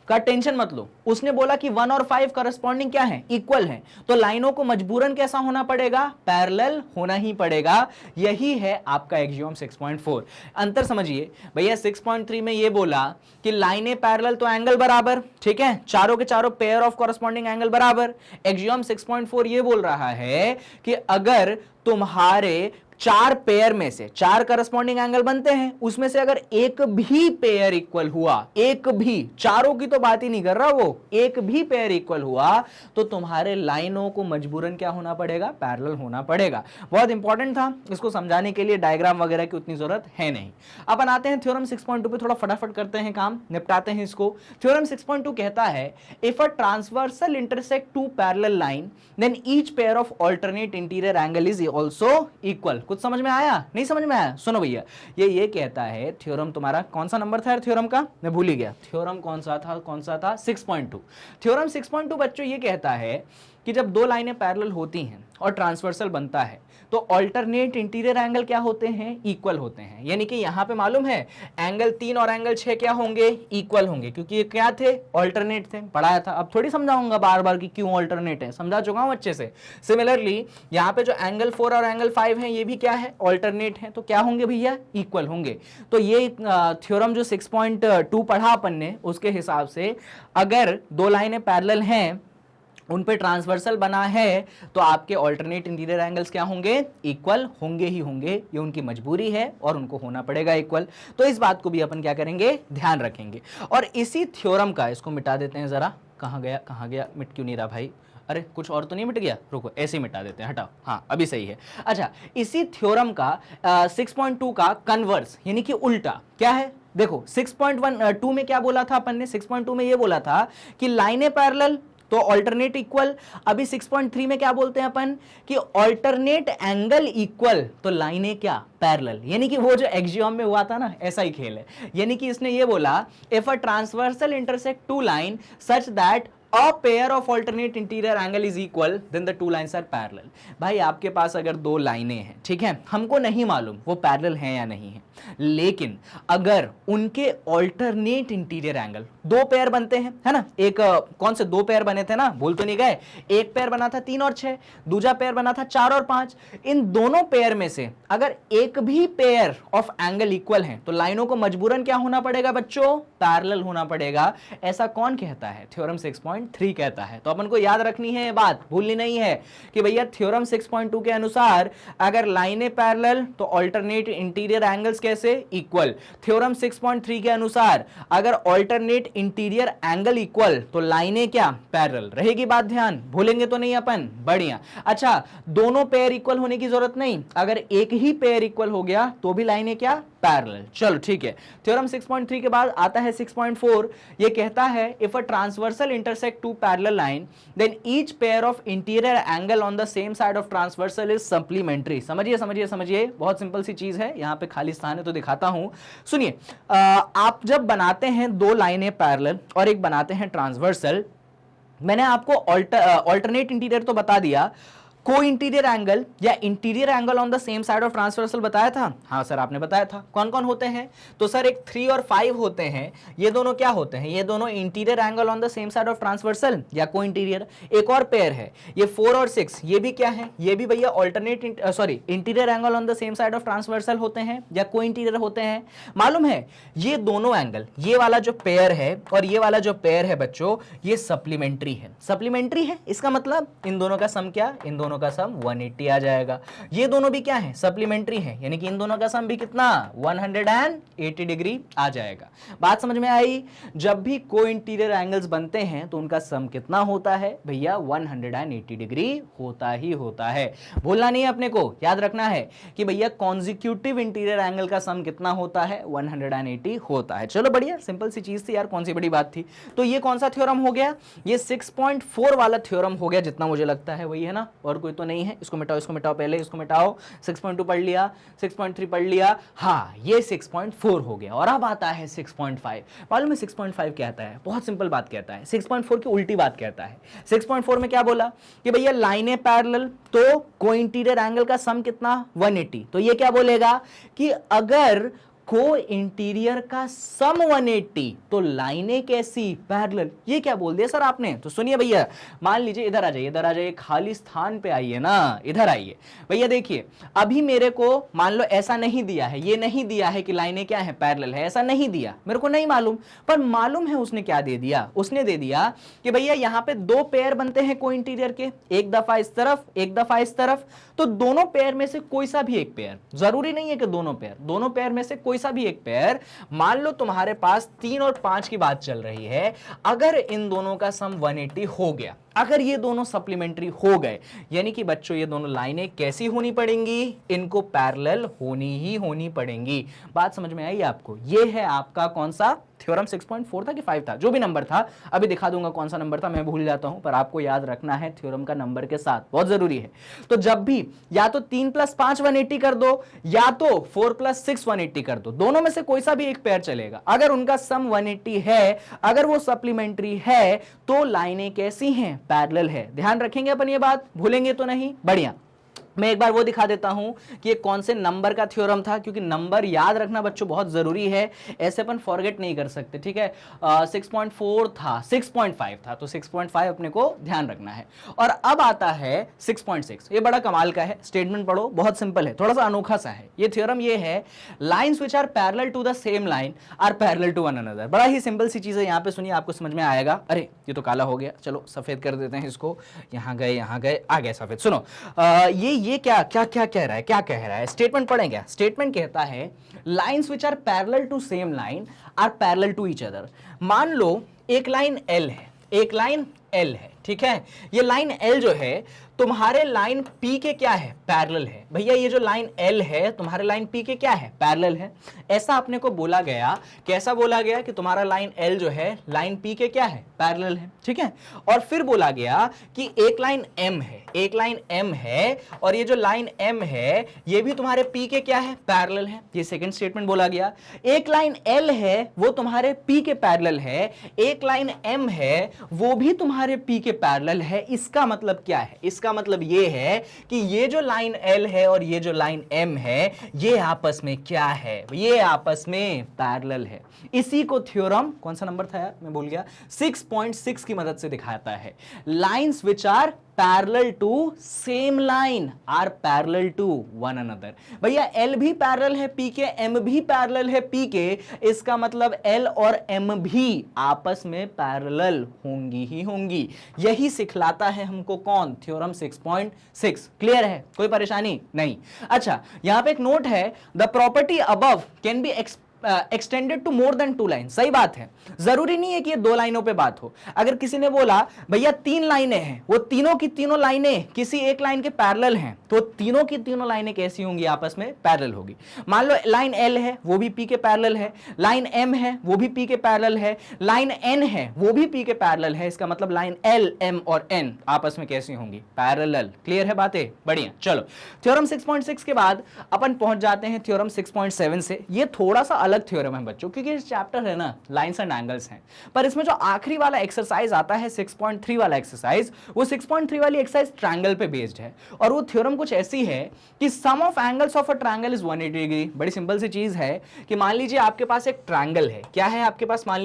का टेंशन मत लो, उसने बोला कि 1 और 5 करस्पॉन्डिंग क्या है, इक्वल है, तो लाइनों को मजबूरन कैसा होना पड़ेगा, पैरेलल होना ही पड़ेगा। यही है आपका एक्सियोम 6.4। अंतर समझिए भैया, 6.3 में ये बोला कि लाइनें पैरेलल तो एंगल बराबर, ठीक है, चारों के चारों पेयर ऑफ कॉरस्पॉन्डिंग एंगल बराबर। एक्सियोम 6.4 ये बोल रहा है कि अगर तुम्हारे चार पेयर में से चार करस्पॉन्डिंग एंगल बनते हैं, उसमें से अगर एक भी पेयर इक्वल हुआ, एक भी, चारों की तो बात ही नहीं कर रहा वो, एक भी पेयर इक्वल हुआ तो तुम्हारे लाइनों को मजबूरन क्या होना पड़ेगा, पैरेलल होना पड़ेगा। बहुत इंपॉर्टेंट था, इसको समझाने के लिए डायग्राम वगैरह की उतनी जरूरत है नहीं। अपन आते हैं थ्योरम 6.2 पे, थोड़ा फटाफट करते हैं काम, निपटाते हैं इसको। थ्योरम 6.2 कहता है if a transversal intersect two parallel line then each pair of alternate interior angle is also equal. कुछ समझ में आया, नहीं समझ में आया, सुनो भैया, ये कहता है थ्योरम, तुम्हारा कौन सा नंबर था यार थ्योरम का, मैं भूल ही गया, थ्योरम कौन सा था 6.2। थ्योरम 6.2 बच्चों ये कहता है कि जब दो लाइनें पैरेलल होती हैं और ट्रांसवर्सल बनता है तो अल्टरनेट इंटीरियर एंगल क्या होते हैं, इक्वल होते हैं। यानी कि यहां पे मालूम है एंगल 3 और एंगल 6 क्या होंगे, इक्वल होंगे, क्योंकि ये क्या थे, अल्टरनेट थे, पढ़ाया था। अब थोड़ी समझाऊंगा बार बार कि क्यों अल्टरनेट है, समझा चुका हूं अच्छे से। सिमिलरली यहां पे जो एंगल 4 और एंगल 5 है ये भी क्या है, अल्टरनेट है, तो क्या होंगे भैया, इक्वल होंगे। तो ये थ्योरम जो 6.2 पढ़ा अपन ने उसके हिसाब से अगर दो लाइनें पैरेलल हैं, उन पे ट्रांसवर्सल बना है, तो आपके अल्टरनेट इंटीरियर एंगल्स क्या होंगे, इक्वल होंगे ही होंगे। ये उनकी मजबूरी है और उनको होना पड़ेगा इक्वल। तो इस बात को भी अपन क्या करेंगे, ध्यान रखेंगे। और इसी थ्योरम का, इसको मिटा देते हैं जरा, कहाँ गया, मिट क्यों नहीं रहा भाई, अरे कुछ और तो नहीं मिट गया, रुको ऐसे ही मिटा देते हैं, हटाओ, हाँ अभी सही है। अच्छा, इसी थ्योरम का 6.2 का कन्वर्स यानी कि उल्टा क्या है, देखो 6.2 में क्या बोला था अपन ने, 6.2 में ये बोला था कि लाइनें पैरेलल तो अल्टरनेट इक्वल। अभी 6.3 में क्या बोलते हैं अपन कि अल्टरनेट एंगल इक्वल तो लाइनें क्या, पैरेलल। यानी कि वो जो एक्सियोम में हुआ था ना, ऐसा ही खेल है। यानी कि इसने ये बोला if a transversal intersect two line such that a pair of alternate interior angle is equal then the two lines are parallel। भाई आपके पास अगर दो लाइनें हैं, ठीक है, हमको नहीं मालूम वो पैरेलल हैं या नहीं है, लेकिन अगर उनके अल्टरनेट इंटीरियर एंगल, दो पेयर बनते हैं, है ना, एक कौन से दो पेयर बने थे ना, भूल तो नहीं गए, एक पेयर बना था 3 और 6, दूसरा पेयर बना था 4 और 5। इन दोनों पेयर में से अगर एक भी पेयर ऑफ एंगल इक्वल है तो लाइनों को मजबूरन क्या होना पड़ेगा बच्चों, पैरेलल होना पड़ेगा। ऐसा कौन कहता है, थ्योरम 6.2 6.3 कहता है। तो अपन को याद रखनी है, ये बात भूलनी नहीं है कि भैया थ्योरम 6.2 के अनुसार अगर लाइनें पैरेलल तो अल्टरनेट इंटीरियर एंगल्स कैसे, इक्वल। थ्योरम 6.3 के अनुसार अगर अल्टरनेट इंटीरियर एंगल इक्वल तो लाइनें क्या, पैरेलल रहेगी। बात ध्यान, भूलेंगे तो नहीं अपन, बढ़िया। अच्छा, दोनों पेयर इक्वल होने की जरूरत नहीं, अगर एक ही पेयर इक्वल हो गया तो भी लाइनें क्या, पैरेलल। चलो ठीक है। थ्योरम 6.3 के बाद आता है 6.4, ये कहता है if a transversal intersect two parallel line then each pair of interior angle on the same side of transversal is supplementary. समझिए समझिए समझिए, बहुत सिंपल सी चीज है, यहां पे खाली स्थान है तो दिखाता हूं। सुनिए, आप जब बनाते हैं दो लाइनें पैरेलल और एक बनाते हैं ट्रांसवर्सल, मैंने आपको ऑल्टरनेट इंटीरियर तो बता दिया, को इंटीरियर एंगल या interior angle on the same side of transversal बताया था। हाँ सर आपने बताया था। कौन कौन होते हैं, तो सर एक 3 और 5 होते हैं, ये दोनों क्या होते हैं, ये दोनों interior angle on the same side of transversal या को इंटीरियर। एक और पेयर है ये 4 और 6, ये भी क्या है, ये भी भैया alternate interior angle on the same side of transversal होते हैं या को इंटीरियर होते हैं। मालूम है ये दोनों एंगल, ये वाला जो पेयर है और ये वाला जो पेयर है बच्चों, ये सप्लीमेंट्री है। सप्लीमेंट्री है इसका मतलब इन दोनों का सम क्या, इन दोनों का सम 180 आ जाएगा। ये दोनों भी क्या है, सप्लीमेंट्री है, यानी कि इन दोनों का सम भी कितना, 180 डिग्री आ जाएगा। बात समझ में आई। जब भी को इंटीरियर एंगल्स बनते हैं तो उनका सम कितना होता है भैया, 180 डिग्री होता ही होता है। भूलना नहीं है अपने को, याद रखना है कि भैया कॉन्जिक्यूटिव इंटीरियर एंगल का सम कितना होता है, 180 होता है। चलो बढ़िया, सिंपल सी चीज थी यार, कौन सी बड़ी बात थी। तो ये कौन सा थ्योरम हो गया, ये 6.4 वाला थ्योरम हो गया, जितना मुझे लगता है वही है ना, और कोई तो नहीं है। इसको मिटाओ पहले, इसको मिटाओ। 6.2 पढ़ लिया, 6.3 पढ़ लिया, हाँ ये 6.4 हो गया। और अब आता है 6.5। मालूम है 6.5 क्या आता है, बहुत सिंपल बात कहता है, 6.4 की उल्टी बात कहता है। 6.4 में क्या बोला कि भैया लाइनें पैरेलल तो को इंटीरियर एंगल का सम कितना, 180। तो ये क्या बोलेगा कि अगर को इंटीरियर का सम 180 तो लाइनें कैसी, पैरेलल। ये क्या बोल दिया सर आपने, तो सुनिए भैया, मान लीजिए इधर आ जाइए, इधर आ जाइए, खाली स्थान पे आइए ना, इधर आइए भैया। देखिए अभी मेरे को मान लो ऐसा नहीं दिया है, ये नहीं दिया है कि लाइनें क्या है, पैरेलल है, ऐसा नहीं दिया, मेरे को नहीं मालूम। पर मालूम है उसने क्या दे दिया, उसने दे दिया कि भैया यहां पे दो पेयर बनते हैं को इंटीरियर के, एक दफा इस तरफ एक दफा इस तरफ, तो दोनों पेयर में से कोई सा भी एक पेयर, जरूरी नहीं है कि दोनों पेयर में से कोई सा भी एक पेयर, मान लो तुम्हारे पास 3 और 5 की बात चल रही है, अगर इन दोनों का सम 180 हो गया, अगर ये दोनों सप्लीमेंट्री हो गए, यानी कि बच्चों ये दोनों लाइनें कैसी होनी पड़ेंगी, इनको पैरेलल होनी पड़ेंगी। बात समझ में आई आपको। ये है आपका कौन सा थ्योरम, 6.4 था कि 5 था, जो भी नंबर था, अभी दिखा दूंगा कौन सा नंबर था, मैं भूल जाता हूं, पर आपको याद रखना है थ्योरम का नंबर के साथ, बहुत जरूरी है। तो जब भी या तो 3 + 5 180 कर दो, या तो 4 + 6 180 कर दो, दोनों में से कोई सा भी एक पेयर चलेगा। अगर उनका सम 180 है, अगर वो सप्लीमेंट्री है, तो लाइनें कैसी हैं, पैरेलल है। ध्यान रखेंगे अपन ये बात, भूलेंगे तो नहीं, बढ़िया। मैं एक बार वो दिखा देता हूं कि ये कौन से नंबर का थ्योरम था, क्योंकि नंबर याद रखना बच्चों बहुत जरूरी है, ऐसे अपन फॉरगेट नहीं कर सकते, ठीक है। 6.4 था, 6.5 था, तो 6.5 अपने को ध्यान रखना है। और अब आता है 6.6, ये बड़ा कमाल का है, स्टेटमेंट पढ़ो, बहुत सिंपल है, थोड़ा सा अनोखा सा है। ये थ्योरम ये है, lines which are parallel to the same line are parallel to one another. बड़ा ही सिंपल सी चीज है, यहाँ पे सुनिए, आपको समझ में आएगा। अरे ये तो काला हो गया, चलो सफेद कर देते हैं इसको, यहाँ गए आ गए सफेद। सुनो, ये क्या क्या क्या कह रहा है, क्या कह रहा है, स्टेटमेंट पढ़ें क्या। स्टेटमेंट कहता है lines which are parallel to same line are parallel to each other. मान लो एक लाइन L है, एक लाइन L है, ठीक है। ये लाइन L जो है तुम्हारे लाइन P के क्या है, पैरेलल है। भैया ये जो लाइन L है तुम्हारे लाइन P के क्या है, पैरेलल है। ऐसा अपने को बोला गया, कैसा बोला गया कि तुम्हारा लाइन L जो है लाइन P के क्या है, पैरेलल है, ठीक है। और फिर बोला गया कि एक लाइन M है, एक लाइन M है, और ये जो लाइन M है ये भी तुम्हारे P के क्या है, पैरेलल है। ये सेकंड स्टेटमेंट बोला गया। एक लाइन L है वो तुम्हारे P के पैरेलल है, एक लाइन M है वो भी तुम्हारे P के पैरेलल है। इसका मतलब क्या है, इसका इसका मतलब ये है कि ये जो लाइन L है और ये जो लाइन M है, ये आपस में क्या है, ये आपस में पैरेलल है। इसी को थ्योरम, कौन सा नंबर था यार मैं भूल गया, 6.6 की मदद से दिखाता है। Lines which are parallel to same line are parallel to one another. भैया L भी पैरेलल है P के, M भी पैरेलल है P के, इसका मतलब L और M भी आपस में पैरेलल होंगी ही होंगी। यही सिखलाता है हमको कौन, थ्योरम 6.6। क्लियर है, कोई परेशानी नहीं। अच्छा, यहां पे एक नोट है, the property above can be extended to more than 2 line. सही बात है, जरूरी नहीं है कि ये 2 लाइनों पे बात हो। अगर किसी ने बोला भैया 3 लाइनें हैं, वो तीनों की तीनों लाइनें किसी एक लाइन के पैरेलल हैं, तो तीनों की तीनों लाइनें कैसी होंगी, आपस में पैरेलल होगी। मान लो लाइन L है, वो भी P के पैरेलल है, लाइन M है, वो भी P के पैरेलल है, लाइन N है, वो भी P के पैरेलल है। इसका मतलब लाइन L, M और N आपस में कैसी होंगी, पैरेलल। क्लियर है बातें, बढ़िया। चलो, थ्योरम 6.6 के बाद अपन पहुंच जाते हैं थ्योरम 6.7 से। ये थोड़ा सा अलग थ्योरम है बच्चों, क्योंकि इस चैप्टर है ना लाइंस एंड एंगल्स हैं, पर इसमें जो आखिरी वाला एक्सरसाइज आता है 6.3 वाला एक्सरसाइज, वो 6.3 वाली एक्सरसाइज ट्रायंगल पे बेस्ड है। और वो थ्योरम कुछ ऐसी है कि sum of angles of a triangle is 180 degree. बड़ी सिंपल सी चीज है कि मान लीजिए आपके पास एक ट्रायंगल है। क्या है आपके पास, मान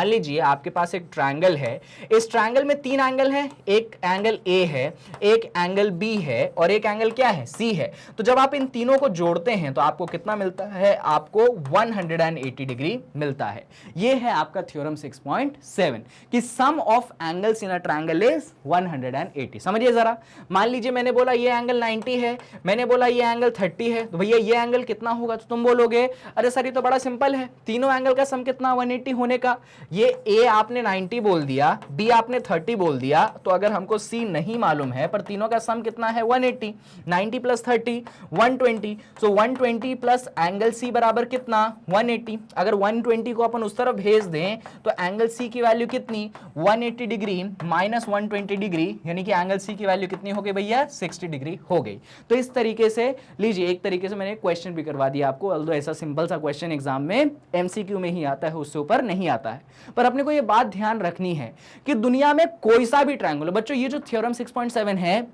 लीजिए आपके पास एक ट्रायंगल है। इस ट्रायंगल में 3 एंगल है, एक एंगल A है, एक एंगल B है और एक एंगल क्या है, C है। तो जब आप इन तीनों को जोड़ते हैं तो आपको कितना मिलता है, आपको 180 डिग्री मिलता है। ये है आपका थ्योरम 6.7 कि sum of angles in a triangle is 180। समझिए जरा, मान लीजिए मैंने बोला ये एंगल 90 है, मैंने बोला ये एंगल 30 है, तो भैया ये एंगल कितना होगा, तो तुम बोलोगे अरे सर ये तो बड़ा सिंपल है, तीनों एंगल का सम कितना 180 होने का। ये A आपने 90 बोल दिया, B आपने 30 बोल दिया, तो अगर हमको C नहीं मालूम है पर तीनों का सम कितना है 180, 90 प्लस 30 120, सो 120 प्लस एंगल C बराबर कितना 180। अगर 120 को अपन उस तरफ भेज दें तो एंगल C की वैल्यू कितनी 180 डिग्री माइनस 120 डिग्री, यानी कि एंगल C की वैल्यू कितनी हो गई भैया 60 डिग्री हो गई। तो इस तरीके से लीजिए, एक तरीके से मैंने क्वेश्चन भी करवा दिया आपको, ऑल्दो ऐसा सिंपल सा क्वेश्चन एग्जाम में MCQ में ही आता है, उससे ऊपर नहीं आता है। पर अपने को ये बात ध्यान रखनी है कि दुनिया में कोई सा भी ट्रायंगल, बच्चों ये जो थ्योरम 6.7 है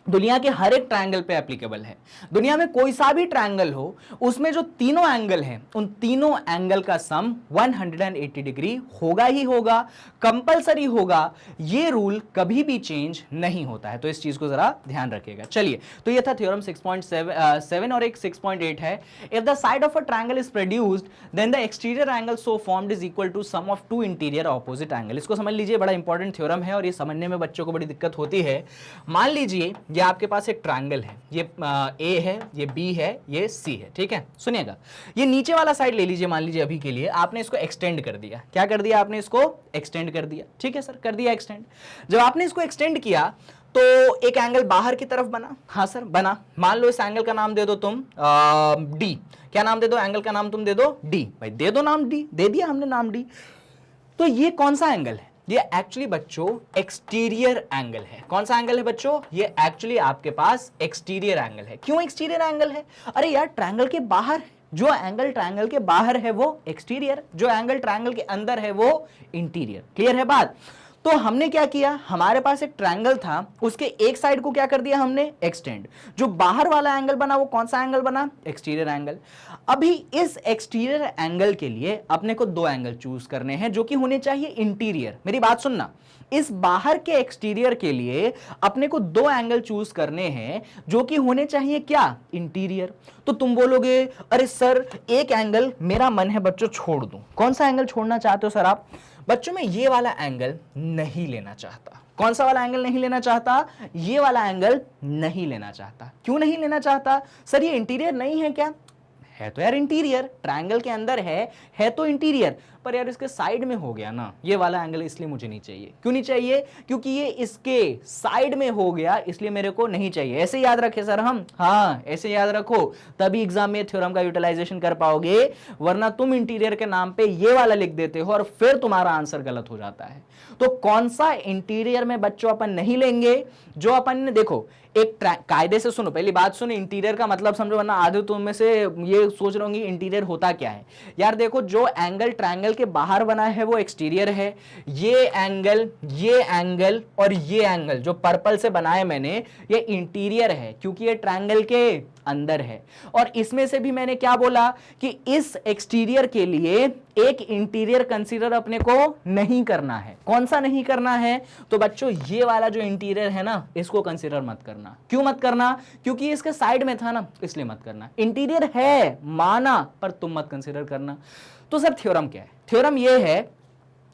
दुनिया के हर एक ट्रायंगल पे एप्लीकेबल है। दुनिया में कोई सा भी ट्रायंगल हो, उसमें जो तीनों एंगल हैं उन तीनों एंगल का सम 180 डिग्री होगा ही होगा, कंपलसरी होगा। ये रूल कभी भी चेंज नहीं होता है, तो इस चीज को जरा ध्यान रखिएगा। चलिए, तो ये था थ्योरम 6.7 और एक 6.8 है। If the side of a triangle is produced then the exterior angle so formed is equal to sum of 2 interior opposite angle. इसको समझ लीजिए, बड़ा इंपॉर्टेंट थ्योरम है और ये समझने में बच्चों को बड़ी दिक्कत होती है। मान लीजिए ये आपके पास एक ट्रायंगल है, ये A है, ये B है, ये C है, ठीक है। सुनिएगा, ये नीचे वाला साइड ले लीजिए, मान लीजिए अभी के लिए आपने इसको एक्सटेंड कर दिया। क्या कर दिया आपने, इसको एक्सटेंड कर दिया, ठीक है सर, कर दिया एक्सटेंड। जब आपने इसको एक्सटेंड किया तो एक एंगल बाहर की तरफ बना, हाँ सर बना। मान लो इस एंगल का नाम दे दो तुम D। क्या नाम दे दो, एंगल का नाम तुम दे दो D। भाई दे दो नाम D, दे दिया हमने नाम D। तो ये कौन सा एंगल है, ये एक्चुअली बच्चों एक्सटीरियर एंगल है। कौन सा एंगल है बच्चों, ये एक्चुअली आपके पास एक्सटीरियर एंगल है। क्यों एक्सटीरियर एंगल है, अरे यार ट्रायंगल के बाहर, जो एंगल ट्रायंगल के बाहर है वो एक्सटीरियर, जो एंगल ट्रायंगल के अंदर है वो इंटीरियर। क्लियर है बात। तो हमने क्या किया, हमारे पास एक ट्रायंगल था, उसके एक साइड को क्या कर दिया हमने, एक्सटेंड। जो बाहर वाला एंगल बना वो कौन सा एंगल बना, एक्सटीरियर एंगल। अभी इस एक्सटीरियर एंगल के लिए अपने को 2 एंगल चूज करने हैं जो कि होने चाहिए इंटीरियर। मेरी बात सुनना, इस बाहर के एक्सटीरियर के लिए अपने को 2 एंगल चूज करने हैं जो कि होने चाहिए क्या, इंटीरियर। तो तुम बोलोगे अरे सर एक एंगल मेरा मन है बच्चों छोड़ दूं। कौन सा एंगल छोड़ना चाहते हो सर आप, बच्चों मैं ये वाला एंगल नहीं लेना चाहता। कौन सा वाला एंगल नहीं लेना चाहता, ये वाला एंगल नहीं लेना चाहता। क्यों नहीं लेना चाहता, सर ये इंटीरियर नहीं है क्या, है तो यार इंटीरियर, ट्रायंगल के अंदर है तो इंटीरियर, पर यार इसके साइड में हो गया ना ये वाला एंगल, इसलिए मुझे नहीं चाहिए। क्यों नहीं चाहिए, क्योंकि ये इसके साइड में हो गया इसलिए मेरे को नहीं चाहिए। ऐसे याद रखे सर हम, हाँ ऐसे याद रखो, तभी एग्जाम में थ्योरम का यूटिलाइजेशन कर पाओगे, वरना तुम इंटीरियर के नाम पे ये वाला लिख देते हो और फिर तुम्हारा आंसर गलत हो जाता है। तो कौन सा इंटीरियर में बच्चों अपन नहीं लेंगे, जो अपन ने देखो एक कायदे से सुनो, पहली बात सुनो, इंटीरियर का मतलब समझो, वरना आधे तुम में से ये सोच रहे होंगे इंटीरियर होता क्या है। यार देखो, जो एंगल ट्रायंगल के बाहर बना है वो एक्सटीरियर है, ये एंगल और ये एंगल जो पर्पल से बनाया मैंने ये इंटीरियर है, क्योंकि ये ट्रायंगल के अंदर है। और इसमें से भी मैंने क्या बोला कि इस एक्सटीरियर के लिए एक इंटीरियर कंसीडर अपने को नहीं करना है। कौन सा नहीं करना है? तो बच्चों ये वाला जो इंटीरियर है ना, इसको कंसीडर मत करना। क्यों मत करना? क्योंकि इसके साइड में था ना, इसलिए मत करना। इंटीरियर है माना, पर तुम मत कंसीडर करना। तो सर थ्योरम क्या है? थ्योरम ये है,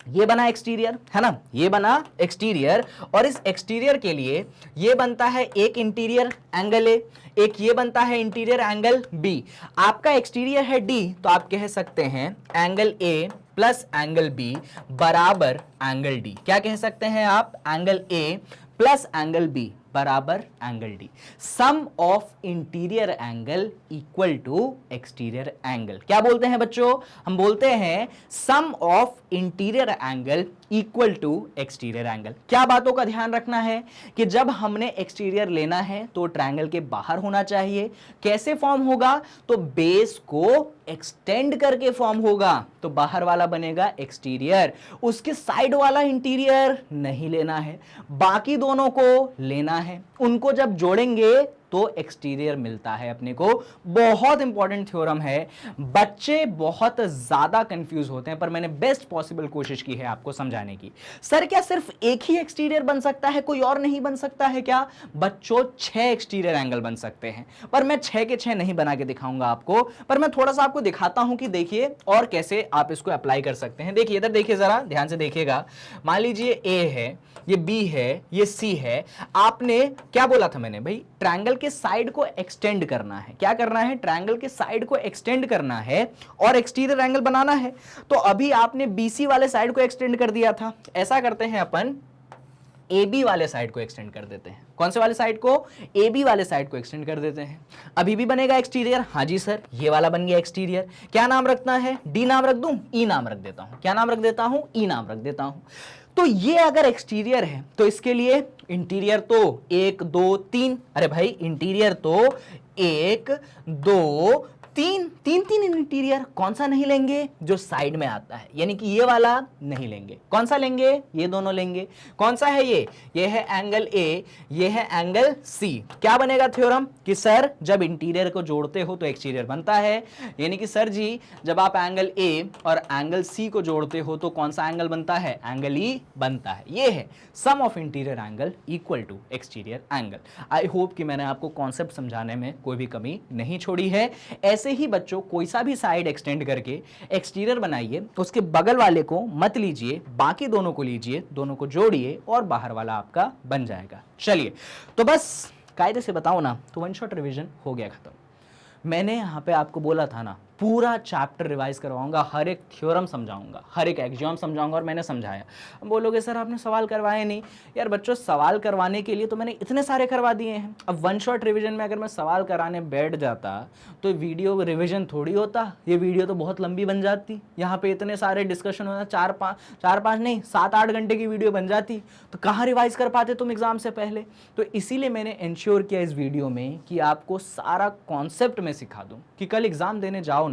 ये बना एक्सटीरियर है ना, ये बना एक्सटीरियर, और इस एक्सटीरियर के लिए ये बनता है एक इंटीरियर एंगल ए, एक ये बनता है इंटीरियर एंगल बी। आपका एक्सटीरियर है डी, तो आप कह सकते हैं angle A plus angle B बराबर एंगल डी। क्या कह सकते हैं आप? Angle A plus angle B बराबर angle D. Sum of interior angle equal to exterior angle. क्या बोलते हैं बच्चों? हम बोलते हैं sum of interior angle equal to exterior angle. क्या बातों का ध्यान रखना है कि जब हमने एक्सटीरियर लेना है तो ट्रायंगल के बाहर होना चाहिए। कैसे फॉर्म होगा? तो बेस को एक्सटेंड करके फॉर्म होगा, तो बाहर वाला बनेगा एक्सटीरियर, उसके साइड वाला इंटीरियर नहीं लेना है, बाकी दोनों को लेना है। उनको जब जोड़ेंगे तो एक्सटीरियर मिलता है अपने को। बहुत इंपॉर्टेंट थ्योरम है, बच्चे बहुत ज्यादा कंफ्यूज होते हैं, पर मैंने बेस्ट पॉसिबल कोशिश की है आपको समझाने की। सर क्या सिर्फ एक ही एक्सटीरियर बन सकता है, कोई और नहीं बन सकता है क्या? बच्चों 6 एक्सटीरियर एंगल बन सकते हैं, पर मैं 6 के 6 नहीं बना के दिखाऊंगा आपको, पर मैं थोड़ा सा आपको दिखाता हूं कि देखिए और कैसे आप इसको अप्लाई कर सकते हैं। देखिए इधर देखिए, जरा ध्यान से देखिएगा। मान लीजिए ए है, ये बी है, ये सी है। आपने क्या बोला था मैंने? भाई ट्रायंगल के साइड को एक्सटेंड करना है। क्या करना है? ट्रायंगल के साइड को एक्सटेंड करना है और एक्सटीरियर एंगल बनाना है। तो अभी आपने बीसी वाले साइड को एक्सटेंड कर दिया था। ऐसा करते हैं अपन, AB वाले साइड को एक्सटेंड कर देते हैं। कौन से वाले साइड को? AB वाले साइड को एक्सटेंड कर देते हैं। अभी भी बनेगा एक्सटीरियर। हाँ जी सर, ये वाला बन गया एक्सटीरियर। क्या नाम रखना है? D नाम रख दूं? E नाम रख देता हूं। क्या नाम रख देता हूं? E नाम रख देता हूं। तो ये अगर एक्सटीरियर है तो इसके लिए इंटीरियर तो 1 2 3, अरे भाई इंटीरियर तो 1 2 3 3 इंटीरियर। कौन सा नहीं लेंगे? जो साइड में आता है, यानी कि ये वाला नहीं लेंगे। कौन सा लेंगे? ये दोनों लेंगे। कौन सा है ये? ये है एंगल ए, ये है एंगल सी। क्या बनेगा थ्योरम? कि सर जब इंटीरियर को जोड़ते हो तो एक्सटीरियर बनता है, यानी कि सर जी जब आप एंगल ए और एंगल सी को जोड़ते हो तो कौन सा एंगल बनता है? एंगल ई बनता है। ये है sum of interior angle equal to exterior angle. I hope कि मैंने आपको कॉन्सेप्ट समझाने में कोई भी कमी नहीं छोड़ी है। ऐसे ही बच्चों कोई सा भी साइड एक्सटेंड करके एक्सटीरियर बनाइए, उसके बगल वाले को मत लीजिए, बाकी दोनों को लीजिए, दोनों को जोड़िए और बाहर वाला आपका बन जाएगा। चलिए तो बस कायदे से बताओ ना, तो वन शॉट रिवीजन हो गया खत्म। मैंने यहाँ पे आपको बोला था ना पूरा चैप्टर रिवाइज करवाऊंगा, हर एक थ्योरम समझाऊंगा, हर एक एक्सियोम समझाऊंगा, और मैंने समझाया। अब बोलोगे सर आपने सवाल करवाए नहीं। यार बच्चों सवाल करवाने के लिए तो मैंने इतने सारे करवा दिए हैं। अब वन शॉट रिवीजन में अगर मैं सवाल कराने बैठ जाता तो वीडियो रिवीजन थोड़ी होता, ये वीडियो तो बहुत लंबी बन जाती। यहाँ पे इतने सारे डिस्कशन होना, 4-5 नहीं 7-8 घंटे की वीडियो बन जाती। तो कहाँ रिवाइज कर पाते तुम एग्जाम से पहले? तो इसीलिए मैंने इंश्योर किया इस वीडियो में कि आपको सारा कॉन्सेप्ट में सिखा दूं, कि कल एग्जाम देने जाओ ना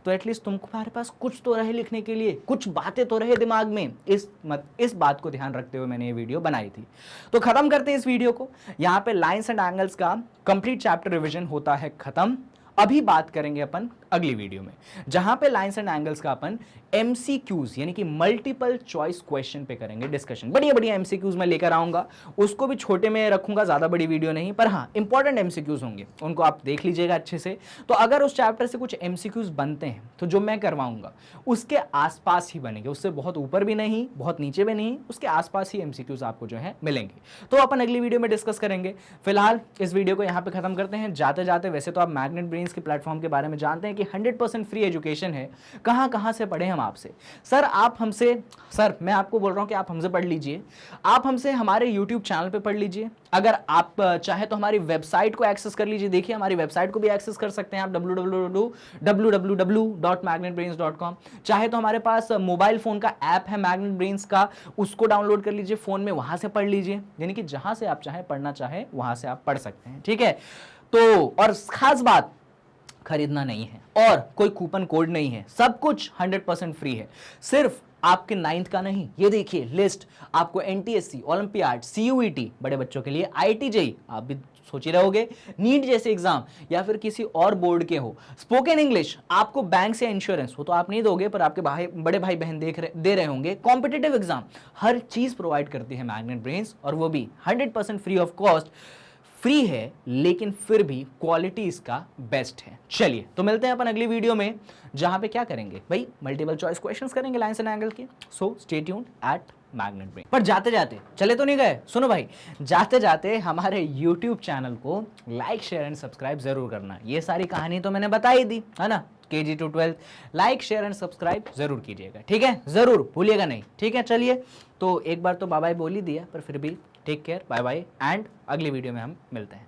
तो एटलीस्ट तुम्हारे पास कुछ तो रहे लिखने के लिए, कुछ बातें तो रहे दिमाग में। इस बात को ध्यान रखते हुए मैंने ये वीडियो बनाई थी। तो खत्म करते हैं इस वीडियो को। यहाँ पे लाइंस एंड एंगल्स का कंप्लीट चैप्टर रिवीजन होता है खत्म। अभी बात करेंगे अपन अगली वीडियो में, जहां पे लाइंस एंड एंगल्स का अपन MCQs यानी कि मल्टीपल चॉइस क्वेश्चन पे करेंगे डिस्कशन। बढ़िया बढ़िया MCQs मैं लेकर आऊंगा, उसको भी छोटे में रखूंगा, ज्यादा बड़ी वीडियो नहीं, पर हाँ इंपॉर्टेंट MCQs होंगे, उनको आप देख लीजिएगा अच्छे से। तो अगर उस चैप्टर से कुछ MCQs बनते हैं तो जो मैं करवाऊंगा उसके आसपास ही बनेंगे, उससे बहुत ऊपर भी नहीं, बहुत नीचे भी नहीं, उसके आसपास ही MCQs आपको जो है मिलेंगे। तो अपन अगली वीडियो में डिस्कस करेंगे। फिलहाल इस वीडियो को यहाँ पे खत्म करते हैं। जाते जाते वैसे तो आप मैग्नेट ब्रेन्स के प्लेटफॉर्म के बारे में जानते हैं कि 100% फ्री एजुकेशन है। कहां से पढ़े हम आपसे? सर आप हमसे, सर मैं आपको बोल रहा हूं कि आप हमसे पढ़ लीजिए, आप हमसे हमारे YouTube चैनल पे पढ़ लीजिए। अगर आप चाहे तो हमारी वेबसाइट को एक्सेस कर लीजिए। देखिए हमारी वेबसाइट को भी एक्सेस कर सकते हैं आप, www.magnetbrains.com। चाहे तो हमारे पास मोबाइल फोन का ऐप है मैग्नेट ब्रेन्स का, उसको डाउनलोड कर लीजिए फोन में, वहां से पढ़ लीजिए। यानी कि जहां से आप चाहे पढ़ना चाहे वहां से आप पढ़ सकते हैं, ठीक है। तो और खास बात, खरीदना नहीं है और कोई कूपन कोड नहीं है, सब कुछ 100% फ्री है। सिर्फ आपके 9th का नहीं, ये देखिए लिस्ट आपको एनटीएससी, ओलंपियाड, सीयूईटी, बड़े बच्चों के लिए आईआईटी जेईई, आप भी सोच ही रहोगे, नीट जैसे एग्जाम या फिर किसी और बोर्ड के हो, स्पोकन इंग्लिश, आपको बैंक से इंश्योरेंस, वो तो आप नहीं दोगे पर आपके बड़े भाई बहन दे रहे होंगे, कॉम्पिटिटिव एग्जाम, हर चीज प्रोवाइड करती है मैग्नेट ब्रेन्स, और वो भी 100% फ्री ऑफ कॉस्ट। फ्री है लेकिन फिर भी क्वालिटी इसका बेस्ट है। चलिए तो मिलते हैं अपन अगली वीडियो में, जहां पे क्या करेंगे भाई, मल्टीपल चॉइस क्वेश्चंस करेंगे लाइन्स एंड एंगल के। So stay tuned at Magnet Brain. पर जाते जाते चले तो नहीं गए, सुनो भाई, जाते जाते हमारे यूट्यूब चैनल को लाइक, शेयर एंड सब्सक्राइब जरूर करना। ये सारी कहानी तो मैंने बता ही दी है ना, KG to 12, like, share and subscribe जरूर कीजिएगा, ठीक है, जरूर भूलिएगा नहीं, ठीक है। चलिए तो एक बार तो बाय बाय बोल ही दिया, पर फिर भी take care, bye bye, and अगली वीडियो में हम मिलते हैं।